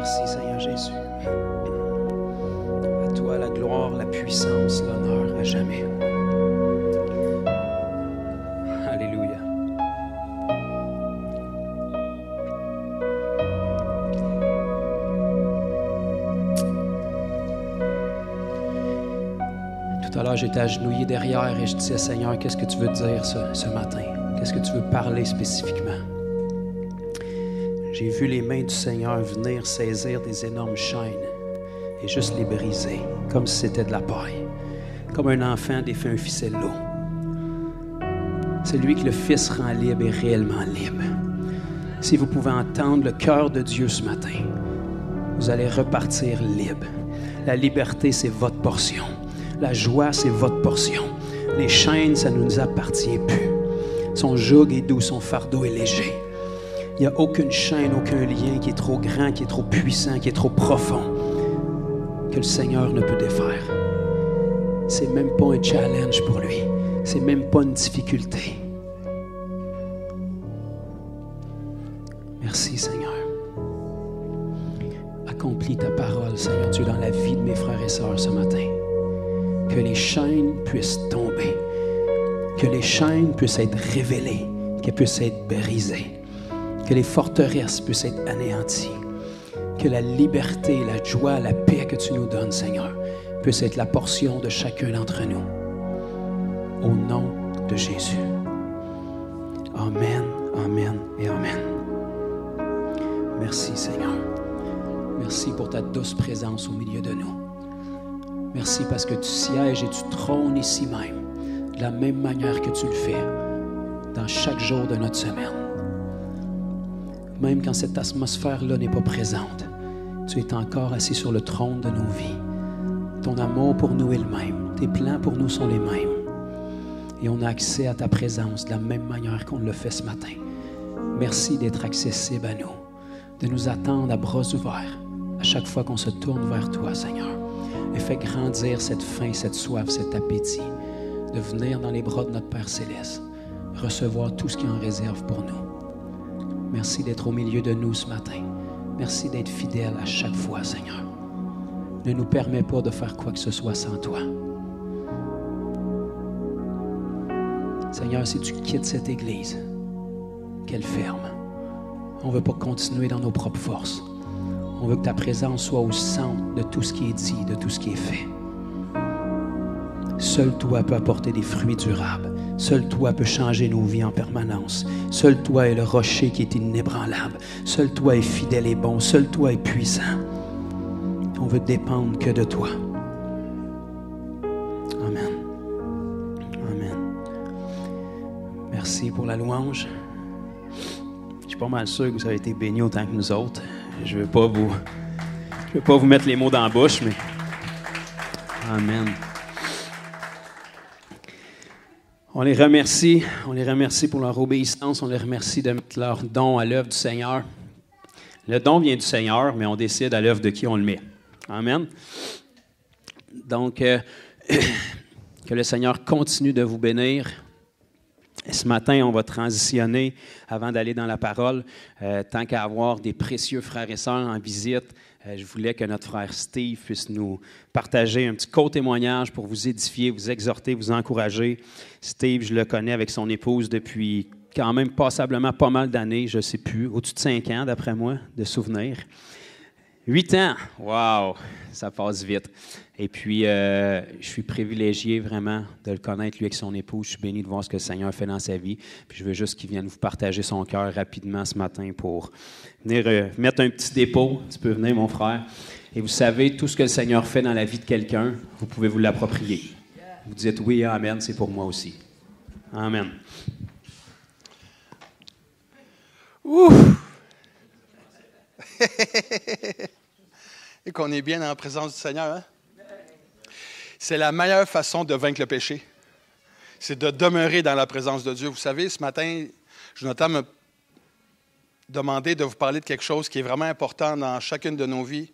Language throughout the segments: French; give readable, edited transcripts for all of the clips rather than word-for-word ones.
Merci Seigneur Jésus. À toi la gloire, la puissance, l'honneur à jamais. Alléluia. Tout à l'heure, j'étais agenouillé derrière et je disais, Seigneur, qu'est-ce que tu veux dire ce matin? Qu'est-ce que tu veux parler spécifiquement? J'ai vu les mains du Seigneur venir saisir des énormes chaînes et juste les briser, comme si c'était de la paille. Comme un enfant défait un ficello. C'est lui que le Fils rend libre et réellement libre. Si vous pouvez entendre le cœur de Dieu ce matin, vous allez repartir libre. La liberté, c'est votre portion. La joie, c'est votre portion. Les chaînes, ça ne nous appartient plus. Son joug est doux, son fardeau est léger. Il n'y a aucune chaîne, aucun lien qui est trop grand, qui est trop puissant, qui est trop profond, que le Seigneur ne peut défaire. C'est même pas un challenge pour lui. C'est même pas une difficulté. Merci, Seigneur. Accomplis ta parole, Seigneur Dieu, dans la vie de mes frères et sœurs ce matin. Que les chaînes puissent tomber. Que les chaînes puissent être révélées. Qu'elles puissent être brisées. Que les forteresses puissent être anéanties. Que la liberté, la joie, la paix que tu nous donnes, Seigneur, puisse être la portion de chacun d'entre nous. Au nom de Jésus. Amen, amen et amen. Merci, Seigneur. Merci pour ta douce présence au milieu de nous. Merci parce que tu sièges et tu trônes ici même, de la même manière que tu le fais dans chaque jour de notre semaine. Même quand cette atmosphère-là n'est pas présente, tu es encore assis sur le trône de nos vies. Ton amour pour nous est le même. Tes plans pour nous sont les mêmes. Et on a accès à ta présence de la même manière qu'on le fait ce matin. Merci d'être accessible à nous, de nous attendre à bras ouverts à chaque fois qu'on se tourne vers toi, Seigneur. Et fais grandir cette faim, cette soif, cet appétit de venir dans les bras de notre Père Céleste, recevoir tout ce qu'il en réserve pour nous. Merci d'être au milieu de nous ce matin. Merci d'être fidèle à chaque fois, Seigneur. Ne nous permets pas de faire quoi que ce soit sans toi. Seigneur, si tu quittes cette Église, qu'elle ferme. On ne veut pas continuer dans nos propres forces. On veut que ta présence soit au centre de tout ce qui est dit, de tout ce qui est fait. Seul toi peux apporter des fruits durables. Seul toi peux changer nos vies en permanence. Seul toi est le rocher qui est inébranlable. Seul toi est fidèle et bon. Seul toi est puissant. On veut dépendre que de toi. Amen. Amen. Merci pour la louange. Je suis pas mal sûr que vous avez été bénis autant que nous autres. Je ne veux pas vous mettre les mots dans la bouche, mais amen. On les remercie pour leur obéissance, on les remercie de mettre leur don à l'œuvre du Seigneur. Le don vient du Seigneur, mais on décide à l'œuvre de qui on le met. Amen. Donc, que le Seigneur continue de vous bénir. Et ce matin, on va transitionner avant d'aller dans la parole. Tant qu'à avoir des précieux frères et sœurs en visite, je voulais que notre frère Steve puisse nous partager un petit co-témoignage pour vous édifier, vous exhorter, vous encourager. Steve, je le connais avec son épouse depuis quand même passablement pas mal d'années, je ne sais plus, au-dessus de 5 ans d'après moi, de souvenirs. 8 ans, wow, ça passe vite. Et puis, je suis privilégié vraiment de le connaître, lui, avec son épouse. Je suis béni de voir ce que le Seigneur fait dans sa vie. Puis je veux juste qu'il vienne vous partager son cœur rapidement ce matin pour venir mettre un petit dépôt. Tu peux venir, mon frère. Et vous savez, tout ce que le Seigneur fait dans la vie de quelqu'un, vous pouvez vous l'approprier. Vous dites oui, amen, c'est pour moi aussi. Amen. Ouh! Et qu'on est bien en présence du Seigneur, hein? C'est la meilleure façon de vaincre le péché. C'est de demeurer dans la présence de Dieu. Vous savez, ce matin, Jonathan m'a demandé de vous parler de quelque chose qui est vraiment important dans chacune de nos vies.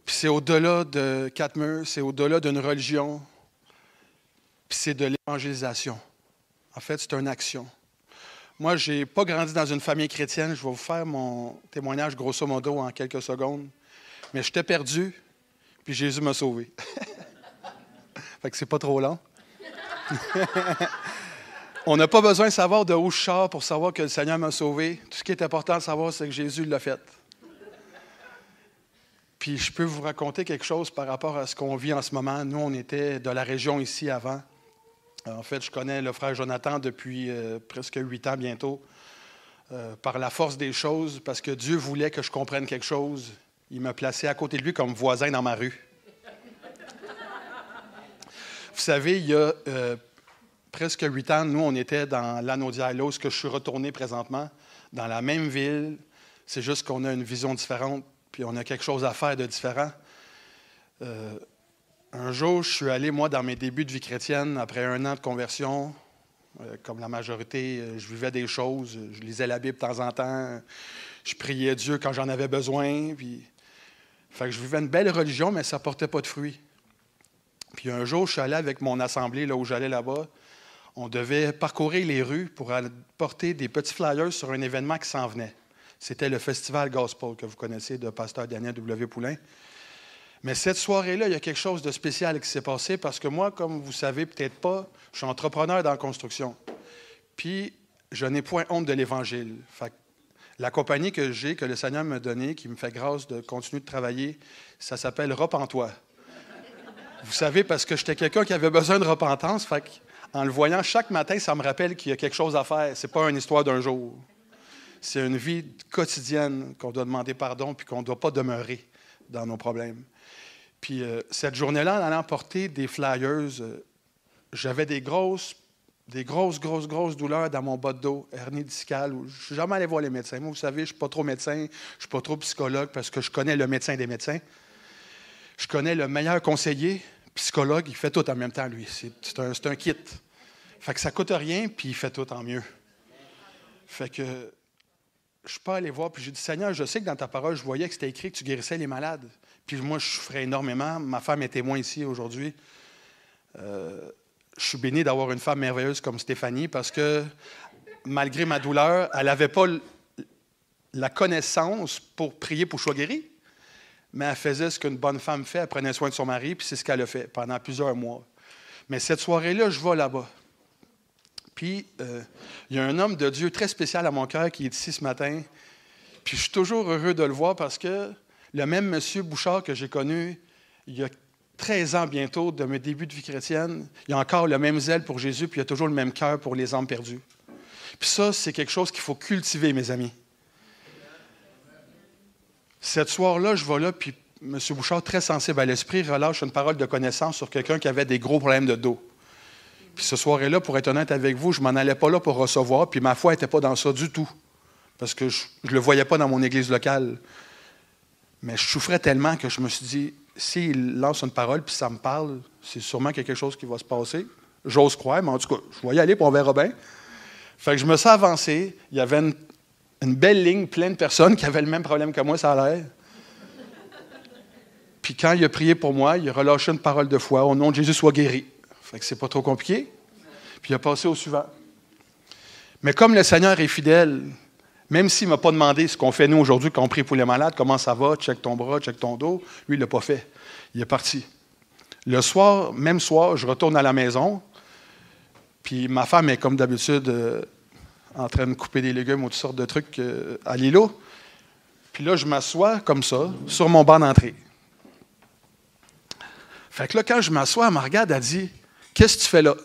Puis c'est au-delà de 4 murs, c'est au-delà d'une religion. Puis c'est de l'évangélisation. En fait, c'est une action. Moi, je n'ai pas grandi dans une famille chrétienne. Je vais vous faire mon témoignage grosso modo en quelques secondes. Mais j'étais perdu, puis Jésus m'a sauvé. Fait que c'est pas trop long. On n'a pas besoin de savoir de où je sors pour savoir que le Seigneur m'a sauvé. Tout ce qui est important à savoir, c'est que Jésus l'a fait. Puis je peux vous raconter quelque chose par rapport à ce qu'on vit en ce moment. Nous, on était de la région ici avant. En fait, je connais le frère Jonathan depuis presque 8 ans bientôt. Par la force des choses, parce que Dieu voulait que je comprenne quelque chose, il m'a placé à côté de lui comme voisin dans ma rue. Vous savez, il y a presque 8 ans, nous, on était dans l'Anaudière, où je suis retourné présentement, dans la même ville. C'est juste qu'on a une vision différente, puis on a quelque chose à faire de différent. Un jour, je suis allé, moi, dans mes débuts de vie chrétienne, après 1 an de conversion. Comme la majorité, je vivais des choses. Je lisais la Bible de temps en temps. Je priais Dieu quand j'en avais besoin. Puis, fait que je vivais une belle religion, mais ça ne portait pas de fruits. Puis un jour, je suis allé avec mon assemblée, là où j'allais là-bas. On devait parcourir les rues pour porter des petits flyers sur un événement qui s'en venait. C'était le Festival Gospel, que vous connaissez, de Pasteur Daniel W. Poulain. Mais cette soirée-là, il y a quelque chose de spécial qui s'est passé parce que moi, comme vous savez peut-être pas, je suis entrepreneur dans la construction. Puis, je n'ai point honte de l'Évangile. Fait que la compagnie que j'ai, que le Seigneur m'a donnée, qui me fait grâce de continuer de travailler, ça s'appelle Repens-toi. Vous savez, parce que j'étais quelqu'un qui avait besoin de repentance, fait qu'en le voyant chaque matin, ça me rappelle qu'il y a quelque chose à faire. C'est pas une histoire d'un jour. C'est une vie quotidienne qu'on doit demander pardon puis qu'on ne doit pas demeurer dans nos problèmes. Puis cette journée-là, en allant porter des flyers, j'avais des grosses douleurs dans mon bas de dos, hernie discale. Je ne suis jamais allé voir les médecins. Moi, vous savez, je ne suis pas trop médecin, je ne suis pas trop psychologue parce que je connais le médecin des médecins. Je connais le meilleur conseiller, psychologue, il fait tout en même temps, lui. C'est un kit. Fait que ça ne coûte rien, puis il fait tout en mieux. Fait que je ne suis pas allé voir, puis j'ai dit, Seigneur, je sais que dans ta parole, je voyais que c'était écrit que tu guérissais les malades. Puis moi, je souffrais énormément. Ma femme est témoin ici aujourd'hui. Je suis béni d'avoir une femme merveilleuse comme Stéphanie parce que, malgré ma douleur, elle n'avait pas la connaissance pour prier pour que je sois guéri. Mais elle faisait ce qu'une bonne femme fait. Elle prenait soin de son mari, puis c'est ce qu'elle a fait pendant plusieurs mois. Mais cette soirée-là, je vais là-bas. Puis, il y a un homme de Dieu très spécial à mon cœur qui est ici ce matin. Puis, je suis toujours heureux de le voir parce que le même monsieur Bouchard que j'ai connu il y a 13 ans bientôt, de mes débuts de vie chrétienne, il a encore le même zèle pour Jésus, puis il a toujours le même cœur pour les âmes perdues. Puis ça, c'est quelque chose qu'il faut cultiver, mes amis. Cette soir-là, je vais là, puis M. Bouchard, très sensible à l'esprit, relâche une parole de connaissance sur quelqu'un qui avait des gros problèmes de dos. Puis ce soir-là, pour être honnête avec vous, je m'en allais pas là pour recevoir, puis ma foi n'était pas dans ça du tout, parce que je ne le voyais pas dans mon église locale. Mais je souffrais tellement que je me suis dit, s'il lance une parole puis ça me parle, c'est sûrement quelque chose qui va se passer. J'ose croire, mais en tout cas, je vais y aller puis on verra bien. Fait que je me suis avancé. Il y avait une belle ligne, plein de personnes qui avaient le même problème que moi, ça a l'air. Puis quand il a prié pour moi, il a relâché une parole de foi. Au nom de Jésus, sois guéri. Fait que c'est pas trop compliqué. Puis il a passé au suivant. Mais comme le Seigneur est fidèle, même s'il ne m'a pas demandé ce qu'on fait nous aujourd'hui quand on prie pour les malades, comment ça va, check ton bras, check ton dos, lui, il ne l'a pas fait. Il est parti. Le soir, même soir, je retourne à la maison, puis ma femme est comme d'habitude en train de couper des légumes ou toutes sortes de trucs à l'îlot. Puis là, je m'assois comme ça, sur mon banc d'entrée. Fait que là, quand je m'assois, elle me regarde, elle dit « Qu'est-ce que tu fais là? »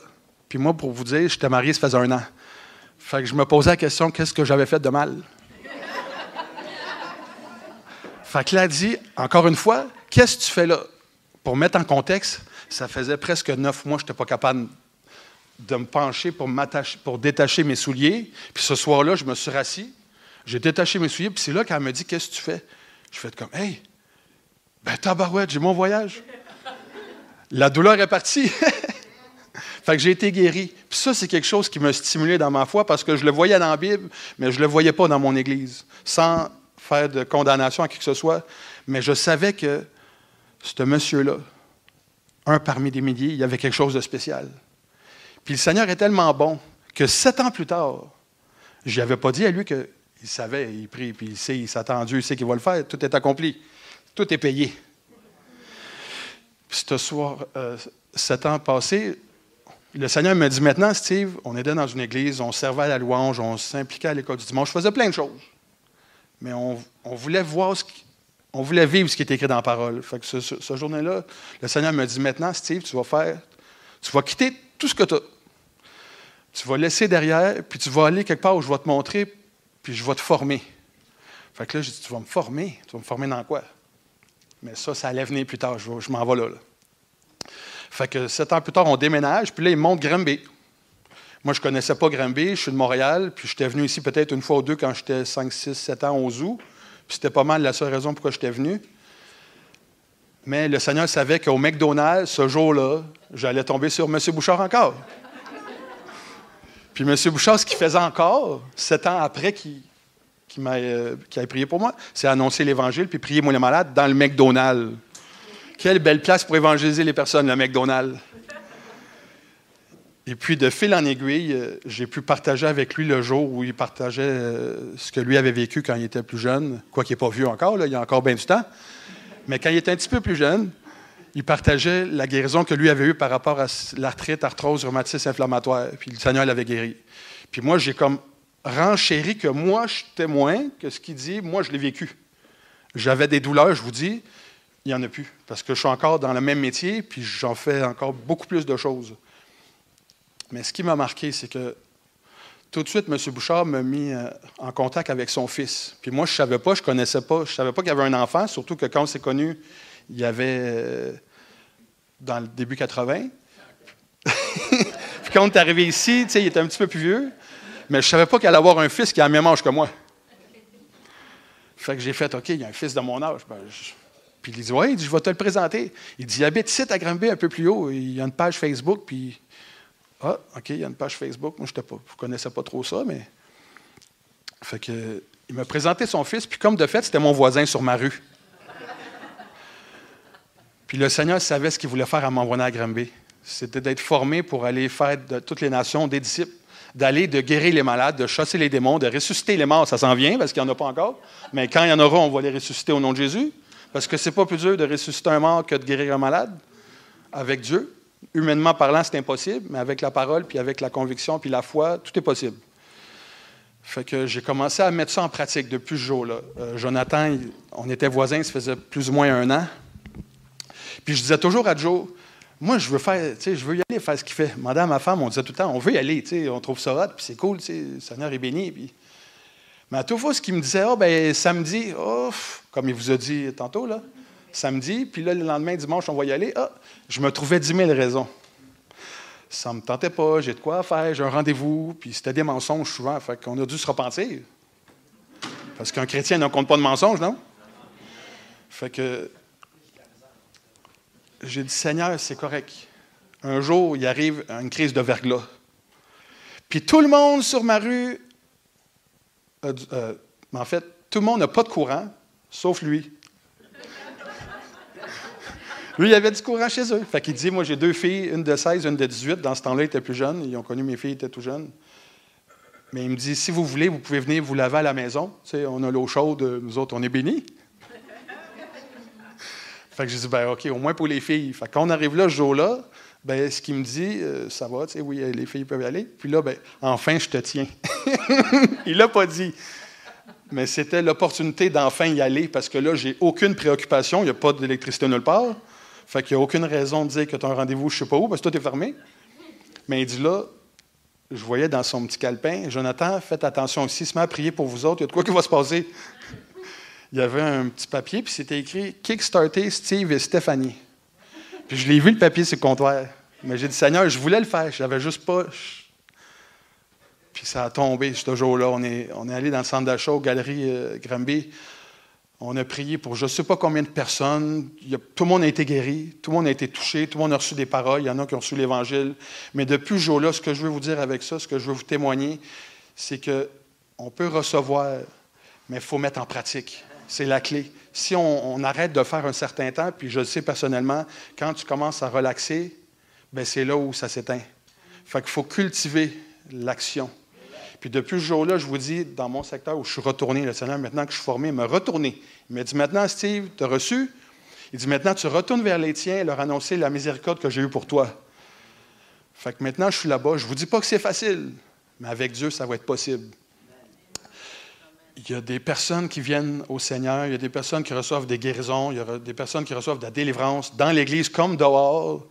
Puis moi, pour vous dire, j'étais marié, ça faisait 1 an. Fait que je me posais la question, qu'est-ce que j'avais fait de mal? Fait que là, elle dit, encore une fois, qu'est-ce que tu fais là? Pour mettre en contexte, ça faisait presque 9 mois que je n'étais pas capable de me pencher pour détacher mes souliers. Puis ce soir-là, je me suis rassis, j'ai détaché mes souliers, puis c'est là qu'elle me dit, qu'est-ce que tu fais? Je fais comme, hey, ben tabarouette, j'ai mon voyage. La douleur est partie. Fait que j'ai été guéri. Puis ça, c'est quelque chose qui m'a stimulé dans ma foi parce que je le voyais dans la Bible, mais je ne le voyais pas dans mon Église, sans faire de condamnation à qui que ce soit. Mais je savais que ce monsieur-là, un parmi des milliers, il y avait quelque chose de spécial. Puis le Seigneur est tellement bon que 7 ans plus tard, Je lui avais pas dit à lui qu'il savait, il prie, puis il s'attend à Dieu, il sait qu'il va le faire. Tout est accompli. Tout est payé. Puis ce soir, 7 ans passés, le Seigneur me dit, maintenant, Steve, on était dans une église, on servait à la louange, on s'impliquait à l'école du dimanche, je faisais plein de choses. Mais on voulait voir on voulait vivre ce qui est écrit dans la parole. Fait que ce journée-là, le Seigneur me dit, maintenant, Steve, tu vas quitter tout ce que tu as. Tu vas laisser derrière, puis tu vas aller quelque part où je vais te montrer, puis je vais te former. Fait que là, j'ai dit, tu vas me former? Tu vas me former dans quoi? Mais ça allait venir plus tard, je m'en vais là. Fait que 7 ans plus tard, on déménage, puis là, il monte Granby. Moi, je ne connaissais pas Granby, je suis de Montréal, puis j'étais venu ici peut-être une fois ou deux quand j'étais 5, 6, 7 ans au zoo. Puis c'était pas mal la seule raison pourquoi j'étais venu. Mais le Seigneur savait qu'au McDonald's, ce jour-là, j'allais tomber sur M. Bouchard encore. Puis M. Bouchard, ce qu'il faisait encore, 7 ans après qu'il ait prié pour moi, c'est annoncer l'Évangile puis prier pour les malades dans le McDonald's. Quelle belle place pour évangéliser les personnes, le McDonald's. Et puis, de fil en aiguille, j'ai pu partager avec lui le jour où il partageait ce que lui avait vécu quand il était plus jeune. Quoi qu'il n'est pas vieux encore, là, il y a encore bien du temps. Mais quand il était un petit peu plus jeune, il partageait la guérison que lui avait eue par rapport à l'arthrite, arthrose, rhumatisme inflammatoire. Puis le Seigneur l'avait guéri. Puis moi, j'ai comme renchéri que moi, je suis témoin que ce qu'il dit, moi, je l'ai vécu. J'avais des douleurs, je vous dis, il n'y en a plus. Parce que je suis encore dans le même métier, puis j'en fais encore beaucoup plus de choses. Mais ce qui m'a marqué, c'est que tout de suite, M. Bouchard m'a mis en contact avec son fils. Puis moi, je ne savais pas, je ne connaissais pas, je ne savais pas qu'il y avait un enfant, surtout que quand on s'est connus, il y avait dans le début 80. Puis quand on est arrivé ici, il était un petit peu plus vieux, mais je ne savais pas qu'il allait avoir un fils qui a le même âge que moi. Fait que j'ai fait, OK, il y a un fils de mon âge. Puis il dit, oui, je vais te le présenter. Il dit, il habite ici à Granby, un peu plus haut, il y a une page Facebook, puis... Ah, OK, il y a une page Facebook. Moi, je ne connaissais pas trop ça, mais... Fait que, il m'a présenté son fils, puis comme de fait, c'était mon voisin sur ma rue. Puis le Seigneur savait ce qu'il voulait faire à m'envoyer à Granby. C'était d'être formé pour aller faire de toutes les nations des disciples, de guérir les malades, de chasser les démons, de ressusciter les morts. Ça s'en vient, parce qu'il n'y en a pas encore. Mais quand il y en aura, on va les ressusciter au nom de Jésus. Parce que c'est pas plus dur de ressusciter un mort que de guérir un malade avec Dieu. Humainement parlant, c'est impossible, mais avec la parole, puis avec la conviction, puis la foi, tout est possible. Fait que j'ai commencé à mettre ça en pratique depuis ce jour-là. Jonathan, on était voisins, ça faisait plus ou moins 1 an. Puis je disais toujours à Joe, moi, je veux y aller faire ce qu'il fait. Madame, ma femme, on disait tout le temps, on veut y aller, on trouve ça hot, puis c'est cool, le Seigneur est béni. Puis... Mais à tout fois, ce qu'il me disait, samedi, comme il vous a dit tantôt, là, samedi, puis là, le lendemain, dimanche, on va y aller. Je me trouvais 10 000 raisons. Ça ne me tentait pas, j'ai de quoi faire, j'ai un rendez-vous, puis c'était des mensonges souvent, fait qu'on a dû se repentir. Parce qu'un chrétien ne compte pas de mensonges, non? Fait que j'ai dit, Seigneur, c'est correct. Un jour, il arrive une crise de verglas. Puis tout le monde sur ma rue, en fait, tout le monde n'a pas de courant, sauf lui. Lui, il avait du courant chez eux. Fait qu'il dit, moi, j'ai 2 filles, une de 16, une de 18. Dans ce temps-là, ils étaient plus jeunes. Ils ont connu mes filles, ils étaient tout jeunes. Mais il me dit, si vous voulez, vous pouvez venir vous laver à la maison. On a l'eau chaude, nous autres, on est bénis. Fait que j'ai dit, OK, au moins pour les filles. Fait que quand on arrive là, ce jour-là, ce qu'il me dit, ça va, oui, les filles peuvent y aller. Puis là, enfin, je te tiens. Il l'a pas dit. Mais c'était l'opportunité d'enfin y aller, parce que là, j'ai aucune préoccupation. Il n'y a pas d'électricité nulle part. Fait qu'il n'y a aucune raison de dire que tu as un rendez-vous, je ne sais pas où, parce que tout est fermé. Mais il dit là, je voyais dans son petit calepin, Jonathan, faites attention ici, se met à prier pour vous autres, il y a de quoi qui va se passer. Il y avait un petit papier, puis c'était écrit Kickstarter Steve et Stéphanie. Puis je l'ai vu le papier sur le comptoir. Mais j'ai dit, Seigneur, je voulais le faire, je n'avais juste pas. Puis ça a tombé ce jour-là. On est allé dans le centre d'achat, aux Galeries Granby. On a prié pour je ne sais pas combien de personnes. Tout le monde a été guéri, tout le monde a été touché, tout le monde a reçu des paroles. Il y en a qui ont reçu l'Évangile. Mais depuis ce jour-là, ce que je veux vous dire avec ça, ce que je veux vous témoigner, c'est qu'on peut recevoir, mais il faut mettre en pratique. C'est la clé. Si on arrête de faire un certain temps, puis je le sais personnellement, quand tu commences à relaxer, c'est là où ça s'éteint. Fait qu'il faut cultiver l'action. Puis depuis ce jour-là, je vous dis, dans mon secteur où je suis retourné, le Seigneur, maintenant que je suis formé, m'a retourné. Il m'a dit, maintenant, Steve, tu as reçu? Il dit, maintenant, tu retournes vers les tiens et leur annoncer la miséricorde que j'ai eue pour toi. Fait que maintenant, je suis là-bas. Je ne vous dis pas que c'est facile, mais avec Dieu, ça va être possible. Il y a des personnes qui viennent au Seigneur, il y a des personnes qui reçoivent des guérisons, il y a des personnes qui reçoivent de la délivrance dans l'Église comme dehors.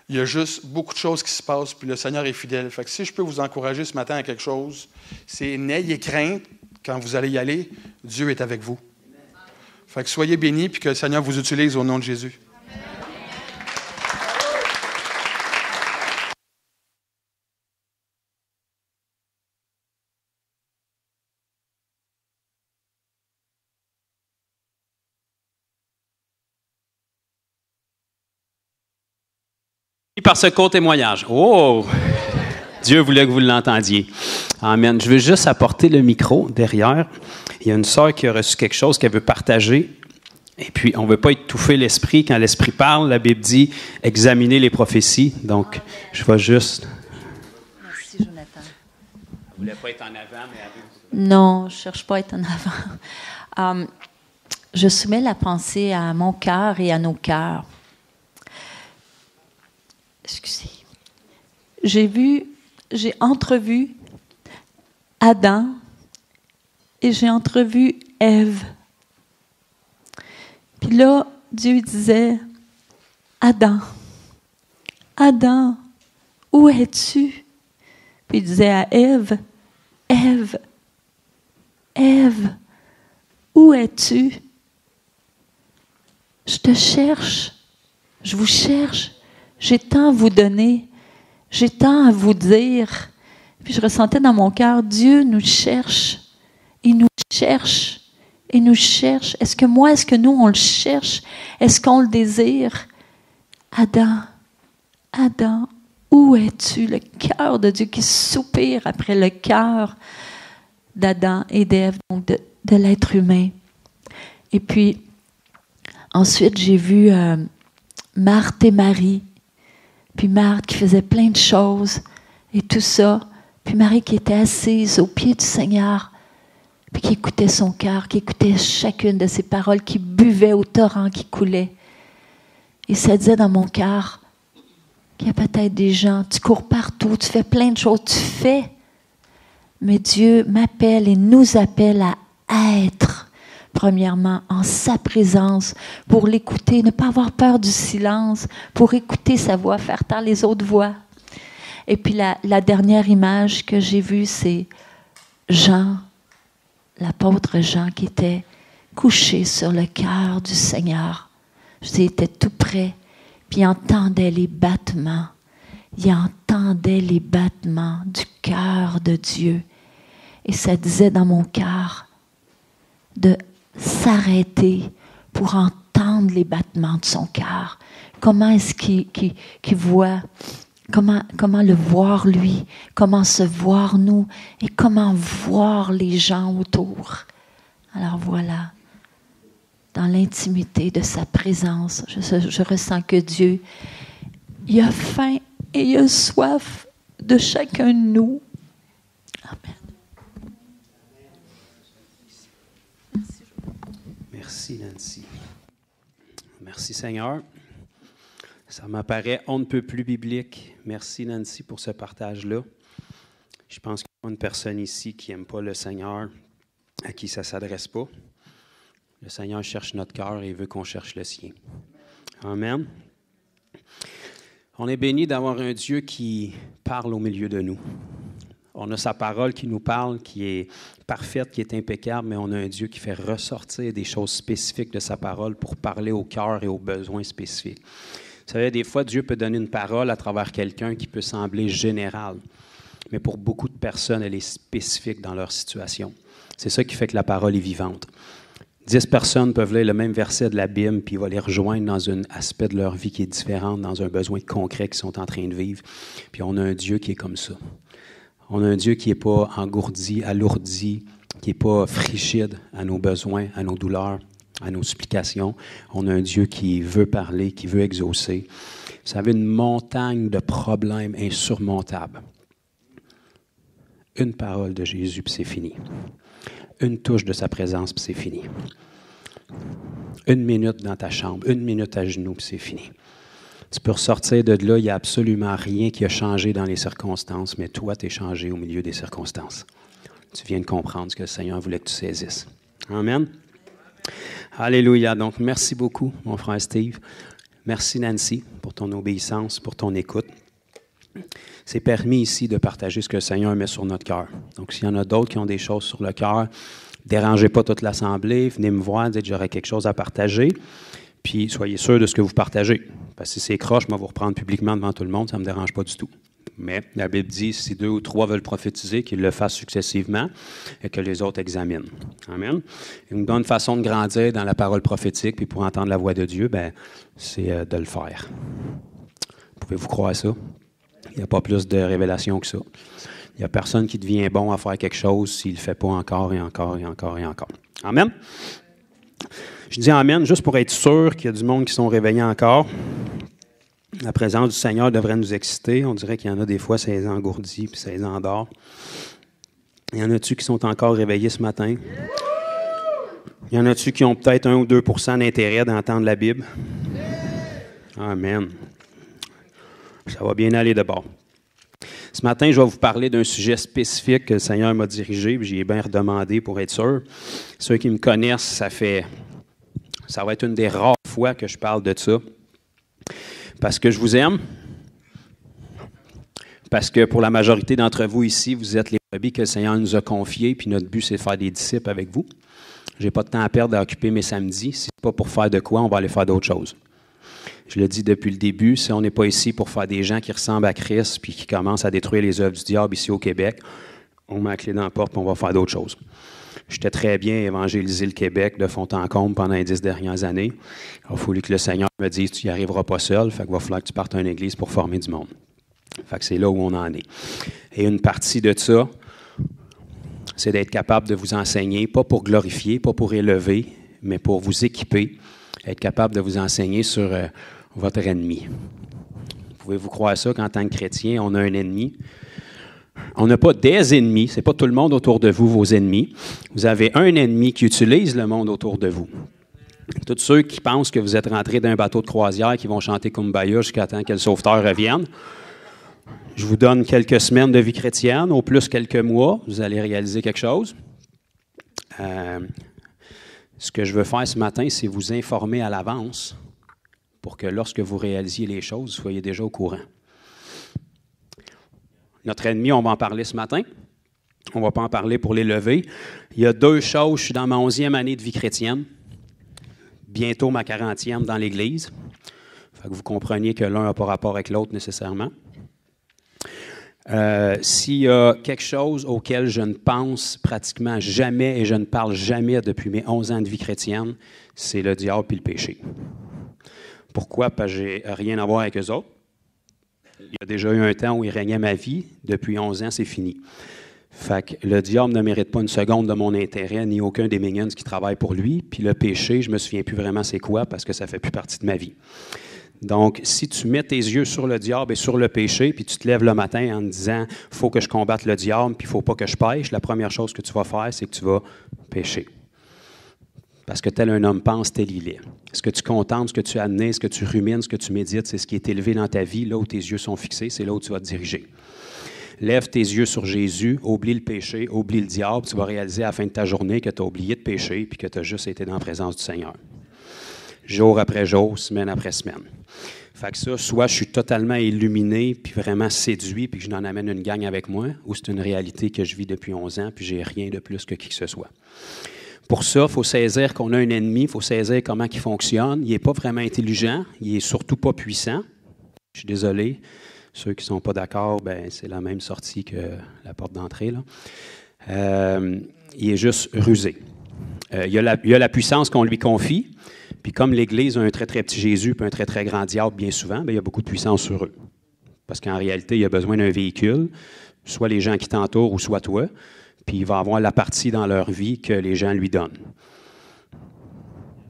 Il y a juste beaucoup de choses qui se passent, puis le Seigneur est fidèle. Fait que si je peux vous encourager ce matin à quelque chose, c'est n'ayez crainte quand vous allez y aller, Dieu est avec vous. Fait que soyez bénis, puis que le Seigneur vous utilise au nom de Jésus. Par ce court témoignage. Oh! Dieu voulait que vous l'entendiez. Amen. Je veux juste apporter le micro derrière. Il y a une sœur qui a reçu quelque chose qu'elle veut partager. Et puis, on ne veut pas étouffer l'esprit. Quand l'esprit parle, la Bible dit « examiner les prophéties ». Donc, je vais juste... Merci, Jonathan. Vous ne voulez pas être en avant, mais avec... Non, je ne cherche pas à être en avant. Je soumets la pensée à mon cœur et à nos cœurs. Excusez. J'ai entrevu Adam et j'ai entrevu Ève. Puis là, Dieu disait, Adam, Adam, où es-tu? Puis il disait à Ève, Ève, Ève, où es-tu? Je te cherche, je vous cherche. J'ai tant à vous donner, j'ai tant à vous dire. Puis je ressentais dans mon cœur, Dieu nous cherche, il nous cherche, il nous cherche. Est-ce que nous, on le cherche? Est-ce qu'on le désire? Adam, Adam, où es-tu? Le cœur de Dieu qui soupire après le cœur d'Adam et d'Ève, donc de l'être humain. Et puis, ensuite, j'ai vu Marthe et Marie. Puis Marthe qui faisait plein de choses et tout ça. Puis Marie qui était assise au pied du Seigneur, puis qui écoutait son cœur, qui écoutait chacune de ses paroles, qui buvait au torrent qui coulait. Et ça disait dans mon cœur qu'il y a peut-être des gens, tu cours partout, tu fais plein de choses, tu fais. Mais Dieu m'appelle et nous appelle à être, premièrement, en sa présence, pour l'écouter, ne pas avoir peur du silence, pour écouter sa voix, faire taire les autres voix. Et puis la dernière image que j'ai vue, c'est Jean, l'apôtre Jean, qui était couché sur le cœur du Seigneur. Il était tout près, puis il entendait les battements. Il entendait les battements du cœur de Dieu. Et ça disait dans mon cœur de s'arrêter pour entendre les battements de son cœur. Comment est-ce qu'il voit, comment le voir lui, comment se voir nous et comment voir les gens autour. Alors voilà, dans l'intimité de sa présence, je ressens que Dieu, il a faim et il a soif de chacun de nous. Amen. Merci, Nancy. Merci, Seigneur. Ça m'apparaît on ne peut plus biblique. Merci, Nancy, pour ce partage-là. Je pense qu'il y a une personne ici qui n'aime pas le Seigneur, à qui ça ne s'adresse pas. Le Seigneur cherche notre cœur et il veut qu'on cherche le sien. Amen. On est béni d'avoir un Dieu qui parle au milieu de nous. On a sa parole qui nous parle, qui est parfaite, qui est impeccable, mais on a un Dieu qui fait ressortir des choses spécifiques de sa parole pour parler au cœur et aux besoins spécifiques. Vous savez, des fois, Dieu peut donner une parole à travers quelqu'un qui peut sembler générale, mais pour beaucoup de personnes, elle est spécifique dans leur situation. C'est ça qui fait que la parole est vivante. 10 personnes peuvent lire le même verset de la Bible, puis il va les rejoindre dans un aspect de leur vie qui est différent, dans un besoin concret qu'ils sont en train de vivre. Puis on a un Dieu qui est comme ça. On a un Dieu qui n'est pas engourdi, alourdi, qui n'est pas frigide à nos besoins, à nos douleurs, à nos supplications. On a un Dieu qui veut parler, qui veut exaucer. Vous savez, une montagne de problèmes insurmontables Une parole de Jésus, puis c'est fini. Une touche de sa présence, puis c'est fini. Une minute dans ta chambre, une minute à genoux, puis c'est fini. Tu peux ressortir de là, il n'y a absolument rien qui a changé dans les circonstances, mais toi, tu es changé au milieu des circonstances. Tu viens de comprendre ce que le Seigneur voulait que tu saisisses. Amen. Alléluia. Donc, merci beaucoup, mon frère Steve. Merci, Nancy, pour ton obéissance, pour ton écoute. C'est permis ici de partager ce que le Seigneur met sur notre cœur. Donc, s'il y en a d'autres qui ont des choses sur le cœur, ne dérangez pas toute l'Assemblée, venez me voir, dites que j'aurai quelque chose à partager, puis soyez sûr de ce que vous partagez. Parce que si c'est croche, moi, vous reprendre publiquement devant tout le monde, ça ne me dérange pas du tout. Mais la Bible dit, si 2 ou 3 veulent prophétiser, qu'ils le fassent successivement et que les autres examinent. Amen. Une bonne façon de grandir dans la parole prophétique, puis pour entendre la voix de Dieu, c'est de le faire. Pouvez-vous croire ça? Il n'y a pas plus de révélation que ça. Il n'y a personne qui devient bon à faire quelque chose s'il ne le fait pas encore et encore et encore et encore. Amen. Je dis Amen juste pour être sûr qu'il y a du monde qui sont réveillés encore. La présence du Seigneur devrait nous exciter. On dirait qu'il y en a des fois, ça les engourdit puis ça les endort. Il y en a-tu qui sont encore réveillés ce matin? Il y en a-tu qui ont peut-être 1 ou 2 % d'intérêt d'entendre la Bible? Amen. Ça va bien aller de bord. Ce matin, je vais vous parler d'un sujet spécifique que le Seigneur m'a dirigé, puis j'y ai bien redemandé pour être sûr. Ceux qui me connaissent, ça va être une des rares fois que je parle de ça. Parce que je vous aime. Parce que pour la majorité d'entre vous ici, vous êtes les brebis que le Seigneur nous a confiés, puis notre but, c'est de faire des disciples avec vous. Je n'ai pas de temps à perdre à occuper mes samedis. Si ce n'est pas pour faire de quoi, on va aller faire d'autres choses. Je le dis depuis le début, si on n'est pas ici pour faire des gens qui ressemblent à Christ puis qui commencent à détruire les œuvres du diable ici au Québec, on met la clé dans la porte et on va faire d'autres choses. J'étais très bien évangélisé le Québec de fond en comble pendant les 10 dernières années. Il a fallu que le Seigneur me dise « Tu n'y arriveras pas seul, fait qu'il va falloir que tu partes à une église pour former du monde. » Fait que c'est là où on en est. Et une partie de ça, c'est d'être capable de vous enseigner, pas pour glorifier, pas pour élever, mais pour vous équiper, être capable de vous enseigner sur votre ennemi. Pouvez-vous croire ça qu'en tant que chrétien, on a un ennemi? On n'a pas des ennemis, ce n'est pas tout le monde autour de vous, vos ennemis. Vous avez un ennemi qui utilise le monde autour de vous. Tous ceux qui pensent que vous êtes rentrés d'un bateau de croisière, qui vont chanter Kumbaya jusqu'à temps que le sauveteur revienne, je vous donne quelques semaines de vie chrétienne, au plus quelques mois, vous allez réaliser quelque chose. Ce que je veux faire ce matin, c'est vous informer à l'avance pour que lorsque vous réalisiez les choses, vous soyez déjà au courant. Notre ennemi, on va en parler ce matin. On ne va pas en parler pour l'élever. Il y a 2 choses. Je suis dans ma 11e année de vie chrétienne. Bientôt ma 40e dans l'Église. Fait que vous compreniez que l'un n'a pas rapport avec l'autre nécessairement. S'il y a quelque chose auquel je ne pense pratiquement jamais et je ne parle jamais depuis mes 11 ans de vie chrétienne, c'est le diable et le péché. Pourquoi? Parce que je n'ai rien à voir avec eux autres. Il y a déjà eu un temps où il régnait ma vie. Depuis 11 ans, c'est fini. Fait que le diable ne mérite pas une seconde de mon intérêt, ni aucun des minions qui travaillent pour lui. Puis le péché, je ne me souviens plus vraiment c'est quoi parce que ça ne fait plus partie de ma vie. Donc, si tu mets tes yeux sur le diable et sur le péché, puis tu te lèves le matin en te disant « il faut que je combatte le diable, puis il ne faut pas que je pêche », la première chose que tu vas faire, c'est que tu vas pécher. Parce que tel un homme pense, tel il est. Ce que tu contemples, ce que tu admets, ce que tu rumines, ce que tu médites, c'est ce qui est élevé dans ta vie, là où tes yeux sont fixés, c'est là où tu vas te diriger. Lève tes yeux sur Jésus, oublie le péché, oublie le diable, tu vas réaliser à la fin de ta journée que tu as oublié de pécher puis que tu as juste été dans la présence du Seigneur. Jour après jour, semaine après semaine. Fait que ça, soit je suis totalement illuminé puis vraiment séduit puis que je n'en amène une gang avec moi, ou c'est une réalité que je vis depuis 11 ans puis j'ai rien de plus que qui que ce soit. Pour ça, il faut saisir qu'on a un ennemi, il faut saisir comment il fonctionne. Il n'est pas vraiment intelligent, il n'est surtout pas puissant. Je suis désolé, ceux qui ne sont pas d'accord, c'est la même sortie que la porte d'entrée, là. Il est juste rusé. Il y a la puissance qu'on lui confie, puis comme l'Église a un très, très petit Jésus puis un très, très grand diable bien souvent, il y a beaucoup de puissance sur eux. Parce qu'en réalité, il y a besoin d'un véhicule, soit les gens qui t'entourent ou soit toi, puis il va avoir la partie dans leur vie que les gens lui donnent.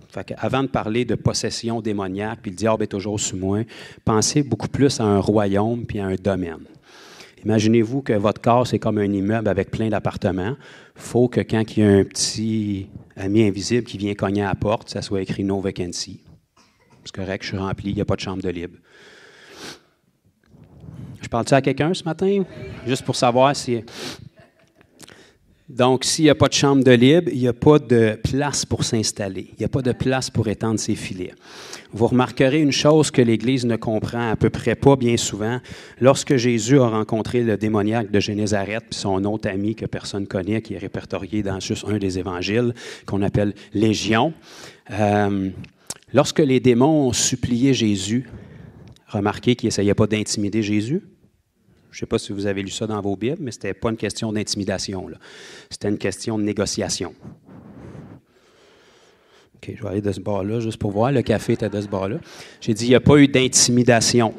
Fait qu'avant de parler de possession démoniaque, puis le diable est toujours sous moi, pensez beaucoup plus à un royaume puis à un domaine. Imaginez-vous que votre corps, c'est comme un immeuble avec plein d'appartements. Il faut que quand il y a un petit ami invisible qui vient cogner à la porte, ça soit écrit « No vacancy ». C'est correct, je suis rempli, il n'y a pas de chambre de libre. Je parle-tu à quelqu'un ce matin? Juste pour savoir si... Donc, s'il n'y a pas de chambre de libre, il n'y a pas de place pour s'installer. Il n'y a pas de place pour étendre ses filets. Vous remarquerez une chose que l'Église ne comprend à peu près pas bien souvent. Lorsque Jésus a rencontré le démoniaque de Génézareth, puis son autre ami que personne ne connaît, qui est répertorié dans juste un des évangiles, qu'on appelle Légion, lorsque les démons ont supplié Jésus, remarquez qu'ils n'essayaient pas d'intimider Jésus. Je ne sais pas si vous avez lu ça dans vos Bibles, mais ce n'était pas une question d'intimidation. C'était une question de négociation. OK, je vais aller de ce bord-là, juste pour voir. Le café était de ce bord-là. J'ai dit, il n'y a pas eu d'intimidation.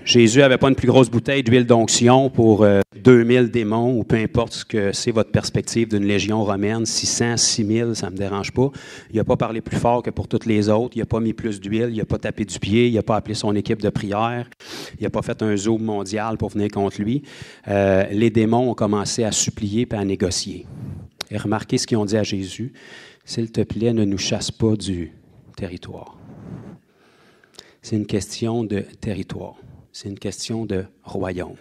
Jésus n'avait pas une plus grosse bouteille d'huile d'onction pour 2000 démons, ou peu importe ce que c'est votre perspective d'une légion romaine, 600, 6000, ça ne me dérange pas. Il n'a pas parlé plus fort que pour toutes les autres. Il n'a pas mis plus d'huile, il n'a pas tapé du pied, il n'a pas appelé son équipe de prière, il n'a pas fait un zoom mondial pour venir contre lui. Les démons ont commencé à supplier et à négocier. Et remarquez ce qu'ils ont dit à Jésus. « S'il te plaît, ne nous chasse pas du territoire. » C'est une question de territoire. C'est une question de royaume.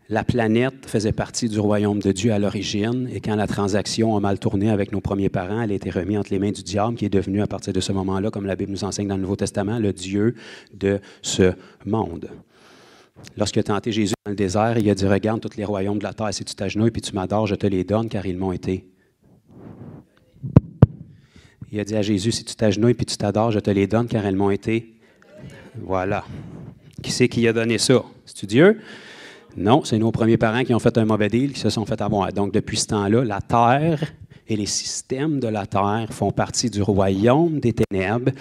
La planète faisait partie du royaume de Dieu à l'origine, et quand la transaction a mal tourné avec nos premiers parents, elle a été remise entre les mains du diable, qui est devenu, à partir de ce moment-là, comme la Bible nous enseigne dans le Nouveau Testament, le Dieu de ce monde. Lorsqu'il a tenté Jésus dans le désert, il a dit, « Regarde tous les royaumes de la terre, si tu t'agenouilles puis tu m'adores, je te les donne, car ils m'ont été. » Il a dit à Jésus, « Si tu t'agenouilles puis tu t'adores, je te les donne, car elles m'ont été. » Voilà. Qui c'est qui a donné ça? C'est-tu Dieu? Non, c'est nos premiers parents qui ont fait un mauvais deal, qui se sont fait avoir. Donc, depuis ce temps-là, la terre et les systèmes de la terre font partie du royaume des ténèbres.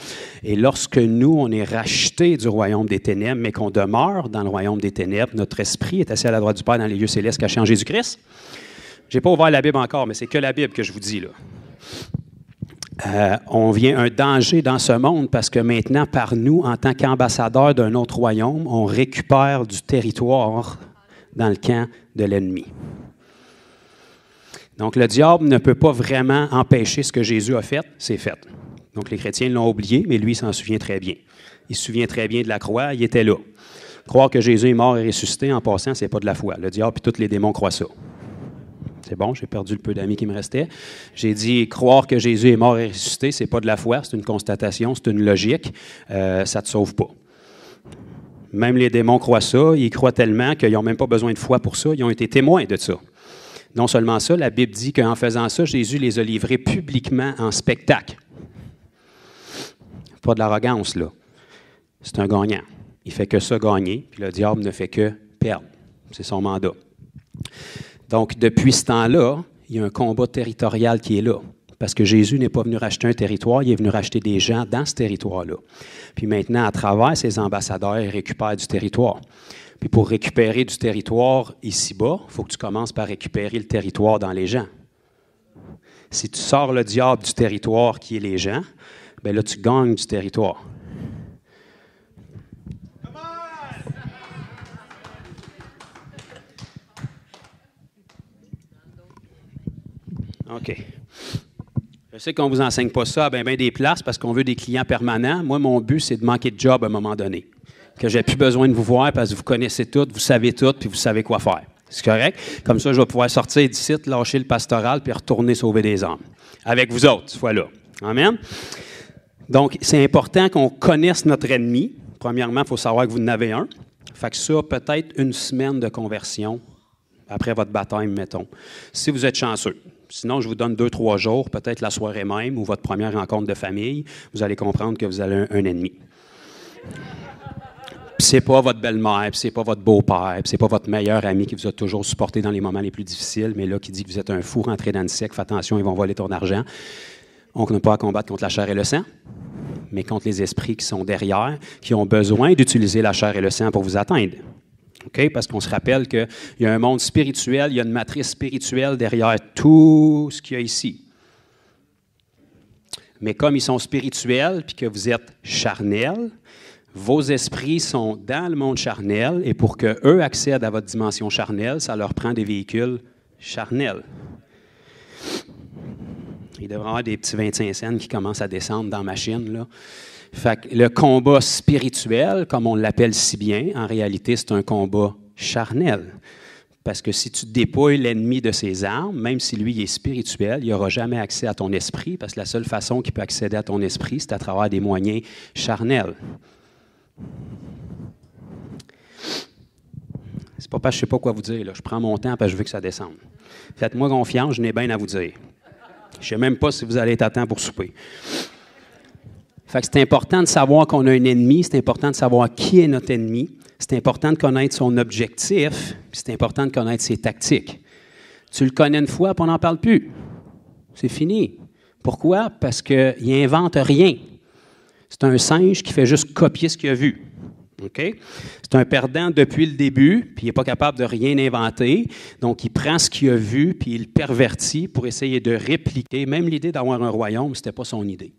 Et lorsque nous, on est rachetés du royaume des ténèbres, mais qu'on demeure dans le royaume des ténèbres, notre esprit est assis à la droite du Père dans les lieux célestes cachés en Jésus-Christ. Je n'ai pas ouvert la Bible encore, mais c'est que la Bible que je vous dis là. On vient un danger dans ce monde parce que maintenant, par nous, en tant qu'ambassadeurs d'un autre royaume, on récupère du territoire dans le camp de l'ennemi. Donc, le diable ne peut pas vraiment empêcher ce que Jésus a fait, c'est fait. Donc, les chrétiens l'ont oublié, mais lui, il s'en souvient très bien. Il se souvient très bien de la croix, il était là. Croire que Jésus est mort et ressuscité, en passant, ce n'est pas de la foi. Le diable et tous les démons croient ça. C'est bon, j'ai perdu le peu d'amis qui me restaient. J'ai dit, croire que Jésus est mort et ressuscité, ce n'est pas de la foi, c'est une constatation, c'est une logique. Ça ne te sauve pas. Même les démons croient ça, ils croient tellement qu'ils n'ont même pas besoin de foi pour ça, ils ont été témoins de ça. Non seulement ça, la Bible dit qu'en faisant ça, Jésus les a livrés publiquement en spectacle. Pas de l'arrogance, là. C'est un gagnant. Il ne fait que ça gagner, puis le diable ne fait que perdre. C'est son mandat. Donc, depuis ce temps-là, il y a un combat territorial qui est là. Parce que Jésus n'est pas venu racheter un territoire, il est venu racheter des gens dans ce territoire-là. Puis maintenant, à travers ses ambassadeurs, il récupère du territoire. Puis pour récupérer du territoire ici-bas, il faut que tu commences par récupérer le territoire dans les gens. Si tu sors le diable du territoire qui est les gens, bien là, tu gagnes du territoire. OK. Je sais qu'on ne vous enseigne pas ça à bien des places parce qu'on veut des clients permanents. Moi, mon but, c'est de manquer de job à un moment donné. Que je n'ai plus besoin de vous voir parce que vous connaissez tout, vous savez tout, puis vous savez quoi faire. C'est correct? Comme ça, je vais pouvoir sortir d'ici, lâcher le pastoral, puis retourner sauver des âmes. Avec vous autres, cette fois-là. Amen? Donc, c'est important qu'on connaisse notre ennemi. Premièrement, il faut savoir que vous en avez un. Fait que ça, peut-être une semaine de conversion après votre baptême, mettons. Si vous êtes chanceux. Sinon, je vous donne 2-3 jours, peut-être la soirée même, ou votre première rencontre de famille, vous allez comprendre que vous avez un ennemi. Puis c'est pas votre belle-mère, puis c'est pas votre beau-père, puis c'est pas votre meilleur ami qui vous a toujours supporté dans les moments les plus difficiles, mais là, qui dit que vous êtes un fou rentré dans le siècle, fais attention, ils vont voler ton argent. On n'a pas à combattre contre la chair et le sang, mais contre les esprits qui sont derrière, qui ont besoin d'utiliser la chair et le sang pour vous atteindre. Okay? Parce qu'on se rappelle qu'il y a un monde spirituel, il y a une matrice spirituelle derrière tout ce qu'il y a ici. Mais comme ils sont spirituels, puis que vous êtes charnel, Vos esprits sont dans le monde charnel et pour qu'eux accèdent à votre dimension charnelle, ça leur prend des véhicules charnels. Il devrait y avoir des petits 25 cents qui commencent à descendre dans la machine, là. Fait que le combat spirituel, comme on l'appelle si bien, en réalité, c'est un combat charnel. Parce que si tu dépouilles l'ennemi de ses armes, même si lui est spirituel, il n'aura jamais accès à ton esprit, parce que la seule façon qu'il peut accéder à ton esprit, c'est à travers des moyens charnels. C'est pas parce que je ne sais pas quoi vous dire, là. Je prends mon temps parce que je veux que ça descende. Faites-moi confiance, je n'ai bien à vous dire. Je ne sais même pas si vous allez être à temps pour souper. Fait que c'est important de savoir qu'on a un ennemi, c'est important de savoir qui est notre ennemi, c'est important de connaître son objectif, puis c'est important de connaître ses tactiques. Tu le connais une fois, puis on n'en parle plus. C'est fini. Pourquoi? Parce qu'il n'invente rien. C'est un singe qui fait juste copier ce qu'il a vu. Okay? C'est un perdant depuis le début, puis il n'est pas capable de rien inventer. Donc, il prend ce qu'il a vu, puis il le pervertit pour essayer de répliquer. Même l'idée d'avoir un royaume, ce n'était pas son idée.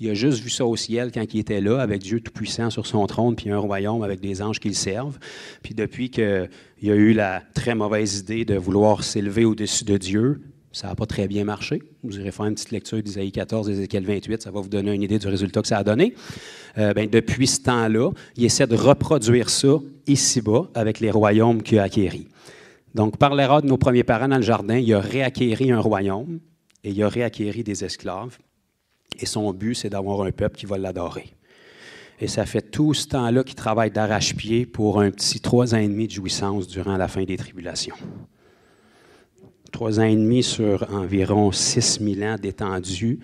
Il a juste vu ça au ciel quand il était là, avec Dieu Tout-Puissant sur son trône, puis un royaume avec des anges qui le servent. Puis depuis qu'il a eu la très mauvaise idée de vouloir s'élever au-dessus de Dieu, ça n'a pas très bien marché. Vous irez faire une petite lecture d'Isaïe 14, d'Ézéchiel 28, ça va vous donner une idée du résultat que ça a donné. Depuis ce temps-là, il essaie de reproduire ça ici-bas avec les royaumes qu'il a acquéris. Donc, par l'erreur de nos premiers parents dans le jardin, il a réacquéri un royaume et il a réacquéri des esclaves. Et son but, c'est d'avoir un peuple qui va l'adorer. Et ça fait tout ce temps-là qu'il travaille d'arrache-pied pour un petit 3 ans et demi de jouissance durant la fin des tribulations. 3 ans et demi sur environ 6000 ans d'étendue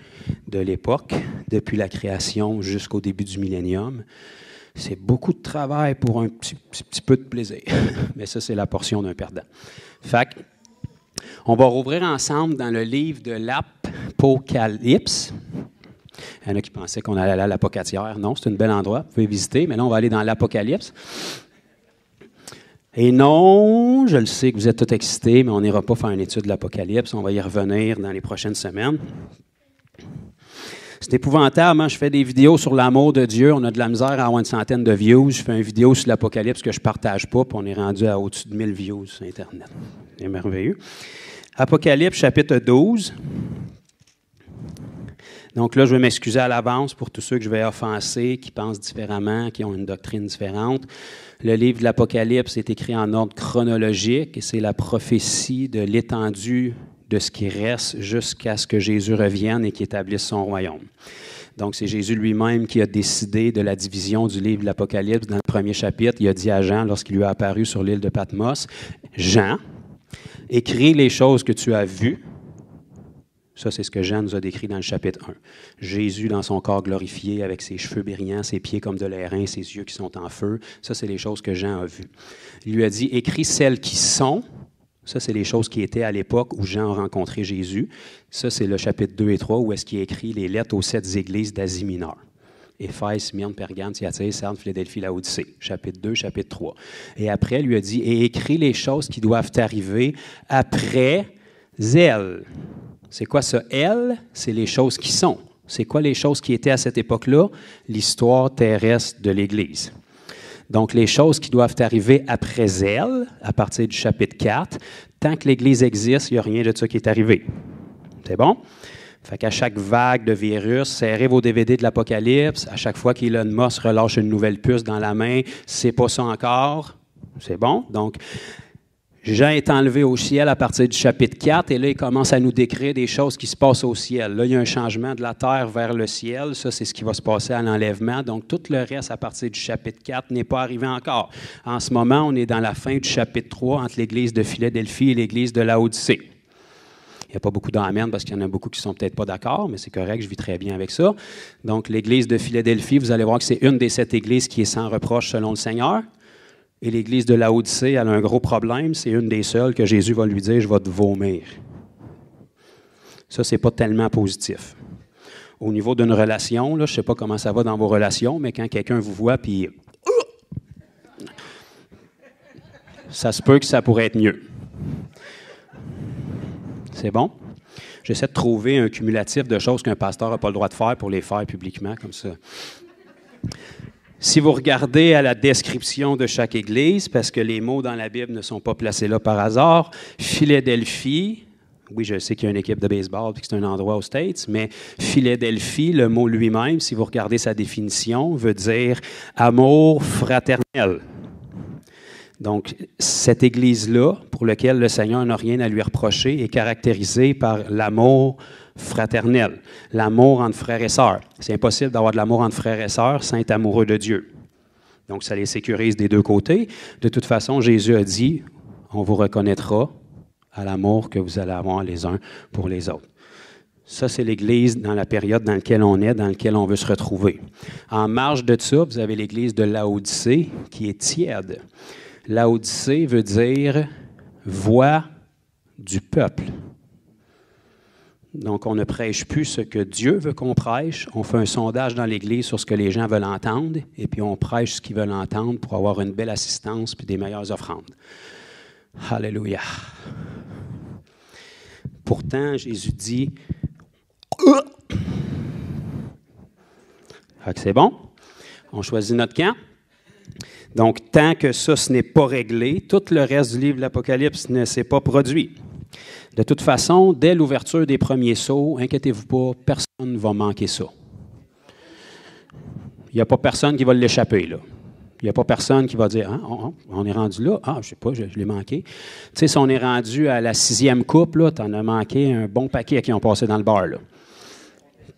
de l'époque, depuis la création jusqu'au début du millénium. C'est beaucoup de travail pour un petit peu de plaisir. Mais ça, c'est la portion d'un perdant. Fait on va rouvrir ensemble dans le livre de l'Apocalypse. Il y en a qui pensaient qu'on allait aller à l'Apocatière. Non, c'est un bel endroit. Vous pouvez visiter, mais là, on va aller dans l'Apocalypse. Et non, je le sais que vous êtes tous excités, mais on n'ira pas faire une étude de l'Apocalypse. On va y revenir dans les prochaines semaines. C'est épouvantable, hein? Je fais des vidéos sur l'amour de Dieu. On a de la misère à avoir une centaine de views. Je fais une vidéo sur l'Apocalypse que je ne partage pas, puis on est rendu à au-dessus de 1000 views sur Internet. C'est merveilleux. Apocalypse, chapitre 12. Donc là, je vais m'excuser à l'avance pour tous ceux que je vais offenser, qui pensent différemment, qui ont une doctrine différente. Le livre de l'Apocalypse est écrit en ordre chronologique et c'est la prophétie de l'étendue de ce qui reste jusqu'à ce que Jésus revienne et qu'il établisse son royaume. Donc, c'est Jésus lui-même qui a décidé de la division du livre de l'Apocalypse. Dans le premier chapitre, il a dit à Jean, lorsqu'il lui a apparu sur l'île de Patmos, « Jean, écris les choses que tu as vues. » Ça, c'est ce que Jean nous a décrit dans le chapitre 1. Jésus dans son corps glorifié, avec ses cheveux brillants, ses pieds comme de l'airain, ses yeux qui sont en feu. Ça, c'est les choses que Jean a vues. Il lui a dit, écris celles qui sont. Ça, c'est les choses qui étaient à l'époque où Jean a rencontré Jésus. Ça, c'est le chapitre 2 et 3, où est-ce qu'il écrit les lettres aux 7 églises d'Asie mineure. Éphèse, Smyrne, Pergame, Thyatire, Sardes, Philadelphie, Laodicée. Chapitre 2, chapitre 3. Et après, il lui a dit, et écris les choses qui doivent arriver après elles. C'est quoi ça? Elles, c'est les choses qui sont. C'est quoi les choses qui étaient à cette époque-là? L'histoire terrestre de l'Église. Donc, les choses qui doivent arriver après elles, à partir du chapitre 4, tant que l'Église existe, il n'y a rien de ça qui est arrivé. C'est bon? Fait qu'à chaque vague de virus, serrez vos DVD de l'Apocalypse. À chaque fois qu'Elon Musk relâche une nouvelle puce dans la main, c'est pas ça encore. C'est bon? Donc, Jean est enlevé au ciel à partir du chapitre 4, et là, il commence à nous décrire des choses qui se passent au ciel. Là, il y a un changement de la terre vers le ciel. Ça, c'est ce qui va se passer à l'enlèvement. Donc, tout le reste à partir du chapitre 4 n'est pas arrivé encore. En ce moment, on est dans la fin du chapitre 3 entre l'Église de Philadelphie et l'Église de Laodicée. Il n'y a pas beaucoup d'amens parce qu'il y en a beaucoup qui ne sont peut-être pas d'accord, mais c'est correct, je vis très bien avec ça. Donc, l'Église de Philadelphie, vous allez voir que c'est une des 7 églises qui est sans reproche selon le Seigneur. Et l'Église de Laodicée, elle a un gros problème. C'est une des seules que Jésus va lui dire « Je vais te vomir ». Ça, ce n'est pas tellement positif. Au niveau d'une relation, là, je ne sais pas comment ça va dans vos relations, mais quand quelqu'un vous voit, puis ça se peut que ça pourrait être mieux. C'est bon? J'essaie de trouver un cumulatif de choses qu'un pasteur n'a pas le droit de faire pour les faire publiquement, comme ça. Si vous regardez à la description de chaque église, parce que les mots dans la Bible ne sont pas placés là par hasard, Philadelphie, oui, je sais qu'il y a une équipe de baseball et que c'est un endroit aux States, mais Philadelphie, le mot lui-même, si vous regardez sa définition, veut dire amour fraternel. Donc, cette Église-là, pour laquelle le Seigneur n'a rien à lui reprocher, est caractérisée par l'amour fraternel, l'amour entre frères et sœurs. C'est impossible d'avoir de l'amour entre frères et sœurs sans être amoureux de Dieu. Donc, ça les sécurise des deux côtés. De toute façon, Jésus a dit, on vous reconnaîtra à l'amour que vous allez avoir les uns pour les autres. Ça, c'est l'Église dans la période dans laquelle on est, dans laquelle on veut se retrouver. En marge de ça, vous avez l'Église de Laodicée qui est tiède. Laodicée veut dire « voix du peuple ». Donc, on ne prêche plus ce que Dieu veut qu'on prêche. On fait un sondage dans l'Église sur ce que les gens veulent entendre, et puis on prêche ce qu'ils veulent entendre pour avoir une belle assistance puis des meilleures offrandes. Alléluia. Pourtant, Jésus dit « c'est bon, on choisit notre camp. » Donc, tant que ça, ce n'est pas réglé, tout le reste du livre de l'Apocalypse ne s'est pas produit. De toute façon, dès l'ouverture des premiers sceaux, inquiétez-vous pas, personne ne va manquer ça. Il n'y a pas personne qui va l'échapper, là. Il n'y a pas personne qui va dire « Ah, on est rendu là. Ah, je ne sais pas, je l'ai manqué. » Tu sais, si on est rendu à la 6e coupe, tu en as manqué un bon paquet qui ont passé dans le bar, là.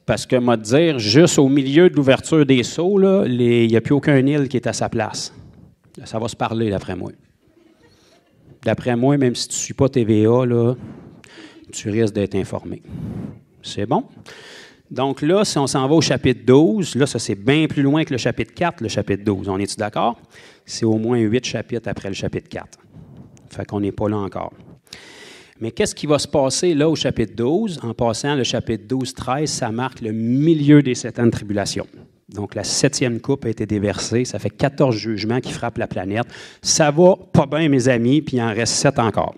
Parce que, moi, te dire, juste au milieu de l'ouverture des sceaux, là, il n'y a plus aucun île qui est à sa place. Ça va se parler, d'après moi. D'après moi, même si tu ne suis pas TVA, là, tu risques d'être informé. C'est bon? Donc là, si on s'en va au chapitre 12, là, ça c'est bien plus loin que le chapitre 4, le chapitre 12. On est-tu d'accord? C'est au moins 8 chapitres après le chapitre 4. Fait qu'on n'est pas là encore. Mais qu'est-ce qui va se passer là au chapitre 12? En passant, le chapitre 12-13, ça marque le milieu des 7 ans de tribulation. Donc, la 7e coupe a été déversée. Ça fait 14 jugements qui frappent la planète. Ça va pas bien, mes amis, puis il en reste 7 encore.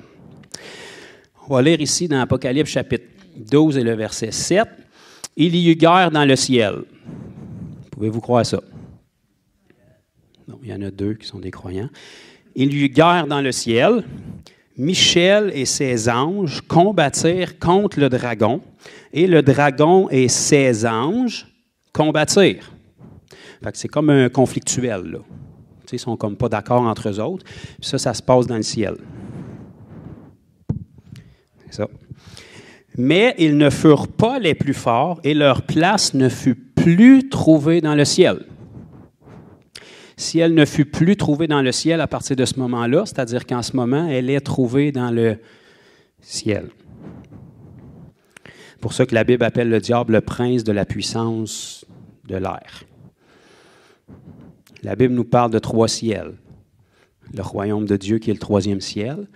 On va lire ici dans Apocalypse chapitre 12 et le verset 7. « Il y eut guerre dans le ciel. » Pouvez-vous croire ça? Non, il y en a 2 qui sont des croyants. « Il y eut guerre dans le ciel. Michel et ses anges combattirent contre le dragon, et le dragon et ses anges combattirent. » Fait que c'est comme un conflictuel, là. Tu sais, ils sont comme pas d'accord entre eux autres. Puis ça se passe dans le ciel. C'est ça. Mais ils ne furent pas les plus forts et leur place ne fut plus trouvée dans le ciel. Si elle ne fut plus trouvée dans le ciel à partir de ce moment-là, c'est-à-dire qu'en ce moment, elle est trouvée dans le ciel. C'est pour ça que la Bible appelle le diable le prince de la puissance de l'air. La Bible nous parle de 3 ciels. Le royaume de Dieu qui est le 3e ciel,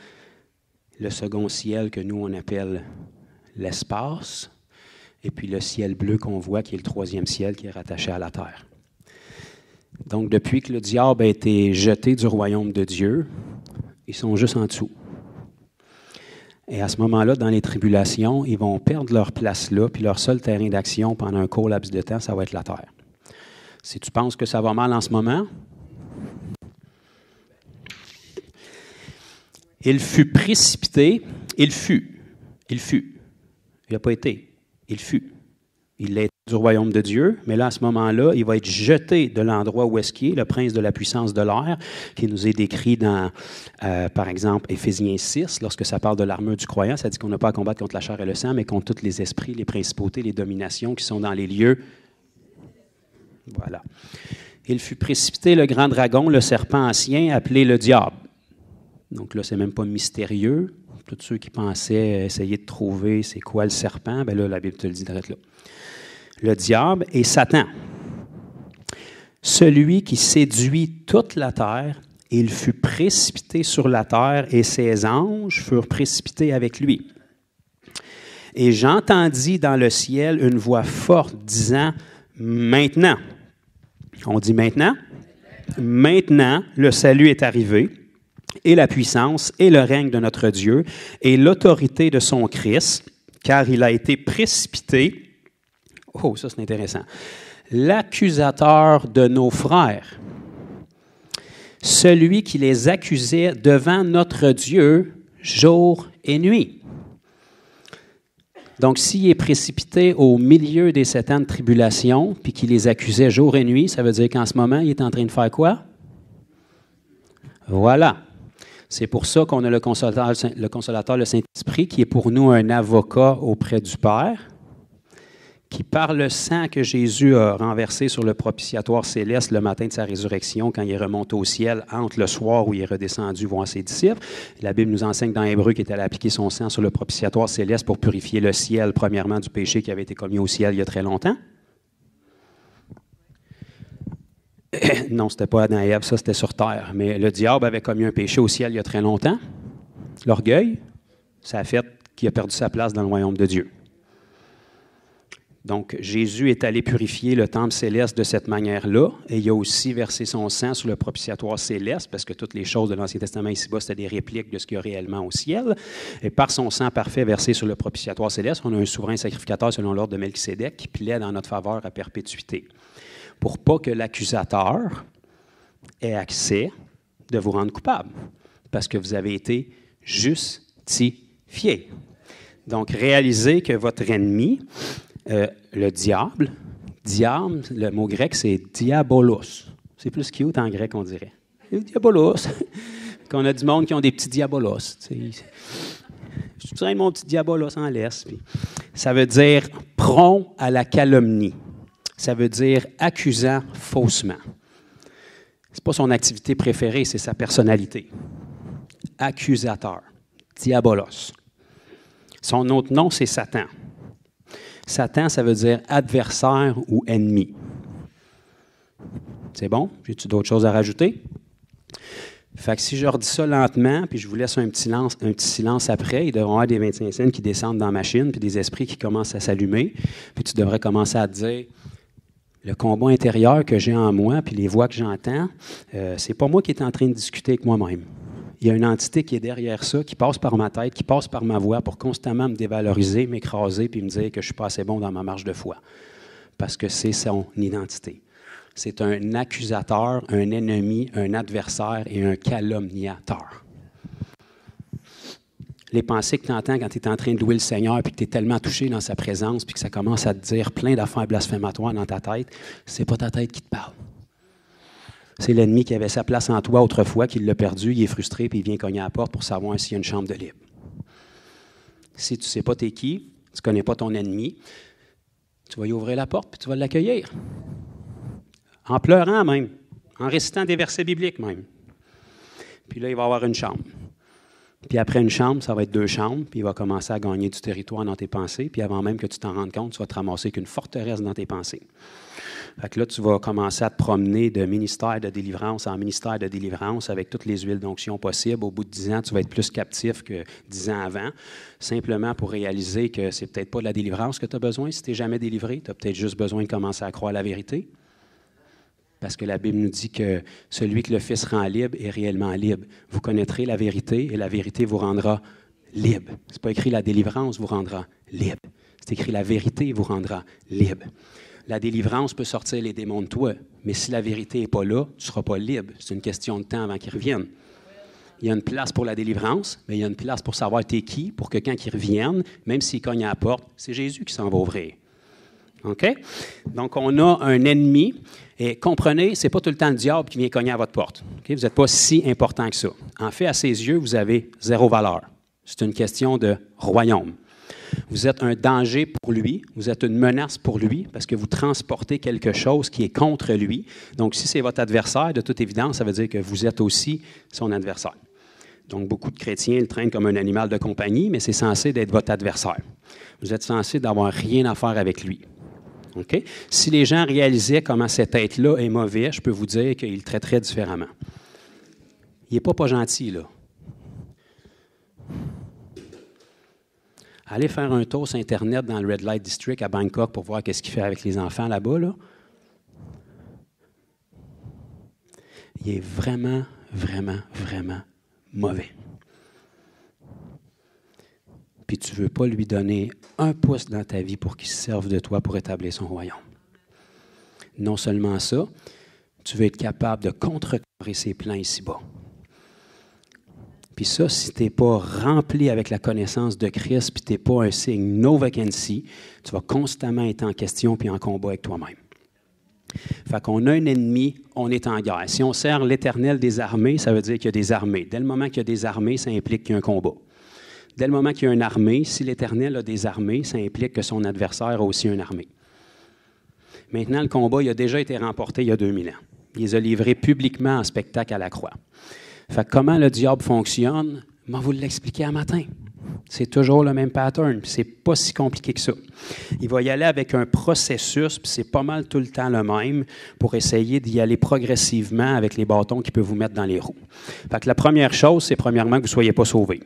le second ciel que nous on appelle l'espace, et puis le ciel bleu qu'on voit qui est le 3e ciel qui est rattaché à la terre. Donc depuis que le diable a été jeté du royaume de Dieu, ils sont juste en dessous. Et à ce moment-là, dans les tribulations, ils vont perdre leur place là, puis leur seul terrain d'action pendant un court laps de temps, ça va être la terre. Si tu penses que ça va mal en ce moment, il fut précipité, il n'a pas été, il fut. Il est du royaume de Dieu, mais là, à ce moment-là, il va être jeté de l'endroit où est-ce qu'il est, le prince de la puissance de l'air, qui nous est décrit dans, par exemple, Éphésiens 6, lorsque ça parle de l'armure du croyant, ça dit qu'on n'a pas à combattre contre la chair et le sang, mais contre tous les esprits, les principautés, les dominations qui sont dans les lieux. Voilà. Il fut précipité le grand dragon, le serpent ancien, appelé le diable. Donc là, c'est même pas mystérieux. Tous ceux qui pensaient essayer de trouver c'est quoi le serpent, bien là, la Bible te le dit direct là. Le diable est Satan, celui qui séduit toute la terre, et il fut précipité sur la terre, et ses anges furent précipités avec lui. Et j'entendis dans le ciel une voix forte disant « Maintenant ». On dit « Maintenant ». Maintenant, le salut est arrivé, et la puissance, et le règne de notre Dieu, et l'autorité de son Christ, car il a été précipité Oh, ça c'est intéressant. L'accusateur de nos frères, celui qui les accusait devant notre Dieu jour et nuit. Donc, s'il est précipité au milieu des 7 ans de tribulation, puis qu'il les accusait jour et nuit, ça veut dire qu'en ce moment, il est en train de faire quoi? Voilà. C'est pour ça qu'on a le consolateur, le Saint-Esprit, qui est pour nous un avocat auprès du Père, qui, par le sang que Jésus a renversé sur le propitiatoire céleste le matin de sa résurrection, quand il est remonté au ciel, entre le soir où il est redescendu voir ses disciples. La Bible nous enseigne dans Hébreux qu'il est allé appliquer son sang sur le propitiatoire céleste pour purifier le ciel, premièrement, du péché qui avait été commis au ciel il y a très longtemps. Non, ce n'était pas Adam et Ève, ça c'était sur terre. Mais le diable avait commis un péché au ciel il y a très longtemps. L'orgueil, ça a fait qu'il a perdu sa place dans le royaume de Dieu. Donc, Jésus est allé purifier le temple céleste de cette manière-là, et il a aussi versé son sang sur le propitiatoire céleste, parce que toutes les choses de l'Ancien Testament ici-bas, c'était des répliques de ce qu'il y a réellement au ciel. Et par son sang parfait versé sur le propitiatoire céleste, on a un souverain sacrificateur selon l'ordre de Melchisédek qui plaide en notre faveur à perpétuité. Pour pas que l'accusateur ait accès de vous rendre coupable, parce que vous avez été justifiés. Donc, réalisez que votre ennemi, le diable, le mot grec, c'est diabolos. C'est plus cute en grec, on dirait. Diabolos. Qu'on a du monde qui ont des petits diabolos. Je traîne mon petit diabolos en laisse. Ça veut dire prompt à la calomnie. Ça veut dire accusant faussement. Ce n'est pas son activité préférée, c'est sa personnalité. Accusateur. Diabolos. Son autre nom, c'est Satan. Satan, ça veut dire adversaire ou ennemi. C'est bon? J'ai-tu d'autres choses à rajouter? Fait que si je redis ça lentement, puis je vous laisse un petit silence après, il devrait y avoir des 25 cents qui descendent dans la machine, puis des esprits qui commencent à s'allumer, puis tu devrais commencer à te dire, le combat intérieur que j'ai en moi, puis les voix que j'entends, c'est pas moi qui est en train de discuter avec moi-même. Il y a une entité qui est derrière ça, qui passe par ma tête, qui passe par ma voix pour constamment me dévaloriser, m'écraser, puis me dire que je ne suis pas assez bon dans ma marche de foi. Parce que c'est son identité. C'est un accusateur, un ennemi, un adversaire et un calomniateur. Les pensées que tu entends quand tu es en train de louer le Seigneur, puis que tu es tellement touché dans sa présence, puis que ça commence à te dire plein d'affaires blasphématoires dans ta tête, c'est pas ta tête qui te parle. C'est l'ennemi qui avait sa place en toi autrefois, qui l'a perdu, il est frustré, puis il vient cogner à la porte pour savoir s'il y a une chambre de libre. Si tu ne sais pas t'es qui, tu ne connais pas ton ennemi, tu vas y ouvrir la porte, puis tu vas l'accueillir. En pleurant même, en récitant des versets bibliques même. Puis là, il va avoir une chambre. Puis après une chambre, ça va être 2 chambres, puis il va commencer à gagner du territoire dans tes pensées, puis avant même que tu t'en rendes compte, tu vas te ramasser qu'une forteresse dans tes pensées. Fait que là, tu vas commencer à te promener de ministère de délivrance en ministère de délivrance avec toutes les huiles d'onction possibles. Au bout de 10 ans, tu vas être plus captif que 10 ans avant, simplement pour réaliser que c'est peut-être pas de la délivrance que tu as besoin. Si tu n'es jamais délivré, tu as peut-être juste besoin de commencer à croire la vérité. Parce que la Bible nous dit que celui que le Fils rend libre est réellement libre. Vous connaîtrez la vérité et la vérité vous rendra libre. Ce n'est pas écrit la délivrance vous rendra libre. C'est écrit la vérité vous rendra libre. La délivrance peut sortir les démons de toi, mais si la vérité n'est pas là, tu ne seras pas libre. C'est une question de temps avant qu'ils reviennent. Il y a une place pour la délivrance, mais il y a une place pour savoir t'es qui, pour que quand ils reviennent, même s'ils cognent à la porte, c'est Jésus qui s'en va ouvrir. OK? Donc, on a un ennemi, et comprenez, ce n'est pas tout le temps le diable qui vient cogner à votre porte. Okay? Vous n'êtes pas si important que ça. En fait, à ses yeux, vous avez 0 valeur. C'est une question de royaume. Vous êtes un danger pour lui, vous êtes une menace pour lui, parce que vous transportez quelque chose qui est contre lui. Donc, si c'est votre adversaire, de toute évidence, ça veut dire que vous êtes aussi son adversaire. Donc, beaucoup de chrétiens le traînent comme un animal de compagnie, mais c'est censé être votre adversaire. Vous êtes censé d'avoir rien à faire avec lui. Okay? Si les gens réalisaient comment cet être-là est mauvais, je peux vous dire qu'ils le traiteraient différemment. Il n'est pas gentil, là. Allez faire un tour sur Internet dans le Red Light District à Bangkok pour voir qu'est-ce qu'il fait avec les enfants là-bas, là. Il est vraiment, vraiment, vraiment mauvais. Puis puis tu ne veux pas lui donner un pouce dans ta vie pour qu'il se serve de toi pour établir son royaume. Non seulement ça, tu veux être capable de contrecarrer ses plans ici-bas. Puis ça, si tu n'es pas rempli avec la connaissance de Christ, puis tu n'es pas un signe no vacancy, tu vas constamment être en question puis en combat avec toi-même. Fait qu'on a un ennemi, on est en guerre. Si on sert l'Éternel des armées, ça veut dire qu'il y a des armées. Dès le moment qu'il y a des armées, ça implique qu'il y a un combat. Dès le moment qu'il y a une armée, si l'Éternel a des armées, ça implique que son adversaire a aussi une armée. Maintenant, le combat il a déjà été remporté il y a 2000 ans. Il les a livrés publiquement en spectacle à la croix. Fait que comment le diable fonctionne, je vais vous l'expliquer un matin. C'est toujours le même pattern, puis c'est pas si compliqué que ça. Il va y aller avec un processus, puis c'est pas mal tout le temps le même, pour essayer d'y aller progressivement avec les bâtons qu'il peut vous mettre dans les roues. Fait que la première chose, c'est premièrement que vous ne soyez pas sauvés.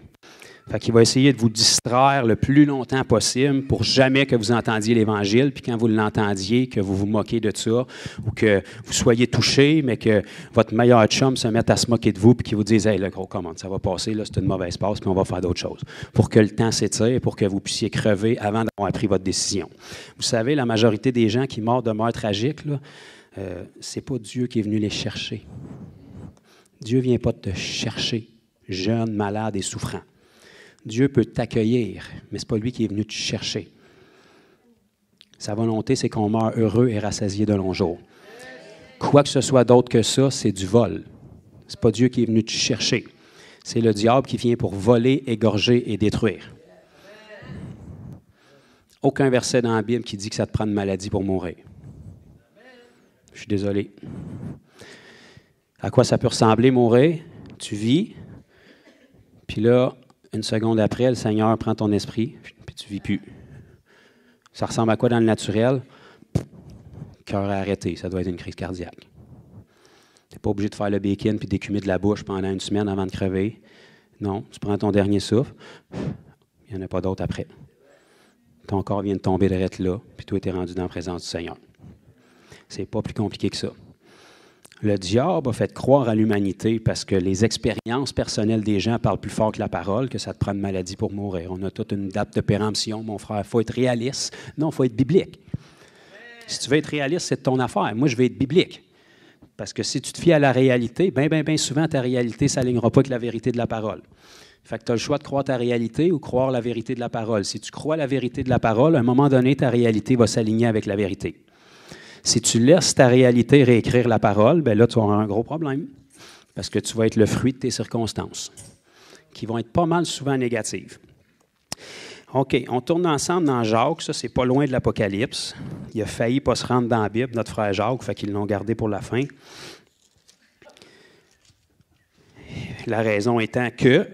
Fait qu'il va essayer de vous distraire le plus longtemps possible pour jamais que vous entendiez l'Évangile, puis quand vous l'entendiez, que vous vous moquez de ça, ou que vous soyez touché, mais que votre meilleur chum se mette à se moquer de vous, puis qu'il vous dise « Hey, le gros, comment ça va passer, là, c'est une mauvaise passe, puis on va faire d'autres choses. » Pour que le temps s'étire, pour que vous puissiez crever avant d'avoir pris votre décision. Vous savez, la majorité des gens qui meurent de mort tragique, c'est pas Dieu qui est venu les chercher. Dieu ne vient pas te chercher, jeune, malade et souffrant. Dieu peut t'accueillir, mais ce n'est pas lui qui est venu te chercher. Sa volonté, c'est qu'on meure heureux et rassasié de longs jours. Quoi que ce soit d'autre que ça, c'est du vol. Ce n'est pas Dieu qui est venu te chercher. C'est le diable qui vient pour voler, égorger et détruire. Aucun verset dans la Bible qui dit que ça te prend une maladie pour mourir. Je suis désolé. À quoi ça peut ressembler, mourir? Tu vis, puis là, une seconde après, le Seigneur prend ton esprit, puis tu ne vis plus. Ça ressemble à quoi dans le naturel? Cœur arrêté, ça doit être une crise cardiaque. Tu n'es pas obligé de faire le bacon puis d'écumer de la bouche pendant une semaine avant de crever. Non, tu prends ton dernier souffle, il n'y en a pas d'autre après. Ton corps vient de tomber direct là, puis toi, tu es rendu dans la présence du Seigneur. C'est pas plus compliqué que ça. Le diable a fait croire à l'humanité parce que les expériences personnelles des gens parlent plus fort que la parole, que ça te prend une maladie pour mourir. On a toute une date de péremption, mon frère. Il faut être réaliste. Non, il faut être biblique. Si tu veux être réaliste, c'est de ton affaire. Moi, je vais être biblique. Parce que si tu te fies à la réalité, bien souvent, ta réalité ne s'alignera pas avec la vérité de la parole. Fait que tu as le choix de croire ta réalité ou croire la vérité de la parole. Si tu crois la vérité de la parole, à un moment donné, ta réalité va s'aligner avec la vérité. Si tu laisses ta réalité réécrire la parole, bien là, tu auras un gros problème. Parce que tu vas être le fruit de tes circonstances, qui vont être pas mal souvent négatives. OK, on tourne ensemble dans Jacques. Ça, c'est pas loin de l'Apocalypse. Il a failli pas se rendre dans la Bible, notre frère Jacques, fait qu'ils l'ont gardé pour la fin. La raison étant que,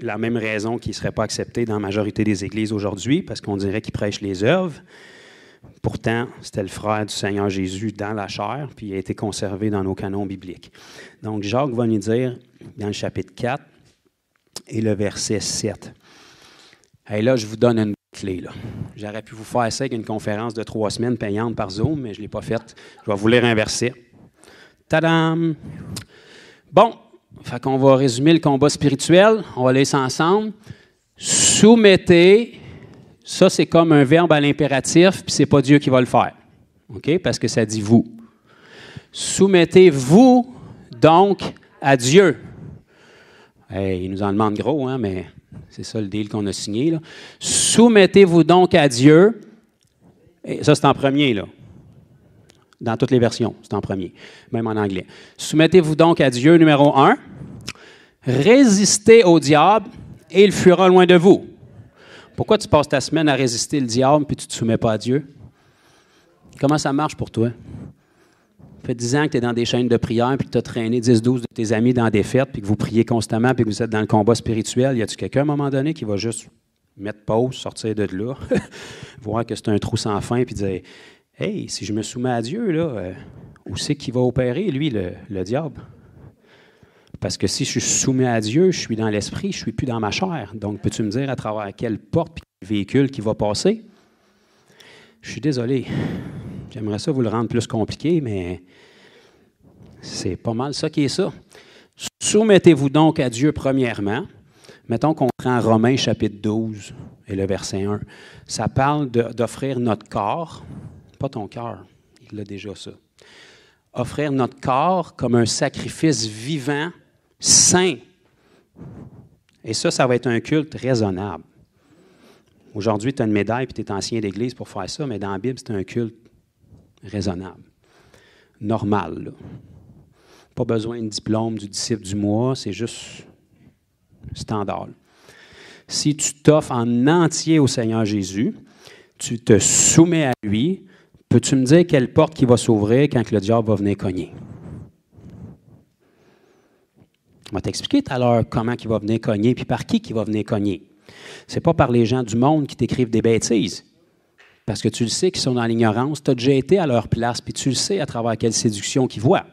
la même raison qui ne serait pas acceptée dans la majorité des églises aujourd'hui, parce qu'on dirait qu'ils prêchent les œuvres. Pourtant, c'était le frère du Seigneur Jésus dans la chair, puis il a été conservé dans nos canons bibliques. Donc, Jacques va nous dire, dans le chapitre 4 et le verset 7. Et là, je vous donne une clé. Là. J'aurais pu vous faire ça avec une conférence de 3 semaine payante par Zoom, mais je ne l'ai pas faite. Je vais vous lire un verset. Tadam! Bon, fait qu'on va résumer le combat spirituel. On va lire ça ensemble. Soumettez. Ça, c'est comme un verbe à l'impératif, puis c'est pas Dieu qui va le faire. OK? Parce que ça dit vous. Soumettez-vous donc à Dieu. Hey, il nous en demande gros, hein, mais c'est ça le deal qu'on a signé. Là. Soumettez-vous donc à Dieu. Et ça, c'est en premier, là. Dans toutes les versions, c'est en premier, même en anglais. Soumettez-vous donc à Dieu, numéro 1. Résistez au diable et il fuira loin de vous. Pourquoi tu passes ta semaine à résister le diable puis tu ne te soumets pas à Dieu? Comment ça marche pour toi? Ça fait 10 ans que tu es dans des chaînes de prière puis que tu as traîné 10-12 de tes amis dans des fêtes puis que vous priez constamment puis que vous êtes dans le combat spirituel. Y a-t-il quelqu'un à un moment donné qui va juste mettre pause, sortir de là, voir que c'est un trou sans fin puis dire « Hey, si je me soumets à Dieu, là, où c'est qu'il va opérer, lui, le diable? » Parce que si je suis soumis à Dieu, je suis dans l'esprit, je ne suis plus dans ma chair. Donc, peux-tu me dire à travers quelle porte et quel véhicule qui va passer? Je suis désolé. J'aimerais ça vous le rendre plus compliqué, mais c'est pas mal ça qui est ça. Soumettez-vous donc à Dieu premièrement. Mettons qu'on prend Romains chapitre 12, et le verset 1. Ça parle d'offrir notre corps, pas ton cœur, il a déjà ça. Offrir notre corps comme un sacrifice vivant, saint. Et ça va être un culte raisonnable. Aujourd'hui, tu as une médaille et tu es ancien d'Église pour faire ça, mais dans la Bible, c'est un culte raisonnable, normal. Là. Pas besoin de diplôme du disciple du mois, c'est juste standard. Si tu t'offres en entier au Seigneur Jésus, tu te soumets à lui, peux-tu me dire quelle porte qui va s'ouvrir quand le diable va venir cogner? On va t'expliquer tout à l'heure comment il va venir cogner, puis par qui il va venir cogner. Ce n'est pas par les gens du monde qui t'écrivent des bêtises. Parce que tu le sais qu'ils sont dans l'ignorance, tu as déjà été à leur place, puis tu le sais à travers quelle séduction qu'ils voient.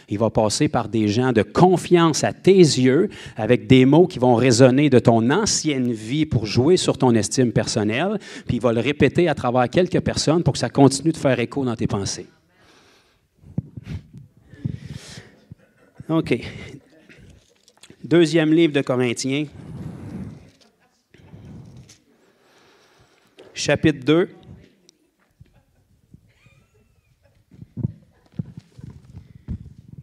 Il va passer par des gens de confiance à tes yeux, avec des mots qui vont résonner de ton ancienne vie pour jouer sur ton estime personnelle, puis il va le répéter à travers quelques personnes pour que ça continue de faire écho dans tes pensées. OK. Deuxième livre de Corinthiens, chapitre 2.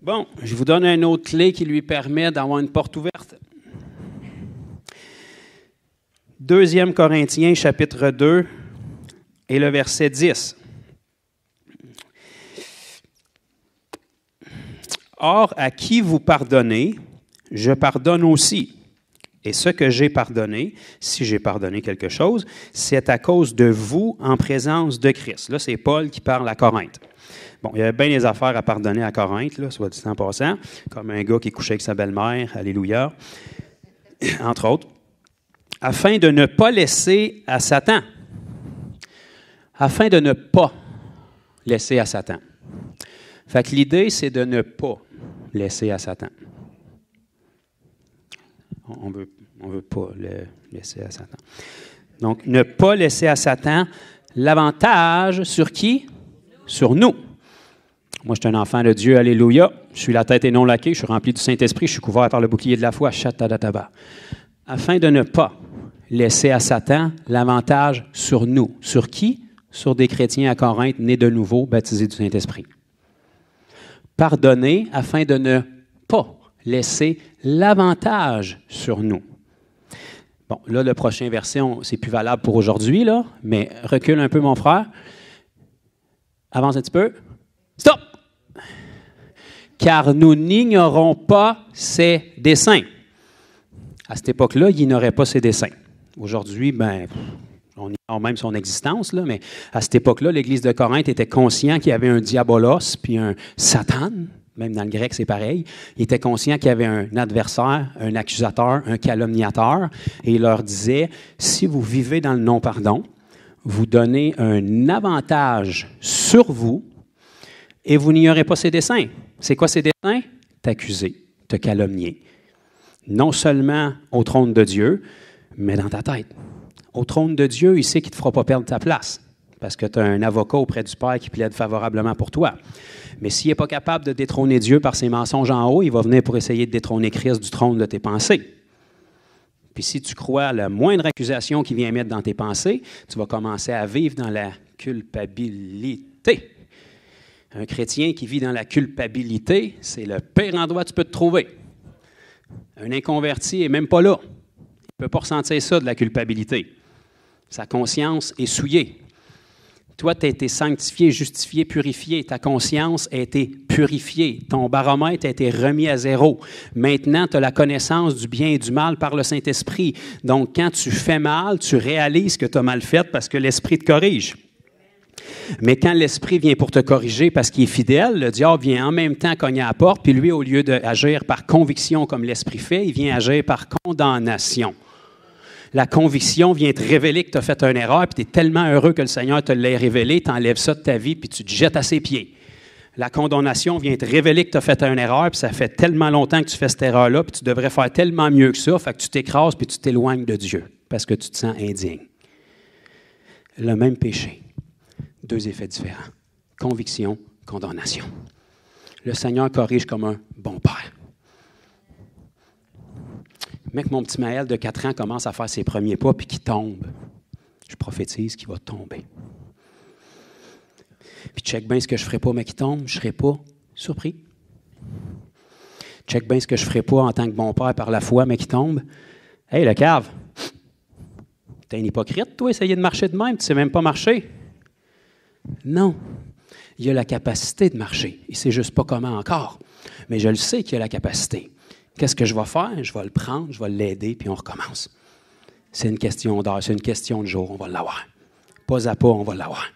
Bon, je vous donne une autre clé qui lui permet d'avoir une porte ouverte. 2 Corinthiens, chapitre 2, et le verset 10. Or, à qui vous pardonnez, je pardonne aussi. Et ce que j'ai pardonné, si j'ai pardonné quelque chose, c'est à cause de vous en présence de Christ. Là, c'est Paul qui parle à Corinthe. Bon, il y avait bien des affaires à pardonner à Corinthe, là, soit dit en passant, comme un gars qui couchait avec sa belle-mère, alléluia, entre autres, afin de ne pas laisser à Satan. Afin de ne pas laisser à Satan. Fait que l'idée, c'est de ne pas laisser à Satan. On veut pas le laisser à Satan. Donc, ne pas laisser à Satan l'avantage sur qui? Sur nous. Moi, je suis un enfant de Dieu, alléluia. Je suis la tête et non la queue. Je suis rempli du Saint-Esprit. Je suis couvert par le bouclier de la foi. Chatadadaba. Afin de ne pas laisser à Satan l'avantage sur nous. Sur qui? Sur des chrétiens à Corinthe, nés de nouveau, baptisés du Saint-Esprit. Pardonner afin de ne pas laisser l'avantage sur nous. Bon, là, le prochain verset, c'est plus valable pour aujourd'hui, là, mais recule un peu, mon frère. Avance un petit peu. Stop! Car nous n'ignorons pas ses desseins. À cette époque-là, il n'ignorait pas ses desseins. Aujourd'hui, on ignore même son existence, là, mais à cette époque-là, l'Église de Corinthe était conscient qu'il y avait un diabolos puis un Satan. Même dans le grec, c'est pareil. Il était conscient qu'il y avait un adversaire, un accusateur, un calomniateur. Et il leur disait, si vous vivez dans le non-pardon, vous donnez un avantage sur vous et vous n'ignorez pas ses desseins. C'est quoi ses desseins? T'accuser, te calomnier. Non seulement au trône de Dieu, mais dans ta tête. Au trône de Dieu, il sait qu'il ne te fera pas perdre ta place parce que tu as un avocat auprès du Père qui plaide favorablement pour toi. Mais s'il n'est pas capable de détrôner Dieu par ses mensonges en haut, il va venir pour essayer de détrôner Christ du trône de tes pensées. Puis si tu crois à la moindre accusation qu'il vient mettre dans tes pensées, tu vas commencer à vivre dans la culpabilité. Un chrétien qui vit dans la culpabilité, c'est le pire endroit que tu peux te trouver. Un inconverti n'est même pas là. Il ne peut pas ressentir ça de la culpabilité. Sa conscience est souillée. Toi, tu as été sanctifié, justifié, purifié. Ta conscience a été purifiée. Ton baromètre a été remis à zéro. Maintenant, tu as la connaissance du bien et du mal par le Saint-Esprit. Donc, quand tu fais mal, tu réalises que tu as mal fait parce que l'Esprit te corrige. Mais quand l'Esprit vient pour te corriger parce qu'il est fidèle, le diable vient en même temps cogner à la porte, puis lui, au lieu d'agir par conviction comme l'Esprit fait, il vient agir par condamnation. La conviction vient te révéler que tu as fait une erreur, puis tu es tellement heureux que le Seigneur te l'ait révélé, tu enlèves ça de ta vie, puis tu te jettes à ses pieds. La condamnation vient te révéler que tu as fait une erreur, puis ça fait tellement longtemps que tu fais cette erreur-là, puis tu devrais faire tellement mieux que ça, fait que tu t'écrases, puis tu t'éloignes de Dieu, parce que tu te sens indigne. Le même péché, deux effets différents. Conviction, condamnation. Le Seigneur corrige comme un bon père. Mec, mon petit Maël de 4 ans commence à faire ses premiers pas puis qu'il tombe. prophétise qu'il va tomber. Puis check bien ce que je ne ferai pas, mais qui tombe, je ne serai pas surpris. Check bien ce que je ne ferai pas en tant que bon père par la foi, mais qui tombe. Hey, le cave, t'es un hypocrite, toi, essayer de marcher de même, tu ne sais même pas marcher. Non. Il a la capacité de marcher. Il ne sait juste pas comment encore. Mais je le sais qu'il a la capacité. Qu'est-ce que je vais faire? Je vais le prendre, je vais l'aider, puis on recommence. C'est une question d'heure, c'est une question de jour, on va l'avoir. Pas à pas, on va l'avoir.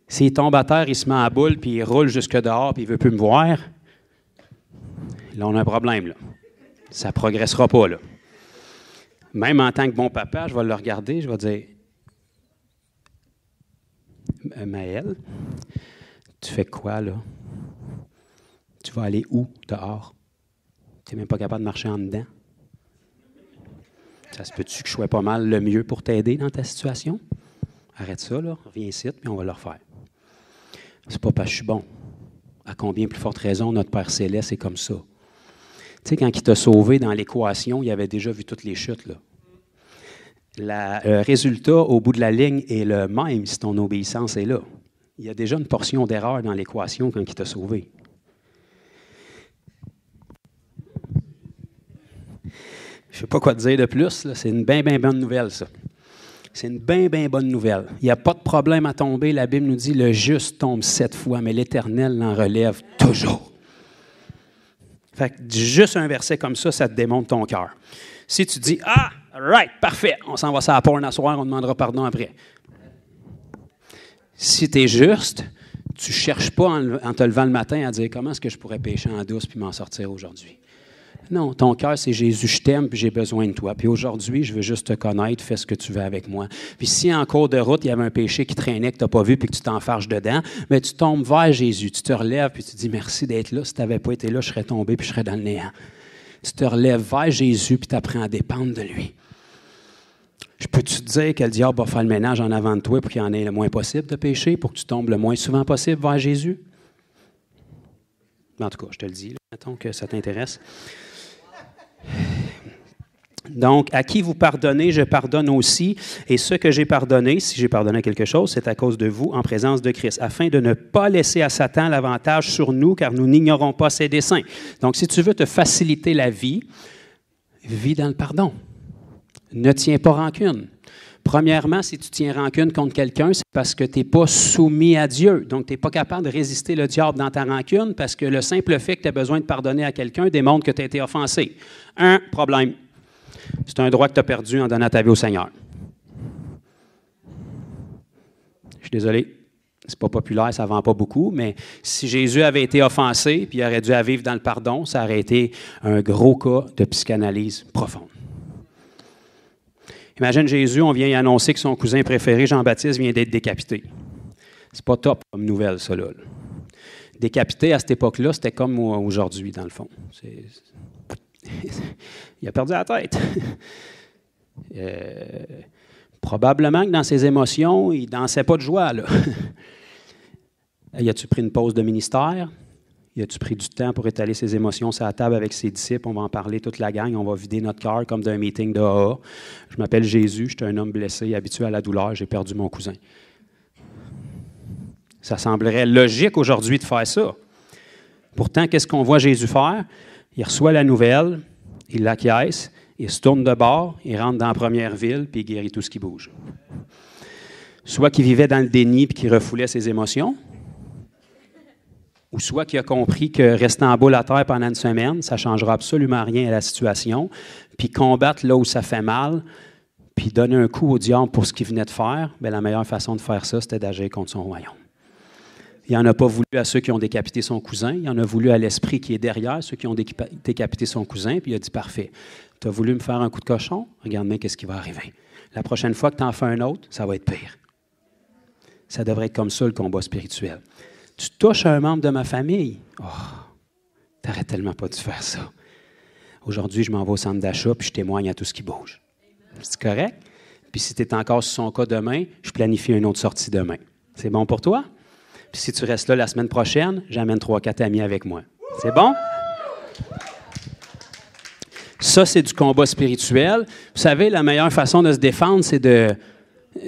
S'il tombe à terre, il se met à boule, puis il roule jusque dehors, puis il ne veut plus me voir, là, on a un problème. Là. Ça ne progressera pas. Là. Même en tant que bon papa, je vais le regarder, je vais dire, Maël, tu fais quoi, là? Tu vas aller où, dehors? Tu n'es même pas capable de marcher en dedans? Ça se peut-tu que je sois pas mal le mieux pour t'aider dans ta situation? Arrête ça, là. Reviens ici, puis on va le refaire. C'est pas parce que je suis bon. À combien plus forte raison notre Père Céleste est comme ça? Tu sais, quand il t'a sauvé dans l'équation, il avait déjà vu toutes les chutes, là. Le résultat au bout de la ligne est le même si ton obéissance est là. Il y a déjà une portion d'erreur dans l'équation quand il t'a sauvé. Je ne sais pas quoi te dire de plus. Là. C'est une bien bonne nouvelle, ça. C'est une bien bonne nouvelle. Il n'y a pas de problème à tomber. La Bible nous dit le juste tombe 7 fois, mais l'Éternel l'en relève toujours. Fait que juste un verset comme ça, ça te démontre ton cœur. Si tu dis, ah, right, parfait, on s'en va ça à la porn à soir, on demandera pardon après. Si tu es juste, tu ne cherches pas en te levant le matin à dire comment est-ce que je pourrais pécher en douce puis m'en sortir aujourd'hui. Non, ton cœur, c'est Jésus, je t'aime puis j'ai besoin de toi. Puis aujourd'hui, je veux juste te connaître, fais ce que tu veux avec moi. Puis si en cours de route, il y avait un péché qui traînait, que tu n'as pas vu puis que tu t'enfarges dedans, mais tu tombes vers Jésus, tu te relèves puis tu dis merci d'être là. Si tu n'avais pas été là, je serais tombé puis je serais dans le néant. Tu te relèves vers Jésus puis tu apprends à dépendre de lui. Je peux-tu te dire que le diable va faire le ménage en avant de toi pour qu'il y en ait le moins possible de péché, pour que tu tombes le moins souvent possible vers Jésus? En tout cas, je te le dis, là, mettons que ça t'intéresse. Donc, à qui vous pardonnez, je pardonne aussi. Et ce que j'ai pardonné, si j'ai pardonné quelque chose, c'est à cause de vous en présence de Christ, afin de ne pas laisser à Satan l'avantage sur nous, car nous n'ignorons pas ses desseins. Donc, si tu veux te faciliter la vie, vis dans le pardon. Ne tiens pas rancune. Premièrement, si tu tiens rancune contre quelqu'un, c'est parce que tu n'es pas soumis à Dieu. Donc, tu n'es pas capable de résister le diable dans ta rancune parce que le simple fait que tu as besoin de pardonner à quelqu'un démontre que tu as été offensé. Un problème. C'est un droit que tu as perdu en donnant ta vie au Seigneur. Je suis désolé, c'est pas populaire, ça ne vend pas beaucoup, mais si Jésus avait été offensé puis il aurait dû vivre dans le pardon, ça aurait été un gros cas de psychanalyse profonde. Imagine Jésus, on vient y annoncer que son cousin préféré, Jean-Baptiste, vient d'être décapité. C'est pas top comme nouvelle, ça, là. Décapité, à cette époque-là, c'était comme aujourd'hui, dans le fond. Il a perdu la tête. Probablement que dans ses émotions, il ne dansait pas de joie, là. Y a-tu pris une pause de ministère? Y a-tu pris du temps pour étaler ses émotions sur la table avec ses disciples? On va en parler toute la gang. On va vider notre cœur comme d'un meeting de AA. Je m'appelle Jésus, je suis un homme blessé, habitué à la douleur, j'ai perdu mon cousin. Ça semblerait logique aujourd'hui de faire ça. Pourtant, qu'est-ce qu'on voit Jésus faire? Il reçoit la nouvelle, il l'acquiesce, il se tourne de bord, il rentre dans la première ville, puis il guérit tout ce qui bouge. Soit qu'il vivait dans le déni puis qu'il refoulait ses émotions, ou soit qu'il a compris que rester en boule à terre pendant une semaine, ça ne changera absolument rien à la situation, puis combattre là où ça fait mal, puis donner un coup au diable pour ce qu'il venait de faire, bien, la meilleure façon de faire ça, c'était d'agir contre son royaume. Il n'en a pas voulu à ceux qui ont décapité son cousin, il en a voulu à l'esprit qui est derrière ceux qui ont décapité son cousin, puis il a dit, parfait, tu as voulu me faire un coup de cochon, regarde bien qu'est-ce qui va arriver. La prochaine fois que tu en fais un autre, ça va être pire. Ça devrait être comme ça, le combat spirituel. Tu touches à un membre de ma famille. Oh, t'aurais tellement pas dû faire ça. Aujourd'hui, je m'en vais au centre d'achat puis je témoigne à tout ce qui bouge. C'est correct? Puis si tu es encore sur son cas demain, je planifie une autre sortie demain. C'est bon pour toi? Puis si tu restes là la semaine prochaine, j'amène 3-4 amis avec moi. C'est bon? Ça, c'est du combat spirituel. Vous savez, la meilleure façon de se défendre, c'est de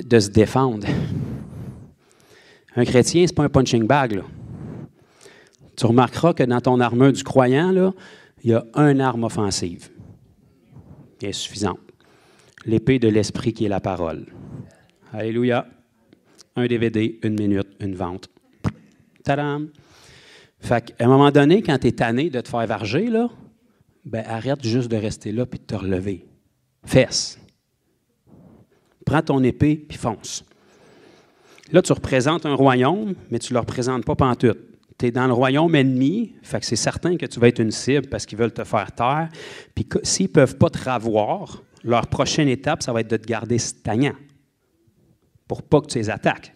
de se défendre. Un chrétien, ce n'est pas un punching bag, là. Tu remarqueras que dans ton armure du croyant, là, il y a une arme offensive. Elle est suffisante. L'épée de l'esprit qui est la parole. Alléluia. Un DVD, 1 minute, une vente. Tadam! Fait qu'à un moment donné, quand tu es tanné de te faire varger, là, ben arrête juste de rester là puis de te relever. Fesse. Prends ton épée puis fonce. Là, tu représentes un royaume, mais tu ne le représentes pas pantoute. Tu es dans le royaume ennemi, fait que c'est certain que tu vas être une cible parce qu'ils veulent te faire taire. Puis s'ils ne peuvent pas te ravoir, leur prochaine étape, ça va être de te garder stagnant pour pas que tu les attaques.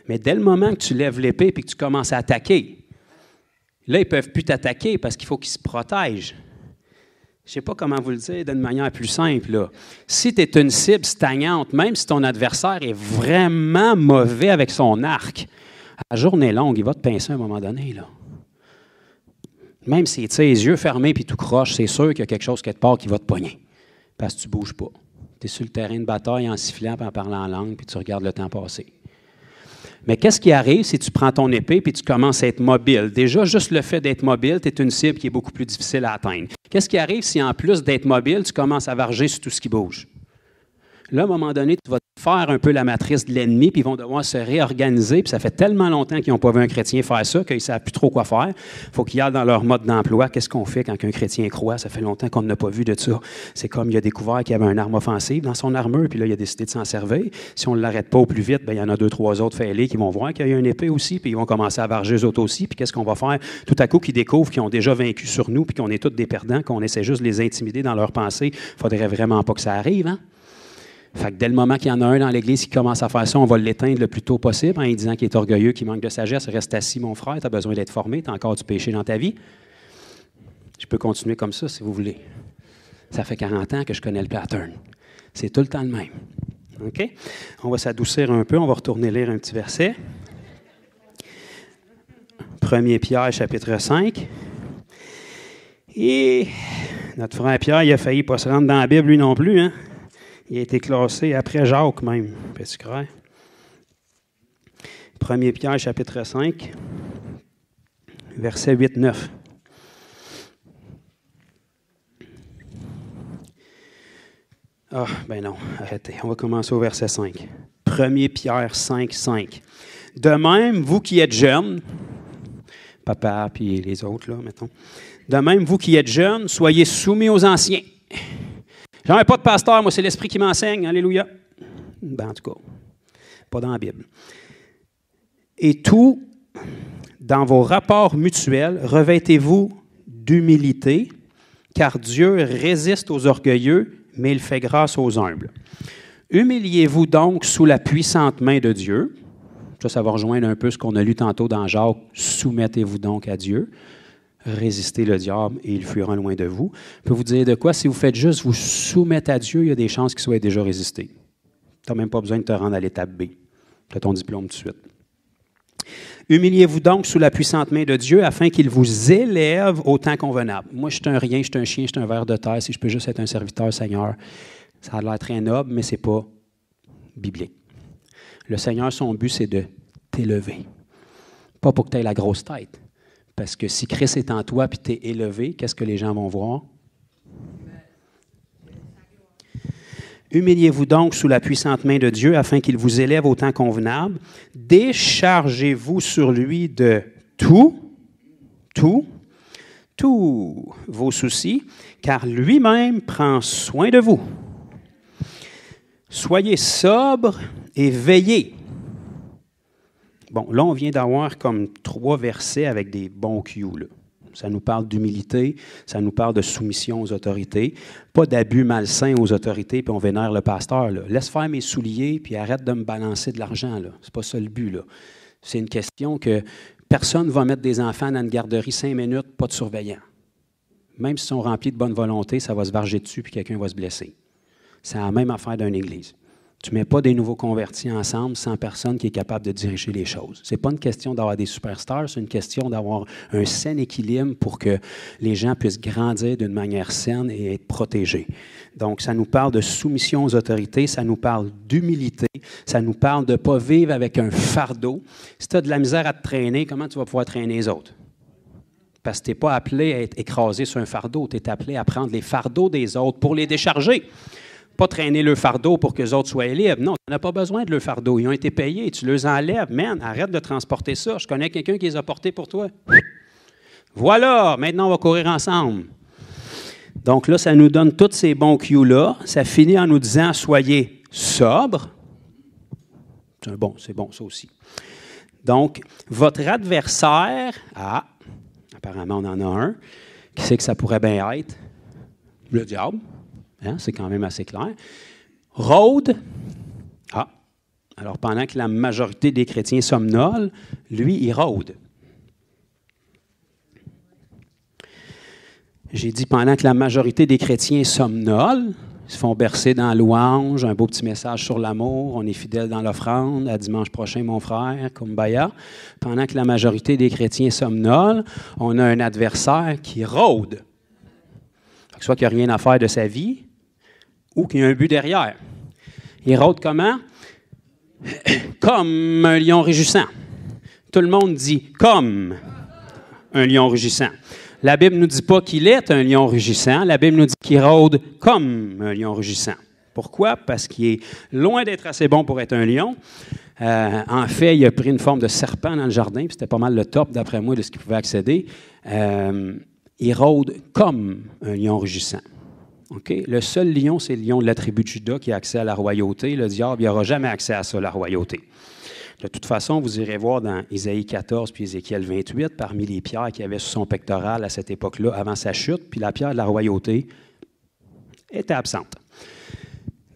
Mais dès le moment que tu lèves l'épée et que tu commences à attaquer, là, ils ne peuvent plus t'attaquer parce qu'il faut qu'ils se protègent. Je ne sais pas comment vous le dire d'une manière plus simple, là. Si tu es une cible stagnante, même si ton adversaire est vraiment mauvais avec son arc, la journée est longue, il va te pincer à un moment donné, là. Même si tu as les yeux fermés et tout croche, c'est sûr qu'il y a quelque chose quelque part qui va te pogner. Parce que tu ne bouges pas. Tu es sur le terrain de bataille en sifflant et en parlant en langue, puis tu regardes le temps passer. Mais qu'est-ce qui arrive si tu prends ton épée et tu commences à être mobile? Déjà, juste le fait d'être mobile, tu es une cible qui est beaucoup plus difficile à atteindre. Qu'est-ce qui arrive si, en plus d'être mobile, tu commences à varger sur tout ce qui bouge? Là, à un moment donné, tu vas faire un peu la matrice de l'ennemi, puis ils vont devoir se réorganiser. Puis ça fait tellement longtemps qu'ils n'ont pas vu un chrétien faire ça qu'ils ne savent plus trop quoi faire. Il faut qu'ils aillent dans leur mode d'emploi. Qu'est-ce qu'on fait quand un chrétien croit? Ça fait longtemps qu'on n'a pas vu de ça. C'est comme il a découvert qu'il y avait une arme offensive dans son armure, puis là, il a décidé de s'en servir. Si on ne l'arrête pas au plus vite, bien, il y en a 2, 3 autres fêlés qui vont voir qu'il y a une épée aussi, puis ils vont commencer à varger eux autres aussi. Puis qu'est-ce qu'on va faire? Tout à coup, qu'ils découvrent qu'ils ont déjà vaincu sur nous, puis qu'on est tous des perdants, qu'on essaie juste de les intimider dans leurs pensées. Il ne faudrait vraiment pas que ça arrive, hein? Fait que dès le moment qu'il y en a un dans l'Église qui commence à faire ça, on va l'éteindre le plus tôt possible en lui disant qu'il est orgueilleux, qu'il manque de sagesse. Reste assis, mon frère, tu as besoin d'être formé, tu as encore du péché dans ta vie. Je peux continuer comme ça, si vous voulez. Ça fait 40 ans que je connais le pattern. C'est tout le temps le même. OK? On va s'adoucir un peu, on va retourner lire un petit verset. 1 Pierre, chapitre 5. Et notre frère Pierre, il a failli pas se rendre dans la Bible, lui non plus, hein? Il a été classé après Jacques même, peux-tu croire? 1 Pierre, chapitre 5, versets 8-9. Ah, ben non, arrêtez. On va commencer au verset 5. 1 Pierre 5, 5. De même, vous qui êtes jeunes, papa puis les autres, là, mettons. De même, vous qui êtes jeunes, soyez soumis aux anciens. J'en ai pas de pasteur, moi, c'est l'Esprit qui m'enseigne. Alléluia. Ben, en tout cas, pas dans la Bible. Et tout, dans vos rapports mutuels, revêtez-vous d'humilité, car Dieu résiste aux orgueilleux, mais il fait grâce aux humbles. Humiliez-vous donc sous la puissante main de Dieu. Ça va rejoindre un peu ce qu'on a lu tantôt dans Jacques. Soumettez-vous donc à Dieu. Résistez le diable et il fuira loin de vous. Je peux vous dire de quoi? Si vous faites juste vous soumettre à Dieu, il y a des chances qu'il soit déjà résisté. Tu n'as même pas besoin de te rendre à l'étape B. Tu as ton diplôme tout de suite. Humiliez-vous donc sous la puissante main de Dieu afin qu'il vous élève au temps convenable. Moi, je suis un rien, je suis un chien, je suis un ver de terre. Si je peux juste être un serviteur, Seigneur, ça a l'air très noble, mais ce n'est pas biblique. Le Seigneur, son but, c'est de t'élever. Pas pour que tu aies la grosse tête. Parce que si Christ est en toi et tu es élevé, qu'est-ce que les gens vont voir? Humiliez-vous donc sous la puissante main de Dieu afin qu'il vous élève au temps convenable. Déchargez-vous sur lui de tous vos soucis, car lui-même prend soin de vous. Soyez sobres et veillez. Bon, là, on vient d'avoir comme 3 versets avec des bons cues, là. Ça nous parle d'humilité, ça nous parle de soumission aux autorités, pas d'abus malsains aux autorités, puis on vénère le pasteur, là. Laisse faire mes souliers, puis arrête de me balancer de l'argent, là. C'est pas ça le but, là. C'est une question que personne ne va mettre des enfants dans une garderie 5 minutes, pas de surveillant. Même s'ils sont remplis de bonne volonté, ça va se varger dessus, puis quelqu'un va se blesser. C'est la même affaire d'une église. Tu ne mets pas des nouveaux convertis ensemble sans personne qui est capable de diriger les choses. Ce n'est pas une question d'avoir des superstars, c'est une question d'avoir un sain équilibre pour que les gens puissent grandir d'une manière saine et être protégés. Donc, ça nous parle de soumission aux autorités, ça nous parle d'humilité, Ça nous parle de ne pas vivre avec un fardeau. Si tu as de la misère à te traîner, comment tu vas pouvoir traîner les autres? Parce que tu n'es pas appelé à être écrasé sur un fardeau. Tu es appelé à prendre les fardeaux des autres pour les décharger. Pas traîner le fardeau pour que les autres soient libres. Non, tu n'as pas besoin de leur fardeau. Ils ont été payés. Tu les enlèves. Man, arrête de transporter ça. Je connais quelqu'un qui les a portés pour toi. Voilà, maintenant on va courir ensemble. Donc là, ça nous donne tous ces bons cues-là. Ça finit en nous disant, soyez sobres. C'est bon ça aussi. Donc, votre adversaire, apparemment on en a un, qui sait que ça pourrait bien être le diable. Hein, c'est quand même assez clair. Rôde. Alors pendant que la majorité des chrétiens somnolent, lui, il rôde. J'ai dit pendant que la majorité des chrétiens somnolent, ils se font bercer dans la louange, un beau petit message sur l'amour, on est fidèle dans l'offrande, à dimanche prochain, mon frère, Kumbaya. Pendant que la majorité des chrétiens somnolent, on a un adversaire qui rôde. Soit qu'il n'y a rien à faire de sa vie, ou qu'il y a un but derrière. Il rôde comment? Comme un lion rugissant. Tout le monde dit « comme un lion rugissant ». La Bible ne nous dit pas qu'il est un lion rugissant. La Bible nous dit qu'il rôde comme un lion rugissant. Pourquoi? Parce qu'il est loin d'être assez bon pour être un lion. En fait, il a pris une forme de serpent dans le jardin, puis c'était pas mal le top, d'après moi, de ce qu'il pouvait accéder. Il rôde comme un lion rugissant. Okay? Le seul lion, c'est le lion de la tribu de Juda qui a accès à la royauté. Le diable, il n'aura jamais accès à ça, la royauté. De toute façon, vous irez voir dans Isaïe 14 puis Ézéchiel 28, parmi les pierres qu'il y avait sur son pectoral à cette époque-là, avant sa chute, puis la pierre de la royauté était absente.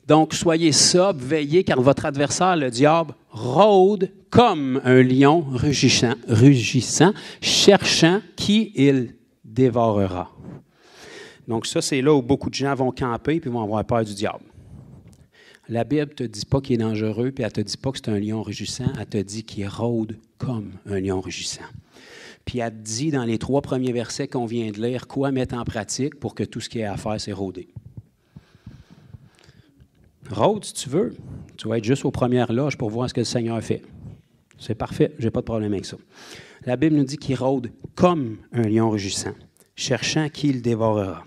Donc, soyez sobres, veillez, car votre adversaire, le diable, rôde comme un lion rugissant, cherchant qui il dévorera. Donc, ça, c'est là où beaucoup de gens vont camper puis vont avoir peur du diable. La Bible ne te dit pas qu'il est dangereux, puis elle ne te dit pas que c'est un lion rugissant, elle te dit qu'il rôde comme un lion rugissant. Puis elle te dit dans les 3 premiers versets qu'on vient de lire, quoi mettre en pratique pour que tout ce qu'il y a à faire, c'est rôder. Rôde si tu veux. Tu vas être juste aux premières loges pour voir ce que le Seigneur fait. C'est parfait, je n'ai pas de problème avec ça. La Bible nous dit qu'il rôde comme un lion rugissant, cherchant qui le dévorera.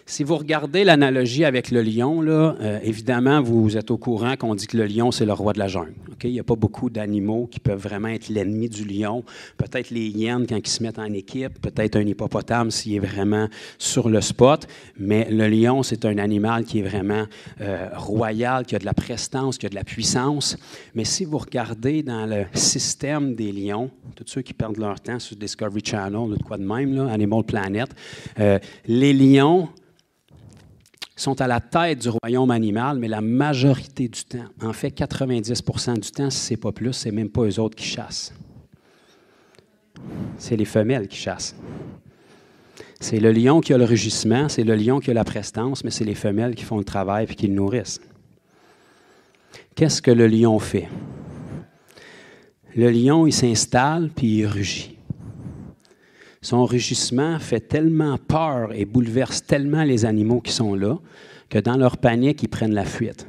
Si vous regardez l'analogie avec le lion, là, évidemment, vous êtes au courant qu'on dit que le lion, c'est le roi de la jungle. Okay? Il n'y a pas beaucoup d'animaux qui peuvent vraiment être l'ennemi du lion. Peut-être les hyènes quand ils se mettent en équipe, peut-être un hippopotame s'il est vraiment sur le spot, mais le lion, c'est un animal qui est vraiment royal, qui a de la prestance, qui a de la puissance. Mais si vous regardez dans le système des lions, tous ceux qui perdent leur temps sur Discovery Channel, ou de quoi de même, là, Animal Planet, les lions sont à la tête du royaume animal, mais la majorité du temps, en fait 90% du temps, si ce n'est pas plus, ce n'est même pas eux autres qui chassent. C'est les femelles qui chassent. C'est le lion qui a le rugissement, c'est le lion qui a la prestance, mais c'est les femelles qui font le travail et qui le nourrissent. Qu'est-ce que le lion fait? Le lion, il s'installe puis il rugit. Son rugissement fait tellement peur et bouleverse tellement les animaux qui sont là que dans leur panique, ils prennent la fuite.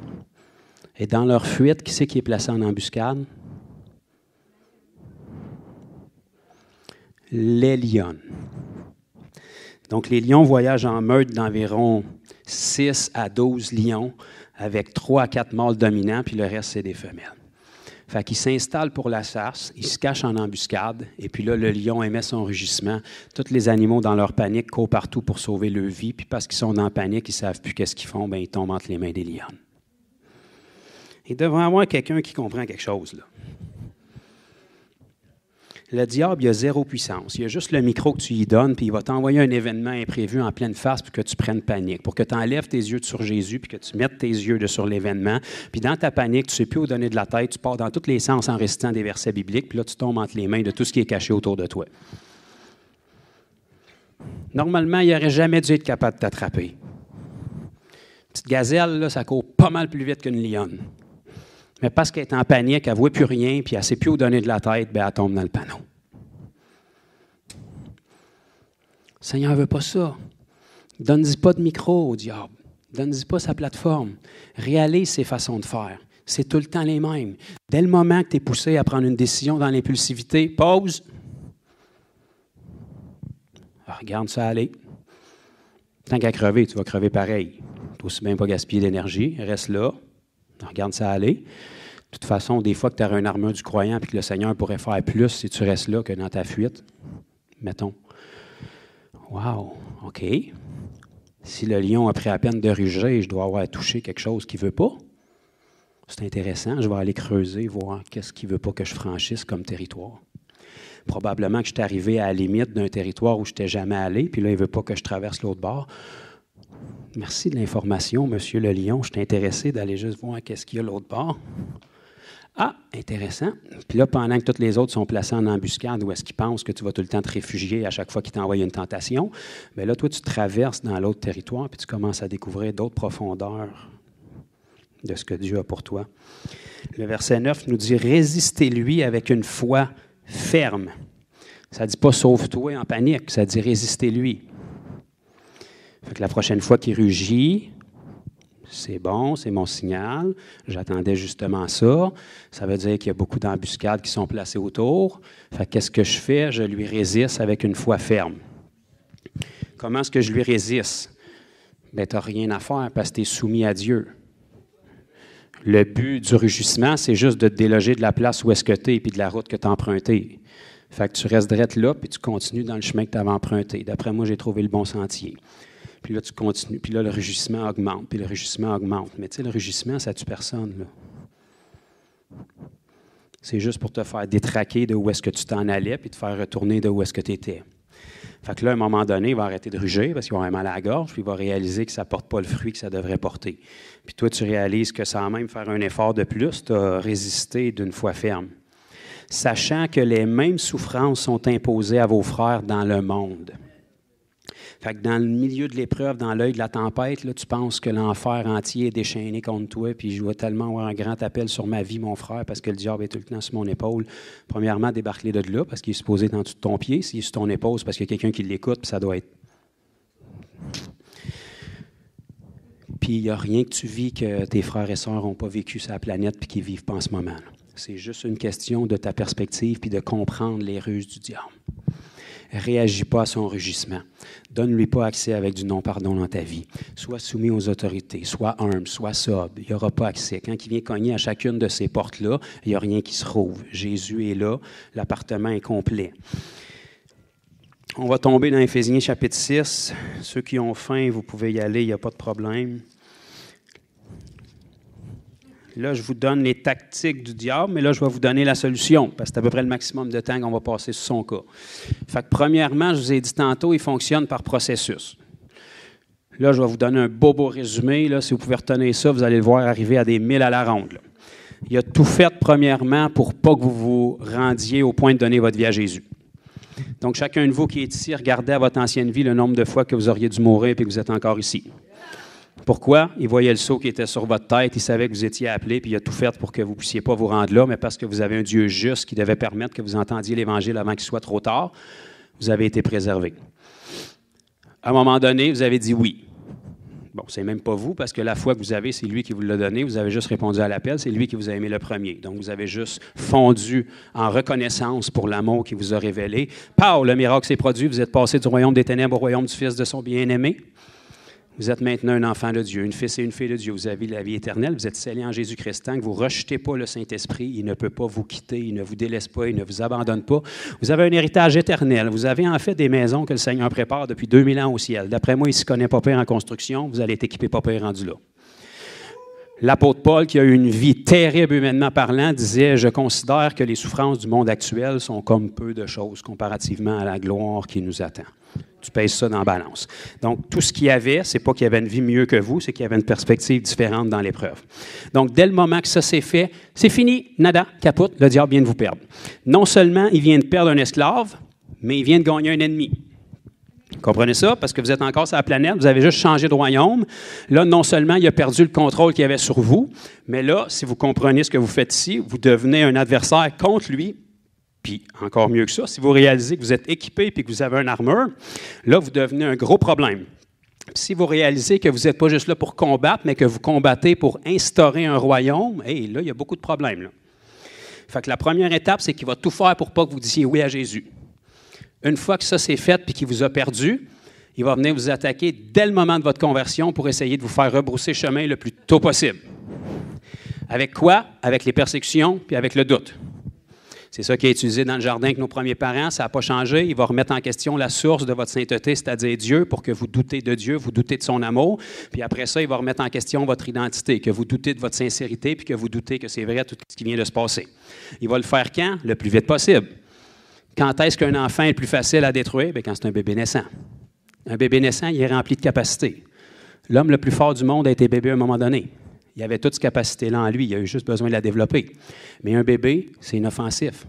Et dans leur fuite, qui c'est qui est placé en embuscade? Les lionnes. Donc, les lions voyagent en meute d'environ 6 à 12 lions avec 3 à 4 mâles dominants, puis le reste, c'est des femelles. Fait qu'il s'installe pour la chasse, il se cache en embuscade, et puis là, le lion émet son rugissement. Tous les animaux, dans leur panique, courent partout pour sauver leur vie, puis parce qu'ils sont en panique, ils ne savent plus qu'est-ce qu'ils font, bien, ils tombent entre les mains des lionnes. Il devrait y avoir quelqu'un qui comprend quelque chose, là. Le diable, il a 0 puissance. Il y a juste le micro que tu lui donnes, puis il va t'envoyer un événement imprévu en pleine face pour que tu prennes panique, pour que tu enlèves tes yeux sur Jésus, puis que tu mettes tes yeux sur l'événement. Puis dans ta panique, tu ne sais plus où donner de la tête, tu pars dans tous les sens en récitant des versets bibliques, puis là, tu tombes entre les mains de tout ce qui est caché autour de toi. Normalement, il n'aurait jamais dû être capable de t'attraper. Une petite gazelle, là, ça court pas mal plus vite qu'une lionne. Mais parce qu'elle est en panique, elle ne voit plus rien, puis elle ne sait plus où donner de la tête, bien, elle tombe dans le panneau. Le Seigneur ne veut pas ça. Donne-y pas de micro au diable. Donne-y pas sa plateforme. Réalise ses façons de faire. C'est tout le temps les mêmes. Dès le moment que tu es poussé à prendre une décision dans l'impulsivité, pause. Regarde ça aller. Tant qu'à crever, tu vas crever pareil. Tu aussi bien pas gaspiller d'énergie. Reste là. Regarde ça aller. De toute façon, des fois que tu auras une armure du croyant et que le Seigneur pourrait faire plus si tu restes là que dans ta fuite. Mettons. Wow, OK. Si le lion a pris à peine de ruger, je dois avoir touché quelque chose qu'il ne veut pas. C'est intéressant. Je vais aller creuser, voir qu'est-ce qu'il ne veut pas que je franchisse comme territoire. Probablement que je suis arrivé à la limite d'un territoire où je n'étais jamais allé, puis là, il ne veut pas que je traverse l'autre bord. Merci de l'information, Monsieur le lion. Je suis intéressé d'aller juste voir qu'est-ce qu'il y a l'autre bord. Ah, intéressant. Puis là, pendant que toutes les autres sont placés en embuscade, où est-ce qu'ils pensent que tu vas tout le temps te réfugier à chaque fois qu'ils t'envoient une tentation, bien là, toi, tu traverses dans l'autre territoire, puis tu commences à découvrir d'autres profondeurs de ce que Dieu a pour toi. Le verset 9 nous dit « Résistez-lui avec une foi ferme ». Ça ne dit pas « sauve-toi en panique », ça dit « résistez-lui ». Fait que la prochaine fois qu'il rugit, c'est bon, c'est mon signal. J'attendais justement ça. Ça veut dire qu'il y a beaucoup d'embuscades qui sont placées autour. Fait que qu'est-ce que je fais? Je lui résiste avec une foi ferme. Comment est-ce que je lui résiste? Bien, tu n'as rien à faire parce que tu es soumis à Dieu. Le but du rugissement, c'est juste de te déloger de la place où est-ce que tu es et puis de la route que tu as empruntée. Fait que tu restes drette là puis tu continues dans le chemin que tu avais emprunté. D'après moi, j'ai trouvé le bon sentier. Puis là, tu continues. Puis là, le rugissement augmente. Puis le rugissement augmente. Mais tu sais, le rugissement, ça ne tue personne, là. C'est juste pour te faire détraquer de où est-ce que tu t'en allais puis te faire retourner de où est-ce que tu étais. Fait que là, à un moment donné, il va arrêter de rugir parce qu'il va avoir mal à la gorge puis il va réaliser que ça ne porte pas le fruit que ça devrait porter. Puis toi, tu réalises que sans même faire un effort de plus, tu as résisté d'une foi ferme. Sachant que les mêmes souffrances sont imposées à vos frères dans le monde. Fait que dans le milieu de l'épreuve, dans l'œil de la tempête, là, tu penses que l'enfer entier est déchaîné contre toi, puis je dois tellement avoir un grand appel sur ma vie, mon frère, parce que le diable est tout le temps sur mon épaule. Premièrement, débarque-les de là, parce qu'il est supposé être en dessous de ton pied. S'il est sur ton épaule, c'est parce qu'il y a quelqu'un qui l'écoute, puis ça doit être... Puis il n'y a rien que tu vis que tes frères et sœurs n'ont pas vécu sur la planète, puis qu'ils ne vivent pas en ce moment. Là. C'est juste une question de ta perspective, puis de comprendre les ruses du diable. Réagis pas à son rugissement. Donne-lui pas accès avec du non-pardon dans ta vie. Sois soumis aux autorités, sois humble, sois sobre. Il n'y aura pas accès. Quand il vient cogner à chacune de ces portes-là, il n'y a rien qui se rouvre. Jésus est là, l'appartement est complet. On va tomber dans Éphésiens chapitre 6. Ceux qui ont faim, vous pouvez y aller, il n'y a pas de problème. Là, je vous donne les tactiques du diable, mais là, je vais vous donner la solution, parce que c'est à peu près le maximum de temps qu'on va passer sur son cas. Fait que premièrement, je vous ai dit tantôt, il fonctionne par processus. Là, je vais vous donner un beau résumé. Là, si vous pouvez retenir ça, vous allez le voir arriver à des 1000 à la ronde. Là. Il a tout fait, premièrement, pour pas que vous vous rendiez au point de donner votre vie à Jésus. Donc, chacun de vous qui est ici, regardez à votre ancienne vie le nombre de fois que vous auriez dû mourir et que vous êtes encore ici. Pourquoi? Il voyait le sceau qui était sur votre tête, il savait que vous étiez appelé, puis il a tout fait pour que vous ne puissiez pas vous rendre là, mais parce que vous avez un Dieu juste qui devait permettre que vous entendiez l'Évangile avant qu'il soit trop tard, vous avez été préservé. À un moment donné, vous avez dit oui. Bon, c'est même pas vous, parce que la foi que vous avez, c'est lui qui vous l'a donné, vous avez juste répondu à l'appel, c'est lui qui vous a aimé le premier. Donc, vous avez juste fondu en reconnaissance pour l'amour qu'il vous a révélé. Pow, le miracle s'est produit, vous êtes passé du royaume des ténèbres au royaume du Fils de son bien-aimé. Vous êtes maintenant un enfant de Dieu, une fils et une fille de Dieu. Vous avez la vie éternelle, vous êtes scellés en Jésus-Christ. Tant que vous ne rejetez pas le Saint-Esprit, il ne peut pas vous quitter, il ne vous délaisse pas, il ne vous abandonne pas. Vous avez un héritage éternel. Vous avez en fait des maisons que le Seigneur prépare depuis 2000 ans au ciel. D'après moi, il ne s'y connaît pas pire en construction, vous allez être équipé pas pire rendu là. L'apôtre Paul, qui a eu une vie terrible humainement parlant, disait « Je considère que les souffrances du monde actuel sont comme peu de choses comparativement à la gloire qui nous attend. » Tu pèses ça dans la balance. Donc, tout ce qu'il y avait, c'est pas qu'il y avait une vie mieux que vous, c'est qu'il y avait une perspective différente dans l'épreuve. Donc, dès le moment que ça s'est fait, c'est fini, nada, capote, le diable vient de vous perdre. Non seulement il vient de perdre un esclave, mais il vient de gagner un ennemi. Vous comprenez ça? Parce que vous êtes encore sur la planète, vous avez juste changé de royaume. Là, non seulement il a perdu le contrôle qu'il avait sur vous, mais là, si vous comprenez ce que vous faites ici, vous devenez un adversaire contre lui. Puis, encore mieux que ça, si vous réalisez que vous êtes équipé et que vous avez une armure, là, vous devenez un gros problème. Puis si vous réalisez que vous n'êtes pas juste là pour combattre, mais que vous combattez pour instaurer un royaume, hey, là, il y a beaucoup de problèmes. Là. Fait que la première étape, c'est qu'il va tout faire pour pas que vous disiez oui à Jésus. Une fois que ça c'est fait puis qu'il vous a perdu, il va venir vous attaquer dès le moment de votre conversion pour essayer de vous faire rebrousser chemin le plus tôt possible. Avec quoi? Avec les persécutions puis avec le doute. C'est ça qui est utilisé dans le jardin avec nos premiers parents. Ça n'a pas changé. Il va remettre en question la source de votre sainteté, c'est-à-dire Dieu, pour que vous doutez de Dieu, vous doutez de son amour. Puis après ça, il va remettre en question votre identité, que vous doutez de votre sincérité, puis que vous doutez que c'est vrai tout ce qui vient de se passer. Il va le faire quand? Le plus vite possible. Quand est-ce qu'un enfant est le plus facile à détruire? Bien, quand c'est un bébé naissant. Un bébé naissant, il est rempli de capacités. L'homme le plus fort du monde a été bébé à un moment donné. Il avait toute cette capacité-là en lui, il a eu juste besoin de la développer. Mais un bébé, c'est inoffensif.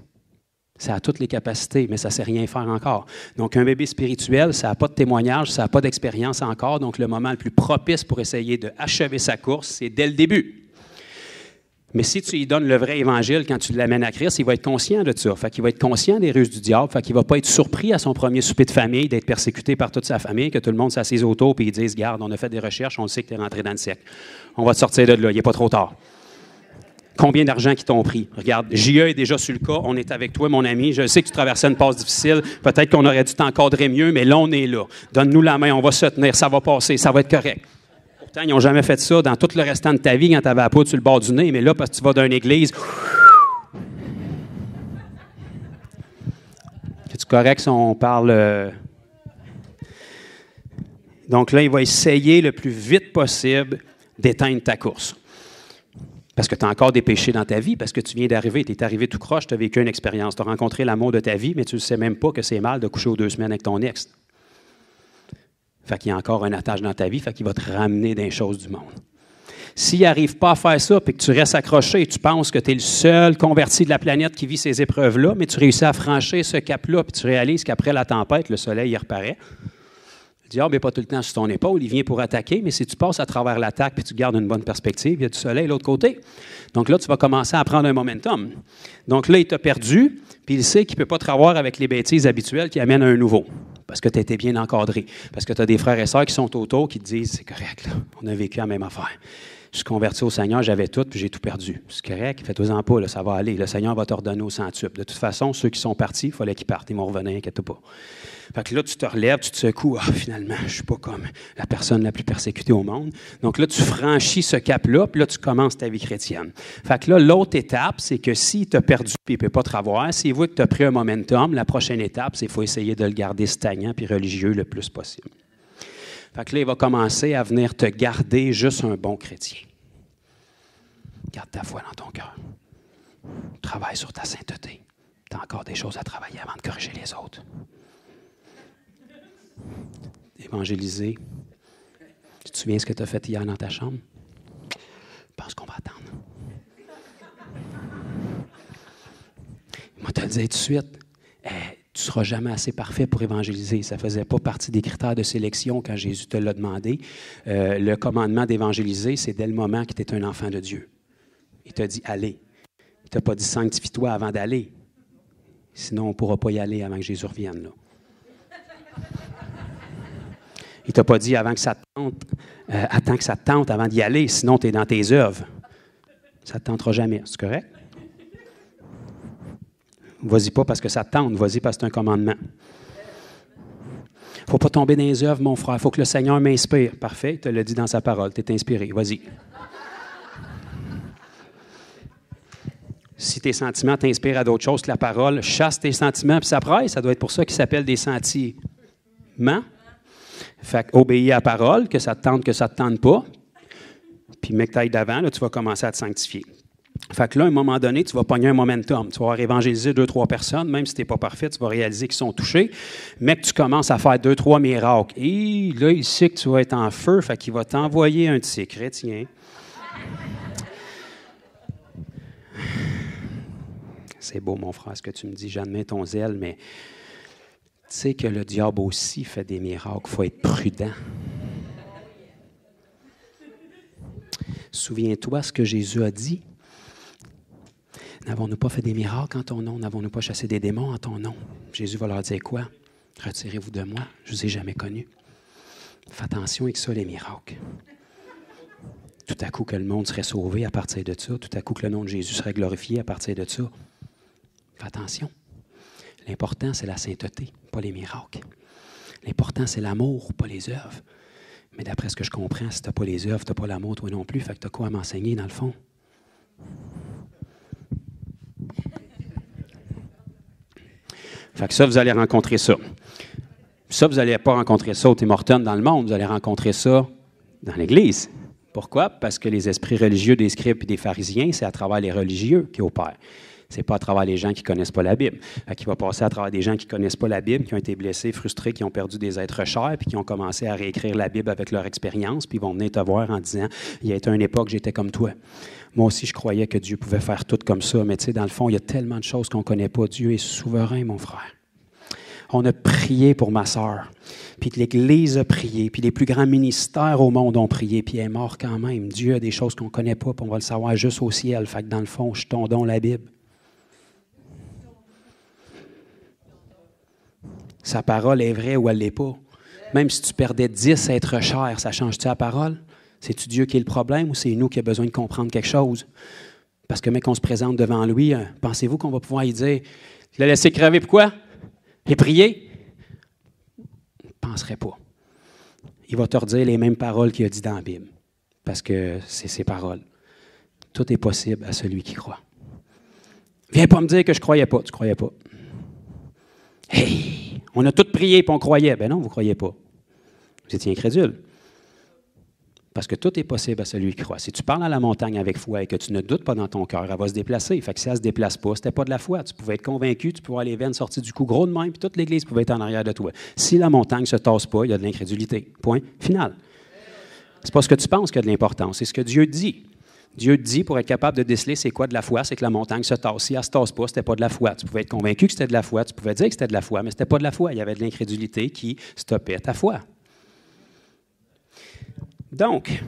Ça a toutes les capacités, mais ça ne sait rien faire encore. Donc, un bébé spirituel, ça n'a pas de témoignage, ça n'a pas d'expérience encore. Donc, le moment le plus propice pour essayer d'achever sa course, c'est dès le début. Mais si tu lui donnes le vrai évangile quand tu l'amènes à Christ, il va être conscient de ça. Fait qu'il va être conscient des ruses du diable. Fait qu'il ne va pas être surpris à son premier souper de famille d'être persécuté par toute sa famille, que tout le monde s'assise autour et ils disent « Garde, on a fait des recherches, on le sait que tu es rentré dans le siècle. On va te sortir de là, il n'est pas trop tard. » Combien d'argent qu'ils t'ont pris? Regarde, JE est déjà sur le cas, on est avec toi, mon ami. Je sais que tu traversais une passe difficile. Peut-être qu'on aurait dû t'encadrer mieux, mais là, on est là. Donne-nous la main, on va se tenir, ça va passer, ça va être correct. Pourtant, ils n'ont jamais fait ça dans tout le restant de ta vie quand tu avais la poudre sur le bord du nez, mais là, parce que tu vas dans une église. C'est-tu correct si on parle? Donc là, il va essayer le plus vite possible d'éteindre ta course. Parce que tu as encore des péchés dans ta vie, parce que tu viens d'arriver, tu es arrivé tout croche, tu as vécu une expérience, tu as rencontré l'amour de ta vie, mais tu ne sais même pas que c'est mal de coucher aux 2 semaines avec ton ex. Fait qu'il y a encore un attache dans ta vie, fait qu'il va te ramener dans les choses du monde. S'il n'arrive pas à faire ça, puis que tu restes accroché et tu penses que tu es le seul converti de la planète qui vit ces épreuves-là, mais tu réussis à franchir ce cap-là, puis tu réalises qu'après la tempête, le soleil, il reparaît. Le diable n'est pas tout le temps sur ton épaule, il vient pour attaquer, mais si tu passes à travers l'attaque puis tu gardes une bonne perspective, il y a du soleil de l'autre côté. Donc là, tu vas commencer à prendre un momentum. Donc là, il t'a perdu, puis il sait qu'il ne peut pas te revoir avec les bêtises habituelles qui amènent à un nouveau. Parce que tu as été bien encadré. Parce que tu as des frères et sœurs qui sont autour qui te disent « C'est correct, là, on a vécu la même affaire. Je suis converti au Seigneur, j'avais tout, puis j'ai tout perdu. C'est correct, fais-toi-en pas, là, ça va aller. Le Seigneur va t'ordonner au centuple. De toute façon, ceux qui sont partis, il fallait qu'ils partent. Ils vont revenir, inquiète-toi pas. » Fait que là, tu te relèves, tu te secoues. Ah, finalement, je ne suis pas comme la personne la plus persécutée au monde. Donc là, tu franchis ce cap-là, puis là, tu commences ta vie chrétienne. Fait que là, l'autre étape, c'est que s'il t'a perdu et il ne peut pas te revoir, s'il voit que tu as pris un momentum, la prochaine étape, c'est qu'il faut essayer de le garder stagnant puis religieux le plus possible. Fait que là, il va commencer à venir te garder juste un bon chrétien. Garde ta foi dans ton cœur. Travaille sur ta sainteté. Tu as encore des choses à travailler avant de corriger les autres. Évangéliser. Tu te souviens ce que tu as fait hier dans ta chambre? Je pense qu'on va attendre. Moi, te le dire tout de suite, tu ne seras jamais assez parfait pour évangéliser. Ça ne faisait pas partie des critères de sélection quand Jésus te l'a demandé. Le commandement d'évangéliser, c'est dès le moment que tu es un enfant de Dieu. Il t'a dit « allez ». Il ne t'a pas dit « sanctifie-toi avant d'aller ». Sinon, on ne pourra pas y aller avant que Jésus revienne, là. Il ne t'a pas dit avant que ça te tente, attends que ça te tente avant d'y aller, sinon tu es dans tes œuvres. Ça ne te tentera jamais, c'est correct? Vas-y pas parce que ça te tente, vas-y parce que c'est un commandement. Il ne faut pas tomber dans les œuvres, mon frère, il faut que le Seigneur m'inspire. Parfait, il te l'a dit dans sa parole, tu es inspiré, vas-y. Si tes sentiments t'inspirent à d'autres choses que la parole, chasse tes sentiments, puis ça presse, ça doit être pour ça qu'ils s'appellent des sentiments. Fait obéis à la parole, que ça te tente, que ça ne te tente pas. Puis, mec, tu ailles d'avant, là, tu vas commencer à te sanctifier. Fait que là, à un moment donné, tu vas pogner un momentum. Tu vas avoir évangélisé 2-3 personnes, même si tu n'es pas parfait, tu vas réaliser qu'ils sont touchés. Mais que tu commences à faire 2-3 miracles. Et là, il sait que tu vas être en feu, fait qu'il va t'envoyer un de ces chrétiens. C'est beau, mon frère, ce que tu me dis, j'admets ton zèle, mais tu sais que le diable aussi fait des miracles. Il faut être prudent. Souviens-toi ce que Jésus a dit. N'avons-nous pas fait des miracles en ton nom? N'avons-nous pas chassé des démons en ton nom? Jésus va leur dire quoi? Retirez-vous de moi, je ne vous ai jamais connu. Fais attention avec ça, les miracles. Tout à coup que le monde serait sauvé à partir de ça. Tout à coup que le nom de Jésus serait glorifié à partir de ça. Fais attention. L'important, c'est la sainteté, pas les miracles. L'important, c'est l'amour, pas les œuvres. Mais d'après ce que je comprends, si tu n'as pas les œuvres, tu n'as pas l'amour, toi non plus. Fait que tu as quoi à m'enseigner, dans le fond? Fait que ça, vous allez rencontrer ça. Ça, vous n'allez pas rencontrer ça au Tim Hortons dans le monde, vous allez rencontrer ça dans l'Église. Pourquoi? Parce que les esprits religieux des scribes et des pharisiens, c'est à travers les religieux qui opèrent. Ce n'est pas à travers les gens qui ne connaissent pas la Bible. Fait il va passer à travers des gens qui ne connaissent pas la Bible, qui ont été blessés, frustrés, qui ont perdu des êtres chers, puis qui ont commencé à réécrire la Bible avec leur expérience, puis ils vont venir te voir en disant « Il y a été une époque, j'étais comme toi. Moi aussi, je croyais que Dieu pouvait faire tout comme ça, mais tu sais, dans le fond, il y a tellement de choses qu'on ne connaît pas. Dieu est souverain, mon frère. » On a prié pour ma sœur, puis l'Église a prié, puis les plus grands ministères au monde ont prié, puis elle est morte quand même. Dieu a des choses qu'on ne connaît pas, puis on va le savoir juste au ciel. Fait que dans le fond, jetons donc la Bible. Sa parole est vraie ou elle ne l'est pas. Même si tu perdais 10 êtres chers, ça change-tu la parole? C'est-tu Dieu qui est le problème ou c'est nous qui avons besoin de comprendre quelque chose? Parce que, mec, qu'on se présente devant lui, pensez-vous qu'on va pouvoir lui dire « Tu l'as laissé crever pourquoi? Et prier? » Je ne penserais pas. Il va te redire les mêmes paroles qu'il a dit dans la Bible. Parce que c'est ses paroles. Tout est possible à celui qui croit. Viens pas me dire que je ne croyais pas. Tu ne croyais pas. Hey! On a tous prié et on croyait. Ben non, vous ne croyez pas. Vous étiez incrédule. Parce que tout est possible à celui qui croit. Si tu parles à la montagne avec foi et que tu ne doutes pas dans ton cœur, elle va se déplacer. Fait que si elle ne se déplace pas, ce n'était pas de la foi. Tu pouvais être convaincu, tu pouvais avoir les veines sorties du cou gros de même, puis toute l'Église pouvait être en arrière de toi. Si la montagne ne se tasse pas, il y a de l'incrédulité. Point final. C'est pas ce que tu penses qui a de l'importance, c'est ce que Dieu dit. Dieu dit, pour être capable de déceler c'est quoi de la foi, c'est que la montagne se tasse. Si elle ne se tasse pas, ce n'était pas de la foi. Tu pouvais être convaincu que c'était de la foi, tu pouvais dire que c'était de la foi, mais ce n'était pas de la foi. Il y avait de l'incrédulité qui stoppait ta foi. Donc,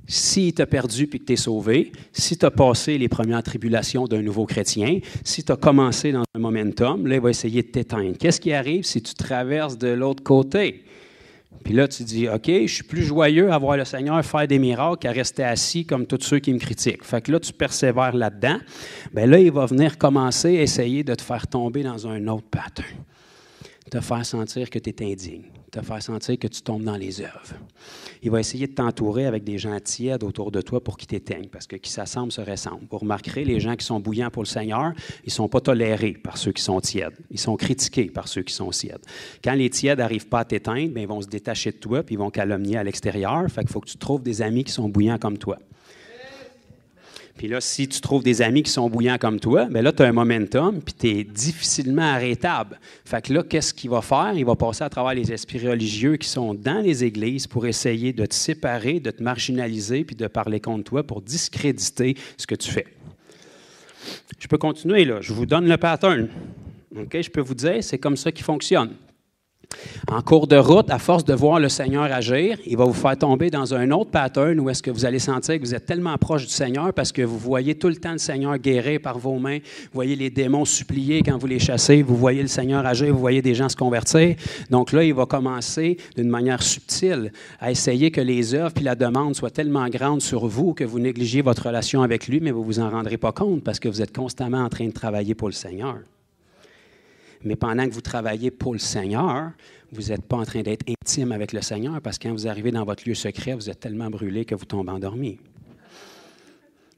si tu as perdu puis que tu es sauvé, si tu as passé les premières tribulations d'un nouveau chrétien, si tu as commencé dans un momentum, là, il va essayer de t'éteindre. Qu'est-ce qui arrive si tu traverses de l'autre côté? Puis là, tu dis, OK, je suis plus joyeux à voir le Seigneur faire des miracles qu'à rester assis comme tous ceux qui me critiquent. Fait que là, tu persévères là-dedans. Bien là, il va venir commencer à essayer de te faire tomber dans un autre pattern. Te faire sentir que tu es indigne. Te faire sentir que tu tombes dans les œuvres. Il va essayer de t'entourer avec des gens tièdes autour de toi pour qu'ils t'éteignent, parce que qui s'assemblent se ressemblent. Vous remarquerez, les gens qui sont bouillants pour le Seigneur, ils ne sont pas tolérés par ceux qui sont tièdes. Ils sont critiqués par ceux qui sont tièdes. Quand les tièdes n'arrivent pas à t'éteindre, bien, ils vont se détacher de toi puis ils vont calomnier à l'extérieur. Fait qu'il faut que tu trouves des amis qui sont bouillants comme toi. Puis là, si tu trouves des amis qui sont bouillants comme toi, bien là, tu as un momentum, puis tu es difficilement arrêtable. Fait que là, qu'est-ce qu'il va faire? Il va passer à travers les esprits religieux qui sont dans les églises pour essayer de te séparer, de te marginaliser, puis de parler contre toi pour discréditer ce que tu fais. Je peux continuer, là. Je vous donne le pattern. OK? Je peux vous dire, c'est comme ça qu'il fonctionne. En cours de route, à force de voir le Seigneur agir, il va vous faire tomber dans un autre pattern où est-ce que vous allez sentir que vous êtes tellement proche du Seigneur parce que vous voyez tout le temps le Seigneur guérir par vos mains, vous voyez les démons supplier quand vous les chassez, vous voyez le Seigneur agir, vous voyez des gens se convertir. Donc là, il va commencer d'une manière subtile à essayer que les œuvres puis la demande soient tellement grandes sur vous que vous négligiez votre relation avec lui, mais vous ne vous en rendrez pas compte parce que vous êtes constamment en train de travailler pour le Seigneur. Mais pendant que vous travaillez pour le Seigneur, vous n'êtes pas en train d'être intime avec le Seigneur parce que quand vous arrivez dans votre lieu secret, vous êtes tellement brûlé que vous tombez endormi.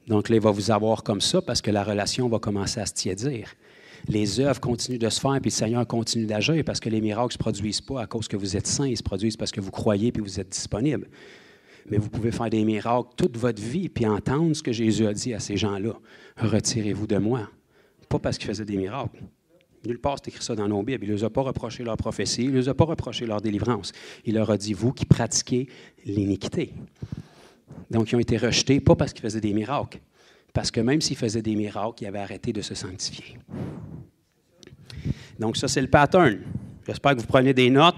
Donc là, il va vous avoir comme ça parce que la relation va commencer à se tiédir. Les œuvres continuent de se faire puis le Seigneur continue d'agir parce que les miracles ne se produisent pas à cause que vous êtes saints, ils se produisent parce que vous croyez puis vous êtes disponible. Mais vous pouvez faire des miracles toute votre vie puis entendre ce que Jésus a dit à ces gens-là. Retirez-vous de moi. Pas parce qu'ils faisaient des miracles. Nulle part, c'est écrit ça dans nos Bibles. Il ne leur a pas reproché leur prophétie, il ne leur a pas reproché leur délivrance. Il leur a dit, vous qui pratiquez l'iniquité. Donc, ils ont été rejetés, pas parce qu'ils faisaient des miracles, parce que même s'ils faisaient des miracles, ils avaient arrêté de se sanctifier. Donc, ça, c'est le pattern. J'espère que vous prenez des notes,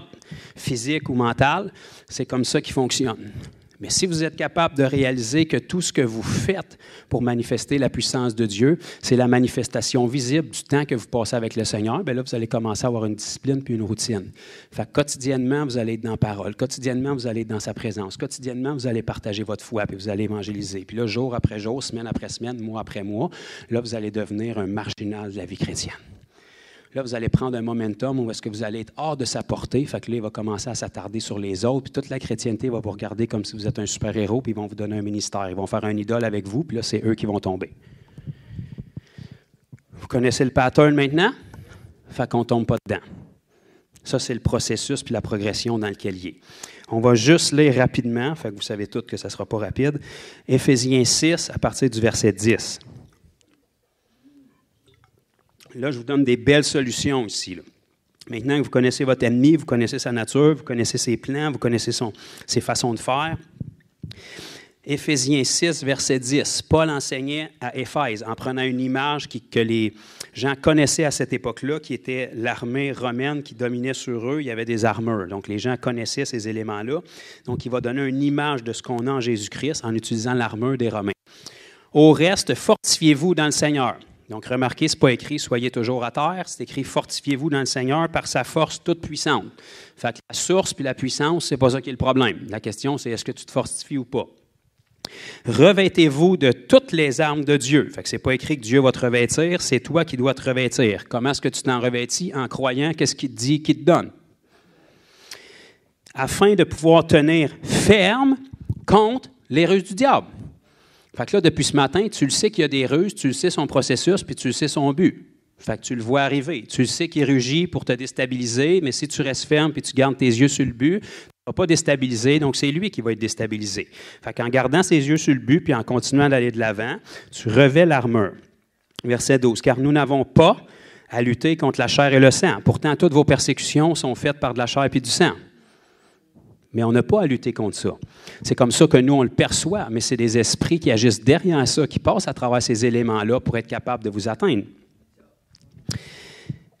physiques ou mentales. C'est comme ça qu'il fonctionne. Mais si vous êtes capable de réaliser que tout ce que vous faites pour manifester la puissance de Dieu, c'est la manifestation visible du temps que vous passez avec le Seigneur, bien là, vous allez commencer à avoir une discipline puis une routine. Fait que quotidiennement, vous allez être dans la parole. Quotidiennement, vous allez être dans sa présence. Quotidiennement, vous allez partager votre foi puis vous allez évangéliser. Puis là, jour après jour, semaine après semaine, mois après mois, là, vous allez devenir un marginal de la vie chrétienne. Là, vous allez prendre un momentum où est-ce que vous allez être hors de sa portée. Fait que là, il va commencer à s'attarder sur les autres. Puis toute la chrétienté va vous regarder comme si vous êtes un super-héros, puis ils vont vous donner un ministère. Ils vont faire un idole avec vous, puis là, c'est eux qui vont tomber. Vous connaissez le pattern maintenant? Fait qu'on ne tombe pas dedans. Ça, c'est le processus puis la progression dans lequel il est. On va juste lire rapidement, fait que vous savez tous que ça ne sera pas rapide. Éphésiens 6, à partir du verset 10. Là, je vous donne des belles solutions ici. Là. Maintenant que vous connaissez votre ennemi, vous connaissez sa nature, vous connaissez ses plans, vous connaissez ses façons de faire. Éphésiens 6, verset 10. Paul enseignait à Éphèse en prenant une image que les gens connaissaient à cette époque-là, qui était l'armée romaine qui dominait sur eux. Il y avait des armures. Donc, les gens connaissaient ces éléments-là. Donc, il va donner une image de ce qu'on a en Jésus-Christ en utilisant l'armure des Romains. Au reste, fortifiez-vous dans le Seigneur. Donc, remarquez, ce n'est pas écrit « Soyez toujours à terre », c'est écrit « Fortifiez-vous dans le Seigneur par sa force toute puissante ». Fait que la source puis la puissance, ce n'est pas ça qui est le problème. La question, c'est est-ce que tu te fortifies ou pas? Revêtez-vous de toutes les armes de Dieu. Fait que ce n'est pas écrit que Dieu va te revêtir, c'est toi qui dois te revêtir. Comment est-ce que tu t'en revêtis? En croyant qu'est-ce qu'il te dit, qu'il te donne. Afin de pouvoir tenir ferme contre les ruses du diable. Fait que là, depuis ce matin, tu le sais qu'il y a des ruses, tu le sais son processus, puis tu le sais son but. Fait que tu le vois arriver. Tu le sais qu'il rugit pour te déstabiliser, mais si tu restes ferme et tu gardes tes yeux sur le but, tu ne vas pas déstabiliser, donc c'est lui qui va être déstabilisé. Fait qu'en gardant ses yeux sur le but, puis en continuant d'aller de l'avant, tu revêts l'armure. Verset 12. « Car nous n'avons pas à lutter contre la chair et le sang. Pourtant, toutes vos persécutions sont faites par de la chair et du sang. » Mais on n'a pas à lutter contre ça. C'est comme ça que nous, on le perçoit, mais c'est des esprits qui agissent derrière ça, qui passent à travers ces éléments-là pour être capables de vous atteindre.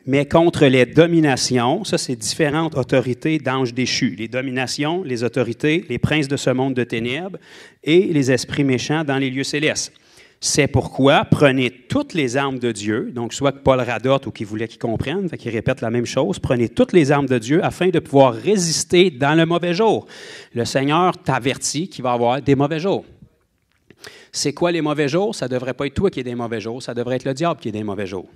Mais contre les dominations, ça, c'est différentes autorités d'anges déchus. Les dominations, les autorités, les princes de ce monde de ténèbres et les esprits méchants dans les lieux célestes. C'est pourquoi prenez toutes les armes de Dieu, donc soit que Paul radote ou qu'il voulait qu'ils comprennent, fait qu'il répète la même chose, prenez toutes les armes de Dieu afin de pouvoir résister dans le mauvais jour. Le Seigneur t'avertit qu'il va y avoir des mauvais jours. C'est quoi les mauvais jours? Ça ne devrait pas être toi qui es des mauvais jours, ça devrait être le diable qui est des mauvais jours.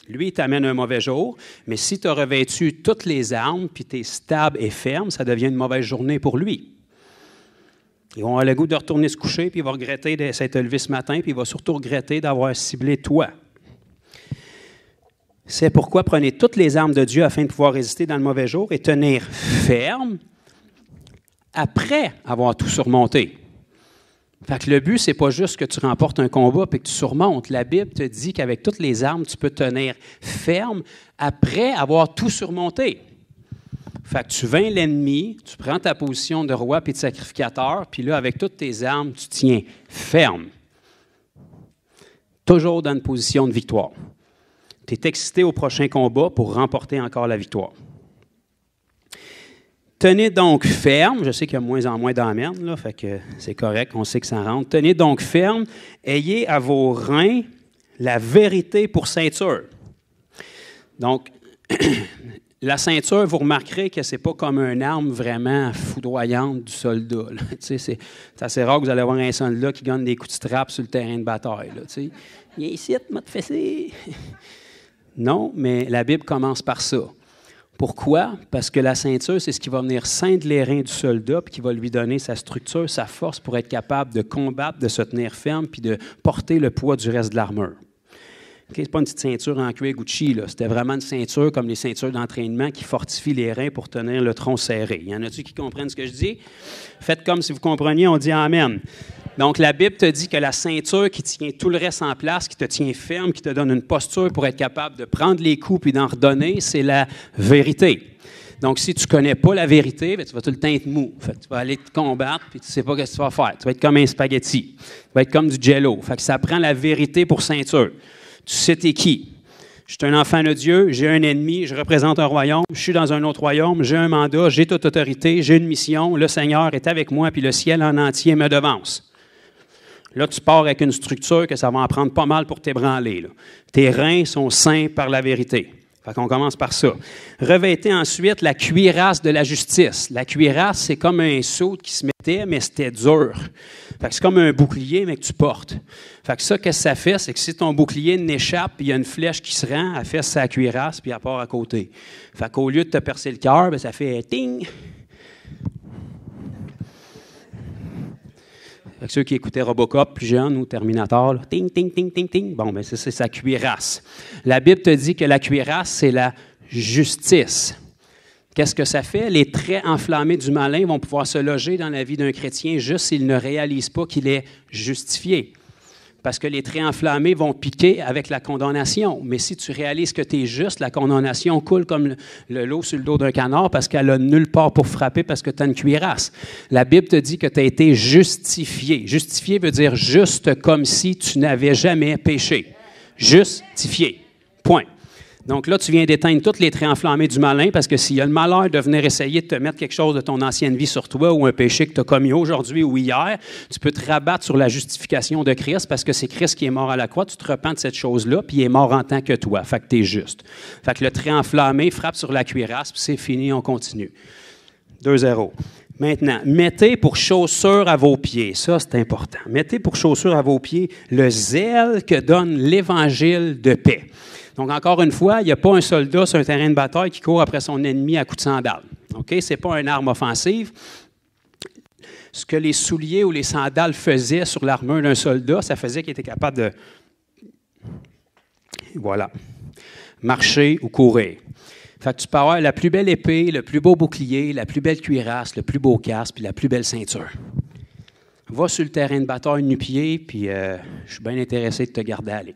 Lui, il t'amène un mauvais jour, mais si tu as revêtu toutes les armes, puis tu es stable et ferme, ça devient une mauvaise journée pour lui. Ils vont avoir le goût de retourner se coucher, puis il va regretter de s'être levé ce matin, puis il va surtout regretter d'avoir ciblé toi. C'est pourquoi prenez toutes les armes de Dieu afin de pouvoir résister dans le mauvais jour et tenir ferme après avoir tout surmonté. Fait que le but, ce n'est pas juste que tu remportes un combat et que tu surmontes. La Bible te dit qu'avec toutes les armes, tu peux tenir ferme après avoir tout surmonté. Fait que tu vains l'ennemi, tu prends ta position de roi et de sacrificateur, puis là, avec toutes tes armes, tu tiens ferme. Toujours dans une position de victoire. Tu es excité au prochain combat pour remporter encore la victoire. Tenez donc ferme, je sais qu'il y a moins en moins d'amènes, là, fait que c'est correct, on sait que ça rentre. Tenez donc ferme, ayez à vos reins la vérité pour ceinture. Donc, la ceinture, vous remarquerez que ce n'est pas comme une arme vraiment foudroyante du soldat. C'est assez rare que vous allez avoir un soldat qui gagne des coups de strap sur le terrain de bataille. Là, viens ici, m'a te fessé. Non, mais la Bible commence par ça. Pourquoi? Parce que la ceinture, c'est ce qui va venir ceindre les reins du soldat puis qui va lui donner sa structure, sa force pour être capable de combattre, de se tenir ferme puis de porter le poids du reste de l'armure. Okay, ce n'est pas une petite ceinture en cuir Gucci, là. C'était vraiment une ceinture comme les ceintures d'entraînement qui fortifient les reins pour tenir le tronc serré. Il y en a-tu qui comprennent ce que je dis? Faites comme si vous compreniez, on dit « Amen ». Donc, la Bible te dit que la ceinture qui tient tout le reste en place, qui te tient ferme, qui te donne une posture pour être capable de prendre les coups puis d'en redonner, c'est la vérité. Donc, si tu ne connais pas la vérité, bien, tu vas tout le temps être mou. Fait que tu vas aller te combattre puis tu ne sais pas ce que tu vas faire. Tu vas être comme un spaghetti. Tu vas être comme du jello. Fait que ça prend la vérité pour ceinture. Tu sais t'es qui. Je suis un enfant de Dieu, j'ai un ennemi, je représente un royaume, je suis dans un autre royaume, j'ai un mandat, j'ai toute autorité, j'ai une mission, le Seigneur est avec moi, puis le ciel en entier me devance. Là, tu pars avec une structure que ça va en prendre pas mal pour t'ébranler, là. Tes reins sont saints par la vérité. Fait qu'on commence par ça. Revêtez ensuite la cuirasse de la justice. La cuirasse, c'est comme un saut qui se mettait, mais c'était dur. Fait que c'est comme un bouclier, mais que tu portes. Fait que ça, qu'est-ce que ça fait? C'est que si ton bouclier n'échappe, puis il y a une flèche qui se rend, elle fait sa cuirasse, puis elle part à côté. Fait qu'au lieu de te percer le cœur, bien, ça fait « ting ». Fait que ceux qui écoutaient Robocop plus jeunes ou Terminator, là, ting, ting, ting, ting, ting. Bon, bien, c'est sa cuirasse. La Bible te dit que la cuirasse, c'est la justice. Qu'est-ce que ça fait? Les traits enflammés du malin vont pouvoir se loger dans la vie d'un chrétien juste s'il ne réalise pas qu'il est justifié. Parce que les traits enflammés vont piquer avec la condamnation. Mais si tu réalises que tu es juste, la condamnation coule comme le lot sur le dos d'un canard parce qu'elle n'a nulle part pour frapper parce que tu as une cuirasse. La Bible te dit que tu as été justifié. Justifié veut dire juste comme si tu n'avais jamais péché. Justifié. Point. Donc là, tu viens d'éteindre tous les traits enflammés du malin parce que s'il y a le malheur de venir essayer de te mettre quelque chose de ton ancienne vie sur toi ou un péché que tu as commis aujourd'hui ou hier, tu peux te rabattre sur la justification de Christ parce que c'est Christ qui est mort à la croix. Tu te repens de cette chose-là, puis il est mort en tant que toi. Fait que tu es juste. Fait que le trait enflammé frappe sur la cuirasse, puis c'est fini, on continue. 2-0. Maintenant, mettez pour chaussure à vos pieds. Ça, c'est important. Mettez pour chaussure à vos pieds le zèle que donne l'Évangile de paix. Donc, encore une fois, il n'y a pas un soldat sur un terrain de bataille qui court après son ennemi à coups de sandales. OK? Ce n'est pas une arme offensive. Ce que les souliers ou les sandales faisaient sur l'armure d'un soldat, ça faisait qu'il était capable de, voilà, marcher ou courir. Fait que tu peux avoir la plus belle épée, le plus beau bouclier, la plus belle cuirasse, le plus beau casque, puis la plus belle ceinture. Va sur le terrain de bataille nu-pied, puis je suis bien intéressé de te garder aller.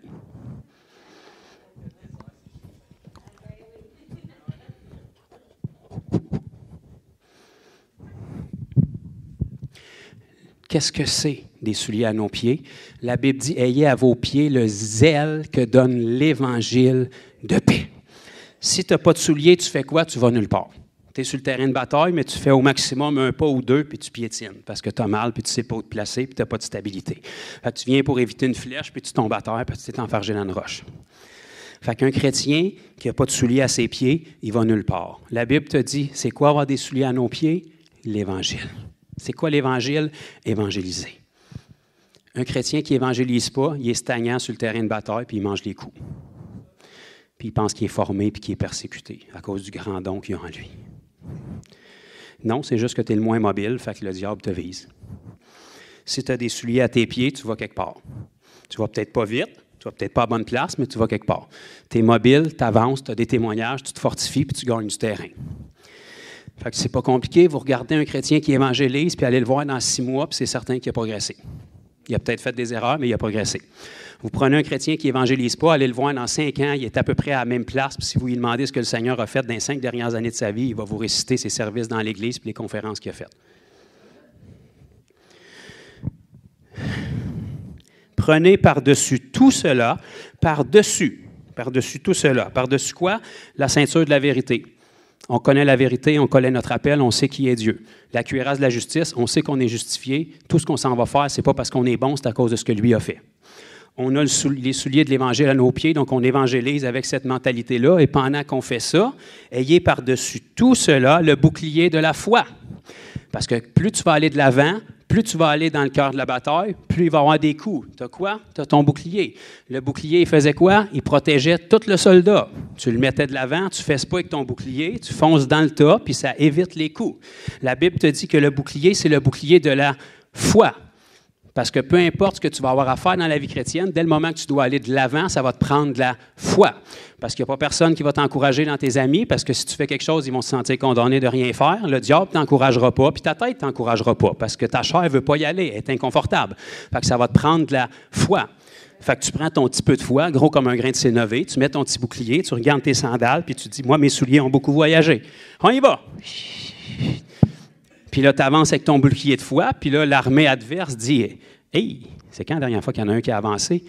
Qu'est-ce que c'est des souliers à nos pieds? La Bible dit « Ayez à vos pieds le zèle que donne l'Évangile de paix ». Si tu n'as pas de souliers, tu fais quoi? Tu vas nulle part. Tu es sur le terrain de bataille, mais tu fais au maximum un pas ou deux, puis tu piétines parce que tu as mal, puis tu ne sais pas où te placer, puis tu n'as pas de stabilité. Fait que tu viens pour éviter une flèche, puis tu tombes à terre, puis tu t'es enfargé dans une roche. Fait qu'un chrétien qui n'a pas de souliers à ses pieds, il va nulle part. La Bible te dit, c'est quoi avoir des souliers à nos pieds? L'Évangile. C'est quoi l'Évangile? Évangéliser. Un chrétien qui n'évangélise pas, il est stagnant sur le terrain de bataille, puis il mange les coups. Puis il pense qu'il est formé, puis qu'il est persécuté à cause du grand don qu'il a en lui. Non, c'est juste que tu es le moins mobile, fait que le diable te vise. Si tu as des souliers à tes pieds, tu vas quelque part. Tu vas peut-être pas vite, tu vas peut-être pas à bonne place, mais tu vas quelque part. Tu es mobile, tu avances, tu as des témoignages, tu te fortifies, puis tu gagnes du terrain. Fait que c'est pas compliqué. Vous regardez un chrétien qui évangélise, puis allez le voir dans 6 mois, puis c'est certain qu'il a progressé. Il a peut-être fait des erreurs, mais il a progressé. Vous prenez un chrétien qui évangélise pas, allez le voir dans 5 ans, il est à peu près à la même place, puis si vous lui demandez ce que le Seigneur a fait dans les 5 dernières années de sa vie, il va vous réciter ses services dans l'Église puis les conférences qu'il a faites. Prenez par-dessus tout cela, par-dessus quoi? La ceinture de la vérité. On connaît la vérité, on connaît notre appel, on sait qui est Dieu. La cuirasse de la justice, on sait qu'on est justifié. Tout ce qu'on s'en va faire, ce n'est pas parce qu'on est bon, c'est à cause de ce que lui a fait. On a les souliers de l'Évangile à nos pieds, donc on évangélise avec cette mentalité-là. Et pendant qu'on fait ça, ayez par-dessus tout cela le bouclier de la foi. Parce que plus tu vas aller de l'avant, plus tu vas aller dans le cœur de la bataille, plus il va y avoir des coups. Tu as quoi? Tu as ton bouclier. Le bouclier, il faisait quoi? Il protégeait tout le soldat. Tu le mettais de l'avant, tu ne fesses pas avec ton bouclier, tu fonces dans le tas, puis ça évite les coups. La Bible te dit que le bouclier, c'est le bouclier de la foi. Parce que peu importe ce que tu vas avoir à faire dans la vie chrétienne, dès le moment que tu dois aller de l'avant, ça va te prendre de la foi. Parce qu'il n'y a pas personne qui va t'encourager dans tes amis, parce que si tu fais quelque chose, ils vont se sentir condamnés de rien faire. Le diable ne t'encouragera pas, puis ta tête ne t'encouragera pas, parce que ta chair ne veut pas y aller, elle est inconfortable. Fait que ça va te prendre de la foi. Fait que tu prends ton petit peu de foi, gros comme un grain de sénévé, tu mets ton petit bouclier, tu regardes tes sandales, puis tu dis, moi, mes souliers ont beaucoup voyagé. On y va! Puis là, tu avances avec ton bouclier de foi, puis là, l'armée adverse dit « Hey, c'est quand la dernière fois qu'il y en a un qui a avancé? »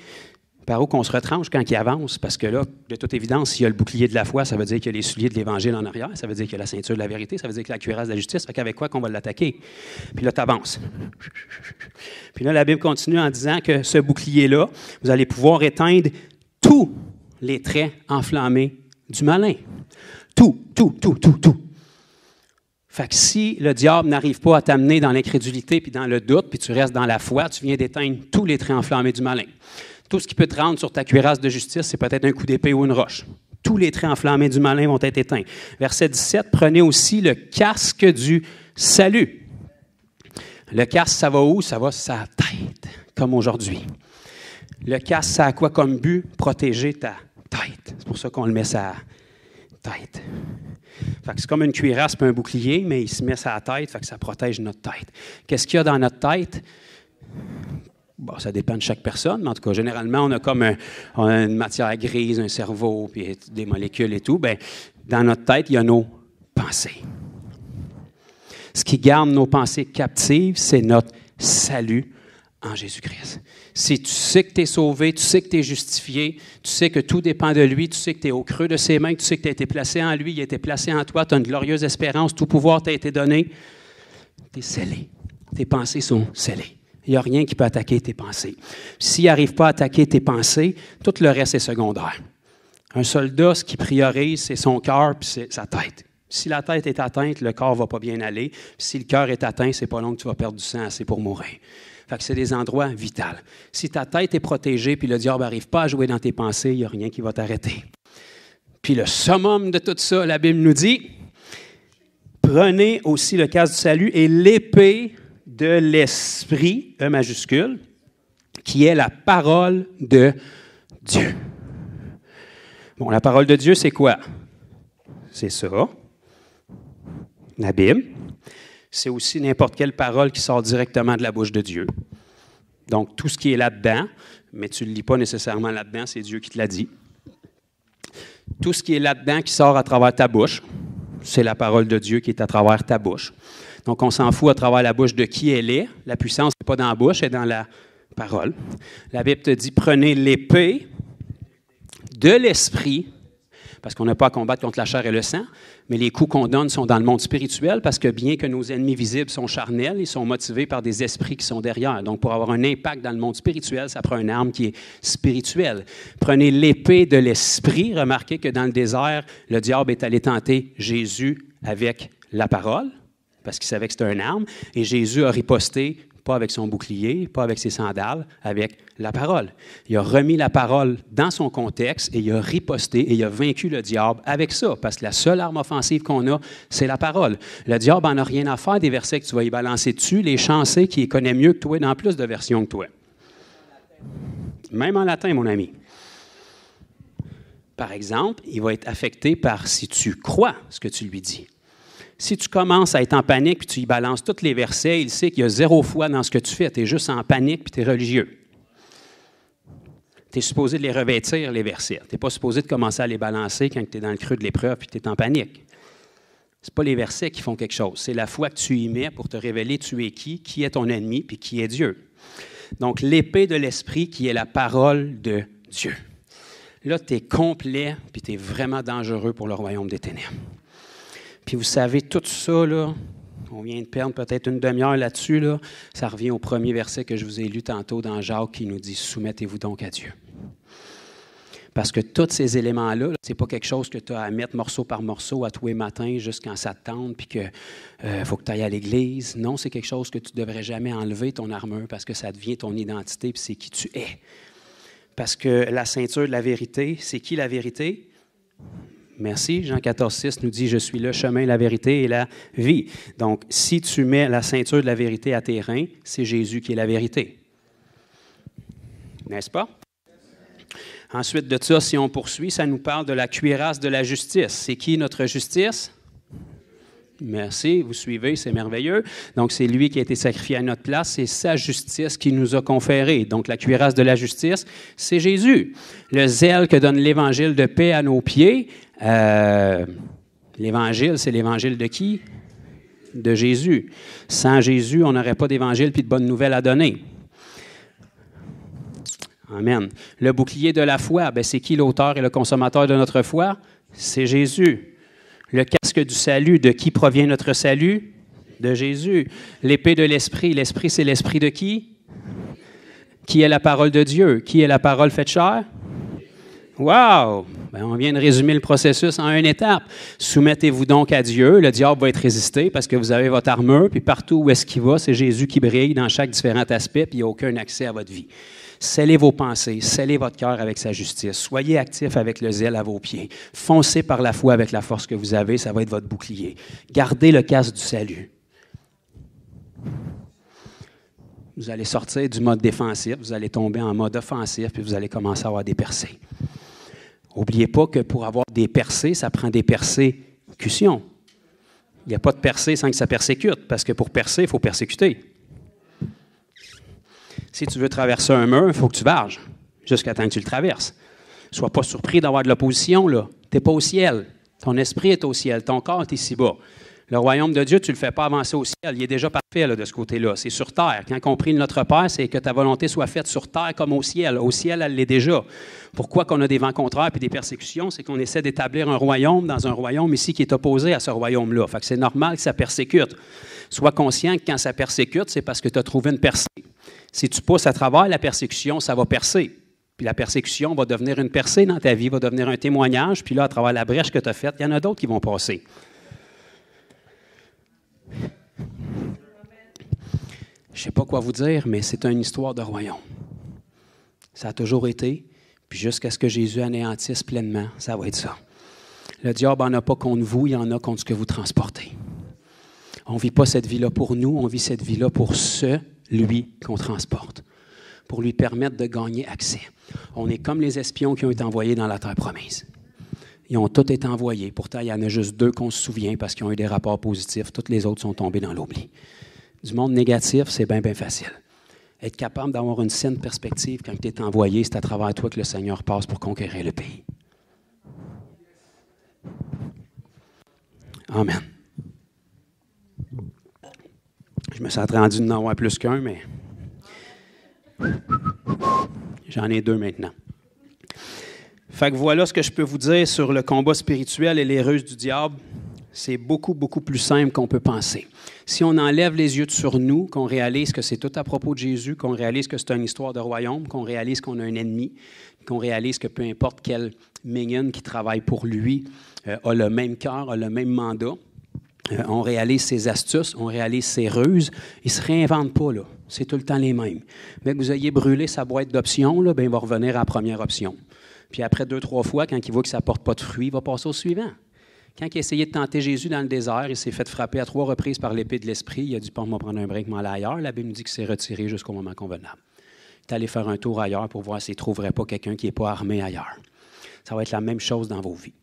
Par où qu'on se retranche quand il avance? Parce que là, de toute évidence, s'il y a le bouclier de la foi, ça veut dire qu'il y a les souliers de l'Évangile en arrière, ça veut dire qu'il y a la ceinture de la vérité, ça veut dire qu'il y a la cuirasse de la justice. Fait qu'avec quoi qu'on va l'attaquer? Puis là, tu avances. Puis là, la Bible continue en disant que ce bouclier-là, vous allez pouvoir éteindre tous les traits enflammés du malin. Tout. Fait que si le diable n'arrive pas à t'amener dans l'incrédulité puis dans le doute, puis tu restes dans la foi, tu viens d'éteindre tous les traits enflammés du malin. Tout ce qui peut te rendre sur ta cuirasse de justice, c'est peut-être un coup d'épée ou une roche. Tous les traits enflammés du malin vont être éteints. Verset 17, prenez aussi le casque du salut. Le casque, ça va où? Ça va sur sa tête, comme aujourd'hui. Le casque, ça a quoi comme but? Protéger ta tête. C'est pour ça qu'on le met sa tête. Fait que c'est comme une cuirasse et un bouclier, mais il se met sa tête, fait que ça protège notre tête. Qu'est-ce qu'il y a dans notre tête? Bon, ça dépend de chaque personne, mais en tout cas, généralement, on a comme on a une matière grise, un cerveau, puis des molécules et tout. Bien, dans notre tête, il y a nos pensées. Ce qui garde nos pensées captives, c'est notre salut en Jésus-Christ. Si tu sais que tu es sauvé, tu sais que tu es justifié, tu sais que tout dépend de lui, tu sais que tu es au creux de ses mains, tu sais que tu as été placé en lui, il a été placé en toi, tu as une glorieuse espérance, tout pouvoir t'a été donné, tu es scellé. Tes pensées sont scellées. Il n'y a rien qui peut attaquer tes pensées. S'il n'arrive pas à attaquer tes pensées, tout le reste est secondaire. Un soldat, ce qu'il priorise, c'est son cœur et c'est sa tête. Si la tête est atteinte, le corps ne va pas bien aller. Puis si le cœur est atteint, c'est pas long que tu vas perdre du sang assez pour mourir. Fait que c'est des endroits vitaux. Si ta tête est protégée puis le diable n'arrive pas à jouer dans tes pensées, il n'y a rien qui va t'arrêter. Puis le summum de tout ça, la Bible nous dit, prenez aussi le casque du salut et l'épée de l'Esprit, E majuscule, qui est la parole de Dieu. Bon, la parole de Dieu, c'est quoi? C'est ça, la Bible. C'est aussi n'importe quelle parole qui sort directement de la bouche de Dieu. Donc, tout ce qui est là-dedans, mais tu ne le lis pas nécessairement là-dedans, c'est Dieu qui te l'a dit. Tout ce qui est là-dedans qui sort à travers ta bouche, c'est la parole de Dieu qui est à travers ta bouche. Donc, on s'en fout à travers la bouche de qui elle est. La puissance n'est pas dans la bouche, elle est dans la parole. La Bible te dit, prenez l'épée de l'Esprit, parce qu'on n'a pas à combattre contre la chair et le sang, mais les coups qu'on donne sont dans le monde spirituel, parce que bien que nos ennemis visibles sont charnels, ils sont motivés par des esprits qui sont derrière. Donc, pour avoir un impact dans le monde spirituel, ça prend une arme qui est spirituelle. Prenez l'épée de l'Esprit. Remarquez que dans le désert, le diable est allé tenter Jésus avec la parole, parce qu'il savait que c'était une arme, et Jésus a riposté, pas avec son bouclier, pas avec ses sandales, avec la parole. Il a remis la parole dans son contexte et il a riposté et il a vaincu le diable avec ça, parce que la seule arme offensive qu'on a, c'est la parole. Le diable n'en a rien à faire des versets que tu vas y balancer dessus, les chancés qui les connaît mieux que toi dans plus de versions que toi. Même en latin, mon ami. Par exemple, il va être affecté par si tu crois ce que tu lui dis. Si tu commences à être en panique puis tu y balances tous les versets, il sait qu'il y a 0 foi dans ce que tu fais. Tu es juste en panique puis tu es religieux. Tu es supposé de les revêtir, les versets. Tu n'es pas supposé de commencer à les balancer quand tu es dans le creux de l'épreuve puis tu es en panique. Ce n'est pas les versets qui font quelque chose. C'est la foi que tu y mets pour te révéler tu es qui est ton ennemi puis qui est Dieu. Donc, l'épée de l'Esprit qui est la parole de Dieu. Là, tu es complet puis tu es vraiment dangereux pour le royaume des ténèbres. Puis vous savez, tout ça, là, on vient de perdre peut-être une demi-heure là-dessus, là, ça revient au premier verset que je vous ai lu tantôt dans Jacques qui nous dit « Soumettez-vous donc à Dieu ». Parce que tous ces éléments-là, ce n'est pas quelque chose que tu as à mettre morceau par morceau à tous les matins jusqu'à ça te tente, puis qu'il faut que tu ailles à l'église. Non, c'est quelque chose que tu ne devrais jamais enlever, ton armure, parce que ça devient ton identité, puis c'est qui tu es. Parce que la ceinture de la vérité, c'est qui la vérité? Merci. Jean 14,6 nous dit « Je suis le chemin, la vérité et la vie ». Donc, si tu mets la ceinture de la vérité à tes reins, c'est Jésus qui est la vérité. N'est-ce pas? Ensuite de ça, si on poursuit, ça nous parle de la cuirasse de la justice. C'est qui notre justice? Merci, vous suivez, c'est merveilleux. Donc, c'est lui qui a été sacrifié à notre place, c'est sa justice qui nous a conféré. Donc, la cuirasse de la justice, c'est Jésus. Le zèle que donne l'Évangile de paix à nos pieds, l'Évangile, c'est l'Évangile de qui? De Jésus. Sans Jésus, on n'aurait pas d'Évangile puis de bonnes nouvelles à donner. Amen. Le bouclier de la foi, ben c'est qui l'auteur et le consommateur de notre foi? C'est Jésus. Le casque du salut, de qui provient notre salut? De Jésus. L'épée de l'esprit, c'est l'esprit de qui? Qui est la parole de Dieu? Qui est la parole faite chair? Wow! Ben, on vient de résumer le processus en une étape. Soumettez-vous donc à Dieu. Le diable va être résisté parce que vous avez votre armure, puis partout où est-ce qu'il va, c'est Jésus qui brille dans chaque différent aspect, puis il n'y a aucun accès à votre vie. Scellez vos pensées, scellez votre cœur avec sa justice. Soyez actifs avec le zèle à vos pieds. Foncez par la foi avec la force que vous avez, ça va être votre bouclier. Gardez le casque du salut. Vous allez sortir du mode défensif, vous allez tomber en mode offensif, puis vous allez commencer à avoir des percées. N'oubliez pas que pour avoir des percées, ça prend des persécutions. Il n'y a pas de percée sans que ça persécute, parce que pour percer, il faut persécuter. Si tu veux traverser un mur, il faut que tu varges jusqu'à temps que tu le traverses. Sois pas surpris d'avoir de l'opposition, là. Tu n'es pas au ciel. Ton esprit est au ciel. Ton corps est ici-bas. Le royaume de Dieu, tu ne le fais pas avancer au ciel. Il est déjà parfait là, de ce côté-là. C'est sur terre. Quand on prie notre Père, c'est que ta volonté soit faite sur terre comme au ciel. Au ciel, elle l'est déjà. Pourquoi qu'on a des vents contraires et des persécutions? C'est qu'on essaie d'établir un royaume dans un royaume ici qui est opposé à ce royaume-là. Fait que c'est normal que ça persécute. Sois conscient que quand ça persécute, c'est parce que tu as trouvé une percée. Si tu pousses à travers la persécution, ça va percer. Puis la persécution va devenir une percée dans ta vie, va devenir un témoignage. Puis là, à travers la brèche que tu as faite, il y en a d'autres qui vont passer. Je ne sais pas quoi vous dire, mais c'est une histoire de royaume. Ça a toujours été, puis jusqu'à ce que Jésus anéantisse pleinement, ça va être ça. Le diable n'en a pas contre vous, il en a contre ce que vous transportez. On ne vit pas cette vie-là pour nous, on vit cette vie-là pour celui qu'on transporte, pour lui permettre de gagner accès. On est comme les espions qui ont été envoyés dans la terre promise. Ils ont tous été envoyés. Pourtant, il y en a juste 2 qu'on se souvient parce qu'ils ont eu des rapports positifs. Toutes les autres sont tombés dans l'oubli. Du monde négatif, c'est bien, bien facile. Être capable d'avoir une saine perspective quand tu es envoyé, c'est à travers toi que le Seigneur passe pour conquérir le pays. Amen. Je me suis attendu d'en avoir plus qu'un, mais j'en ai 2 maintenant. Fait que voilà ce que je peux vous dire sur le combat spirituel et les ruses du diable. C'est beaucoup, beaucoup plus simple qu'on peut penser. Si on enlève les yeux sur nous, qu'on réalise que c'est tout à propos de Jésus, qu'on réalise que c'est une histoire de royaume, qu'on réalise qu'on a un ennemi, qu'on réalise que peu importe quel minion qui travaille pour lui a le même cœur, a le même mandat, on réalise ses astuces, on réalise ses ruses, il ne se réinvente pas, là. C'est tout le temps les mêmes. Mais que vous ayez brûlé sa boîte d'options, là, bien, il va revenir à la première option. Puis après 2-3 fois, quand il voit que ça ne porte pas de fruits, il va passer au suivant. Quand il a essayé de tenter Jésus dans le désert, il s'est fait frapper à 3 reprises par l'épée de l'esprit. Il a dit, « Pas, on va prendre un break, m'en aller ailleurs. » La Bible nous dit qu'il s'est retiré jusqu'au moment convenable. Il est allé faire un tour ailleurs pour voir s'il ne trouverait pas quelqu'un qui n'est pas armé ailleurs. Ça va être la même chose dans vos vies.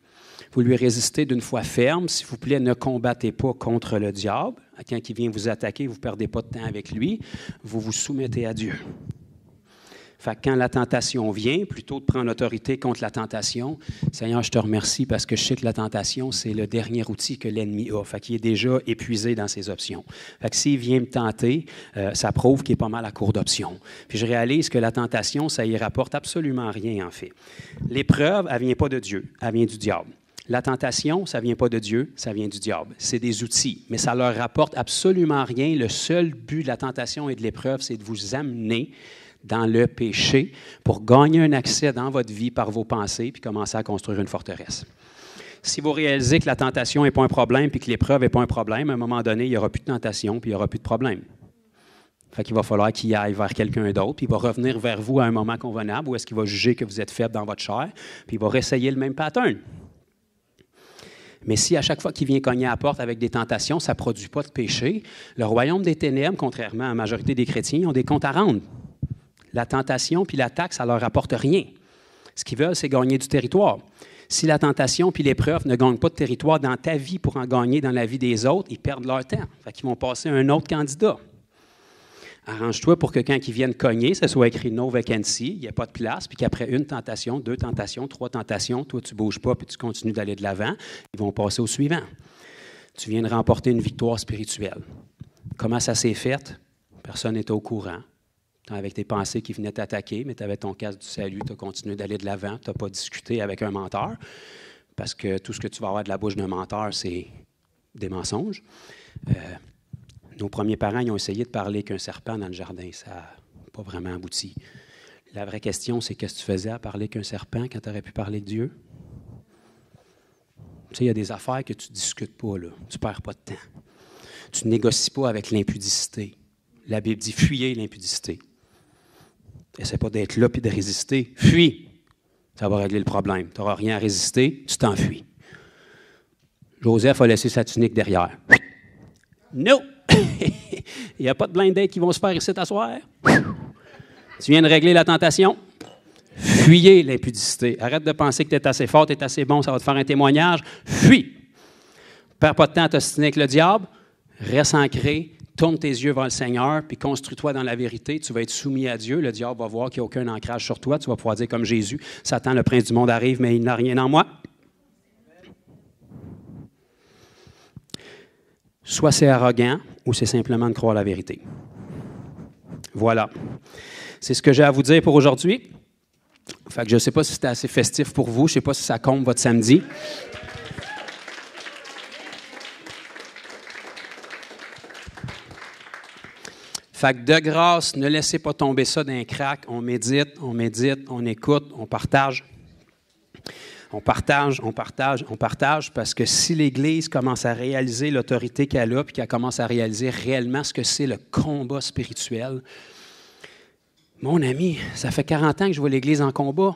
Vous lui résistez d'une foi ferme. S'il vous plaît, ne combattez pas contre le diable. Quand il vient vous attaquer, vous ne perdez pas de temps avec lui. Vous vous soumettez à Dieu. Fait que quand la tentation vient, plutôt de prendre autorité contre la tentation, Seigneur, je te remercie parce que je sais que la tentation, c'est le dernier outil que l'ennemi a. Fait qu'il est déjà épuisé dans ses options. Fait que s'il vient me tenter, ça prouve qu'il est pas mal à court d'options. Puis je réalise que la tentation, ça y rapporte absolument rien, en fait. L'épreuve, elle ne vient pas de Dieu, elle vient du diable. La tentation, ça ne vient pas de Dieu, ça vient du diable. C'est des outils, mais ça ne leur rapporte absolument rien. Le seul but de la tentation et de l'épreuve, c'est de vous amener dans le péché pour gagner un accès dans votre vie par vos pensées puis commencer à construire une forteresse. Si vous réalisez que la tentation n'est pas un problème puis que l'épreuve n'est pas un problème, à un moment donné, il n'y aura plus de tentation puis il n'y aura plus de problème. Fait qu'il va falloir qu'il aille vers quelqu'un d'autre, puis il va revenir vers vous à un moment convenable où est-ce qu'il va juger que vous êtes faible dans votre chair, puis il va réessayer le même pattern. Mais si à chaque fois qu'il vient cogner à la porte avec des tentations, ça ne produit pas de péché, le royaume des ténèbres, contrairement à la majorité des chrétiens, ils ont des comptes à rendre. La tentation puis l'attaque, ça ne leur apporte rien. Ce qu'ils veulent, c'est gagner du territoire. Si la tentation puis l'épreuve ne gagnent pas de territoire dans ta vie pour en gagner dans la vie des autres, ils perdent leur temps. Fait qu'ils vont passer à un autre candidat. Arrange-toi pour que quand ils viennent cogner, ça soit écrit « No vacancy », il n'y a pas de place, puis qu'après 1 tentation, 2 tentations, 3 tentations, toi, tu ne bouges pas puis tu continues d'aller de l'avant, ils vont passer au suivant. Tu viens de remporter une victoire spirituelle. Comment ça s'est fait? Personne n'était au courant. avec tes pensées qui venaient t'attaquer, mais tu avais ton casque du salut, tu as continué d'aller de l'avant, tu n'as pas discuté avec un menteur, parce que tout ce que tu vas avoir de la bouche d'un menteur, c'est des mensonges. Nos premiers parents, ils ont essayé de parler qu'un serpent dans le jardin, ça n'a pas vraiment abouti. La vraie question, c'est qu'est-ce que tu faisais à parler qu'un serpent quand tu aurais pu parler de Dieu? Tu sais, il y a des affaires que tu ne discutes pas, là. Tu ne perds pas de temps. Tu ne négocies pas avec l'impudicité. La Bible dit « fuyez l'impudicité ». Essaie pas d'être là et de résister. Fuis. Ça va régler le problème. Tu n'auras rien à résister, tu t'enfuis. Joseph a laissé sa tunique derrière. Non! Il n'y a pas de blind date qui vont se faire ici t'asseoir. Tu viens de régler la tentation? Fuyez l'impudicité. Arrête de penser que tu es assez fort, tu es assez bon, ça va te faire un témoignage. Fuis! Perds pas de temps à t'ostiner avec le diable. Reste ancré. Tourne tes yeux vers le Seigneur, puis construis-toi dans la vérité. Tu vas être soumis à Dieu. Le diable va voir qu'il n'y a aucun ancrage sur toi. Tu vas pouvoir dire comme Jésus, « Satan, le prince du monde, arrive, mais il n'a rien en moi. » Soit c'est arrogant, ou c'est simplement de croire la vérité. Voilà. C'est ce que j'ai à vous dire pour aujourd'hui. Fait que je ne sais pas si c'était assez festif pour vous. Je ne sais pas si ça comble votre samedi. Fait que de grâce, ne laissez pas tomber ça d'un crack. On médite, on écoute, on partage. On partage, parce que si l'Église commence à réaliser l'autorité qu'elle a, puis qu'elle commence à réaliser réellement ce que c'est le combat spirituel, mon ami, ça fait 40 ans que je vois l'Église en combat.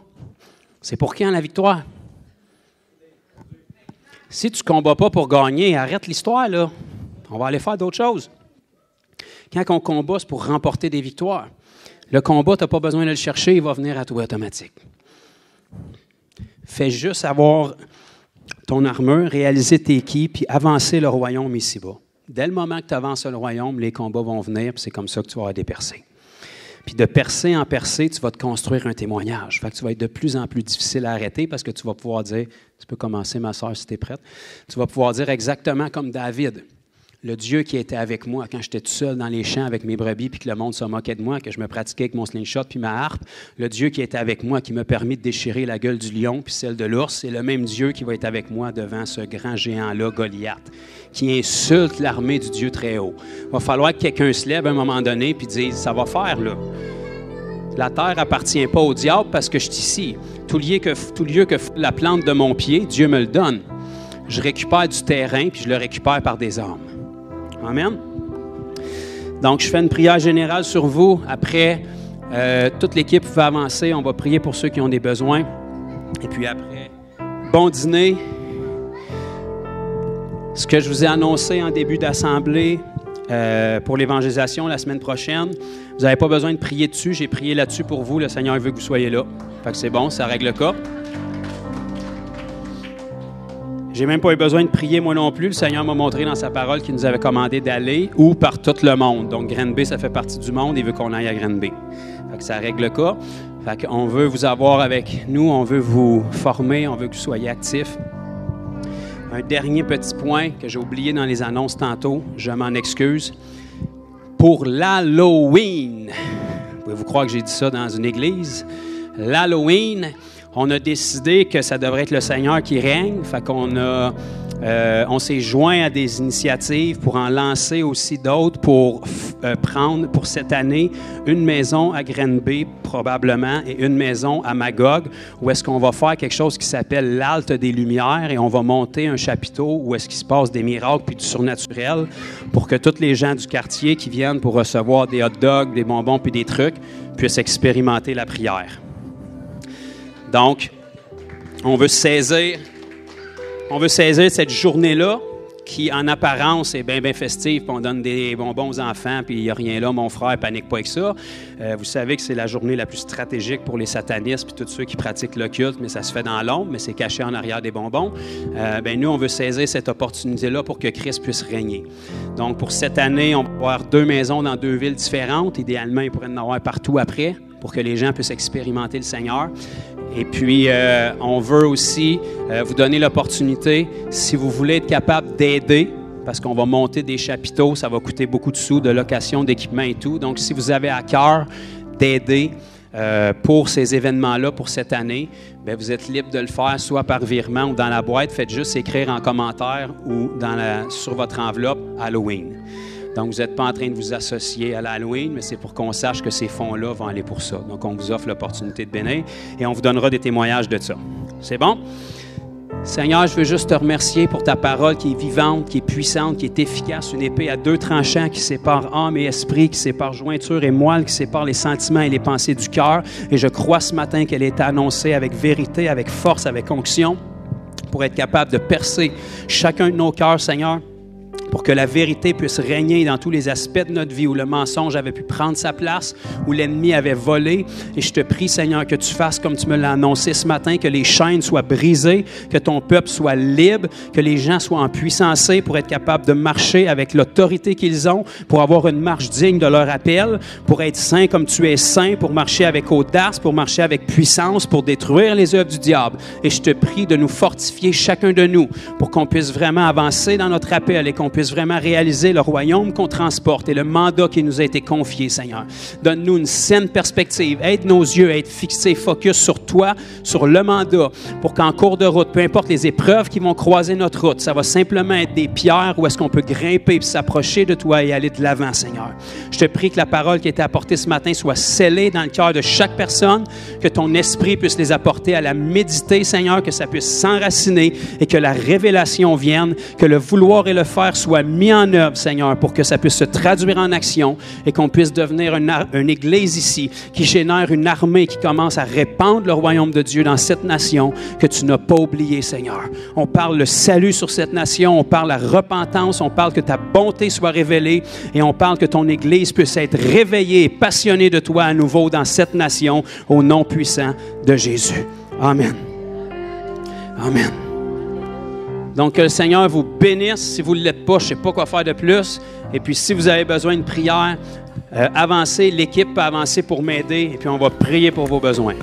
C'est pour quand la victoire? Si tu ne combats pas pour gagner, arrête l'histoire, là. On va aller faire d'autres choses. Quand on combat, c'est pour remporter des victoires. Le combat, tu n'as pas besoin de le chercher, il va venir à toi automatique. Fais juste avoir ton armure, réaliser tes qui, puis avancer le royaume ici-bas. Dès le moment que tu avances le royaume, les combats vont venir, puis c'est comme ça que tu vas avoir des percées. Puis de percée en percée, tu vas te construire un témoignage. Fait que tu vas être de plus en plus difficile à arrêter parce que tu vas pouvoir dire, tu peux commencer ma soeur si tu es prête, tu vas pouvoir dire exactement comme David. Le Dieu qui était avec moi quand j'étais tout seul dans les champs avec mes brebis puis que le monde se moquait de moi, que je me pratiquais avec mon slingshot puis ma harpe, le Dieu qui était avec moi, qui m'a permis de déchirer la gueule du lion puis celle de l'ours, c'est le même Dieu qui va être avec moi devant ce grand géant-là, Goliath, qui insulte l'armée du Dieu très haut. Il va falloir que quelqu'un se lève à un moment donné puis dise, ça va faire là. La terre appartient pas au diable parce que je suis ici. Tout lieu que la plante de mon pied, Dieu me le donne. Je récupère du terrain puis je le récupère par des hommes. Amen. Donc, je fais une prière générale sur vous. Après, toute l'équipe va avancer. On va prier pour ceux qui ont des besoins. Et puis après, bon dîner. Ce que je vous ai annoncé en début d'assemblée pour l'évangélisation la semaine prochaine, vous n'avez pas besoin de prier dessus. J'ai prié là-dessus pour vous. Le Seigneur veut que vous soyez là. Fait que c'est bon, ça règle le cas. J'ai même pas eu besoin de prier moi non plus. Le Seigneur m'a montré dans sa parole qu'il nous avait commandé d'aller où par tout le monde. Donc, Granby, ça fait partie du monde. Il veut qu'on aille à Granby. Fait que ça règle le cas. Fait qu'on veut vous avoir avec nous. On veut vous former. On veut que vous soyez actifs. Un dernier petit point que j'ai oublié dans les annonces tantôt. Je m'en excuse. Pour l'Halloween. Pouvez-vous croire que j'ai dit ça dans une église? L'Halloween. On a décidé que ça devrait être le Seigneur qui règne. Fait qu'on on s'est joint à des initiatives pour en lancer aussi d'autres pour prendre pour cette année une maison à Granby probablement et une maison à Magog où est-ce qu'on va faire quelque chose qui s'appelle l'Halte des Lumières et on va monter un chapiteau où est-ce qu'il se passe des miracles puis du surnaturel pour que tous les gens du quartier qui viennent pour recevoir des hot dogs, des bonbons puis des trucs puissent expérimenter la prière. Donc, on veut saisir cette journée-là qui, en apparence, est bien festive, puis on donne des bonbons aux enfants, puis il n'y a rien là, mon frère, panique pas avec ça. Vous savez que c'est la journée la plus stratégique pour les satanistes puis tous ceux qui pratiquent l'occulte, mais ça se fait dans l'ombre, mais c'est caché en arrière des bonbons. Nous, on veut saisir cette opportunité-là pour que Christ puisse régner. Donc, pour cette année, on va avoir 2 maisons dans 2 villes différentes. Idéalement, il pourrait y en avoir partout après pour que les gens puissent expérimenter le Seigneur. Et puis, on veut aussi vous donner l'opportunité, si vous voulez être capable d'aider, parce qu'on va monter des chapiteaux, ça va coûter beaucoup de sous, de location, d'équipement et tout. Donc, si vous avez à cœur d'aider pour ces événements-là, pour cette année, bien, vous êtes libre de le faire soit par virement ou dans la boîte. Faites juste écrire en commentaire ou sur votre enveloppe Halloween. Donc, vous n'êtes pas en train de vous associer à l'Halloween, mais c'est pour qu'on sache que ces fonds-là vont aller pour ça. Donc, on vous offre l'opportunité de bénir et on vous donnera des témoignages de ça. C'est bon? Seigneur, je veux juste te remercier pour ta parole qui est vivante, qui est puissante, qui est efficace, une épée à 2 tranchants qui sépare âme et esprit, qui sépare jointure et moelle, qui sépare les sentiments et les pensées du cœur. Et je crois ce matin qu'elle est annoncée avec vérité, avec force, avec onction, pour être capable de percer chacun de nos cœurs, Seigneur, pour que la vérité puisse régner dans tous les aspects de notre vie où le mensonge avait pu prendre sa place, où l'ennemi avait volé. Et je te prie, Seigneur, que tu fasses comme tu me l'as annoncé ce matin, que les chaînes soient brisées, que ton peuple soit libre, que les gens soient en puissance pour être capables de marcher avec l'autorité qu'ils ont, pour avoir une marche digne de leur appel, pour être saint comme tu es saint, pour marcher avec audace, pour marcher avec puissance, pour détruire les œuvres du diable. Et je te prie de nous fortifier chacun de nous pour qu'on puisse vraiment avancer dans notre appel et qu'on puisse vraiment réaliser le royaume qu'on transporte et le mandat qui nous a été confié, Seigneur. Donne-nous une saine perspective. Aide nos yeux à être fixés, focus sur toi, sur le mandat, pour qu'en cours de route, peu importe les épreuves qui vont croiser notre route, ça va simplement être des pierres où est-ce qu'on peut grimper et s'approcher de toi et aller de l'avant, Seigneur. Je te prie que la parole qui a été apportée ce matin soit scellée dans le cœur de chaque personne, que ton esprit puisse les apporter à la méditer, Seigneur, que ça puisse s'enraciner et que la révélation vienne, que le vouloir et le faire soit mis en œuvre, Seigneur, pour que ça puisse se traduire en action et qu'on puisse devenir une église ici qui génère une armée qui commence à répandre le royaume de Dieu dans cette nation que tu n'as pas oublié, Seigneur. On parle le salut sur cette nation, on parle la repentance, on parle que ta bonté soit révélée et on parle que ton église puisse être réveillée et passionnée de toi à nouveau dans cette nation au nom puissant de Jésus. Amen. Amen. Donc, que le Seigneur vous bénisse. Si vous ne l'êtes pas, je ne sais pas quoi faire de plus. Et puis, si vous avez besoin de prière, avancez. L'équipe peut avancer pour m'aider. Et puis, on va prier pour vos besoins.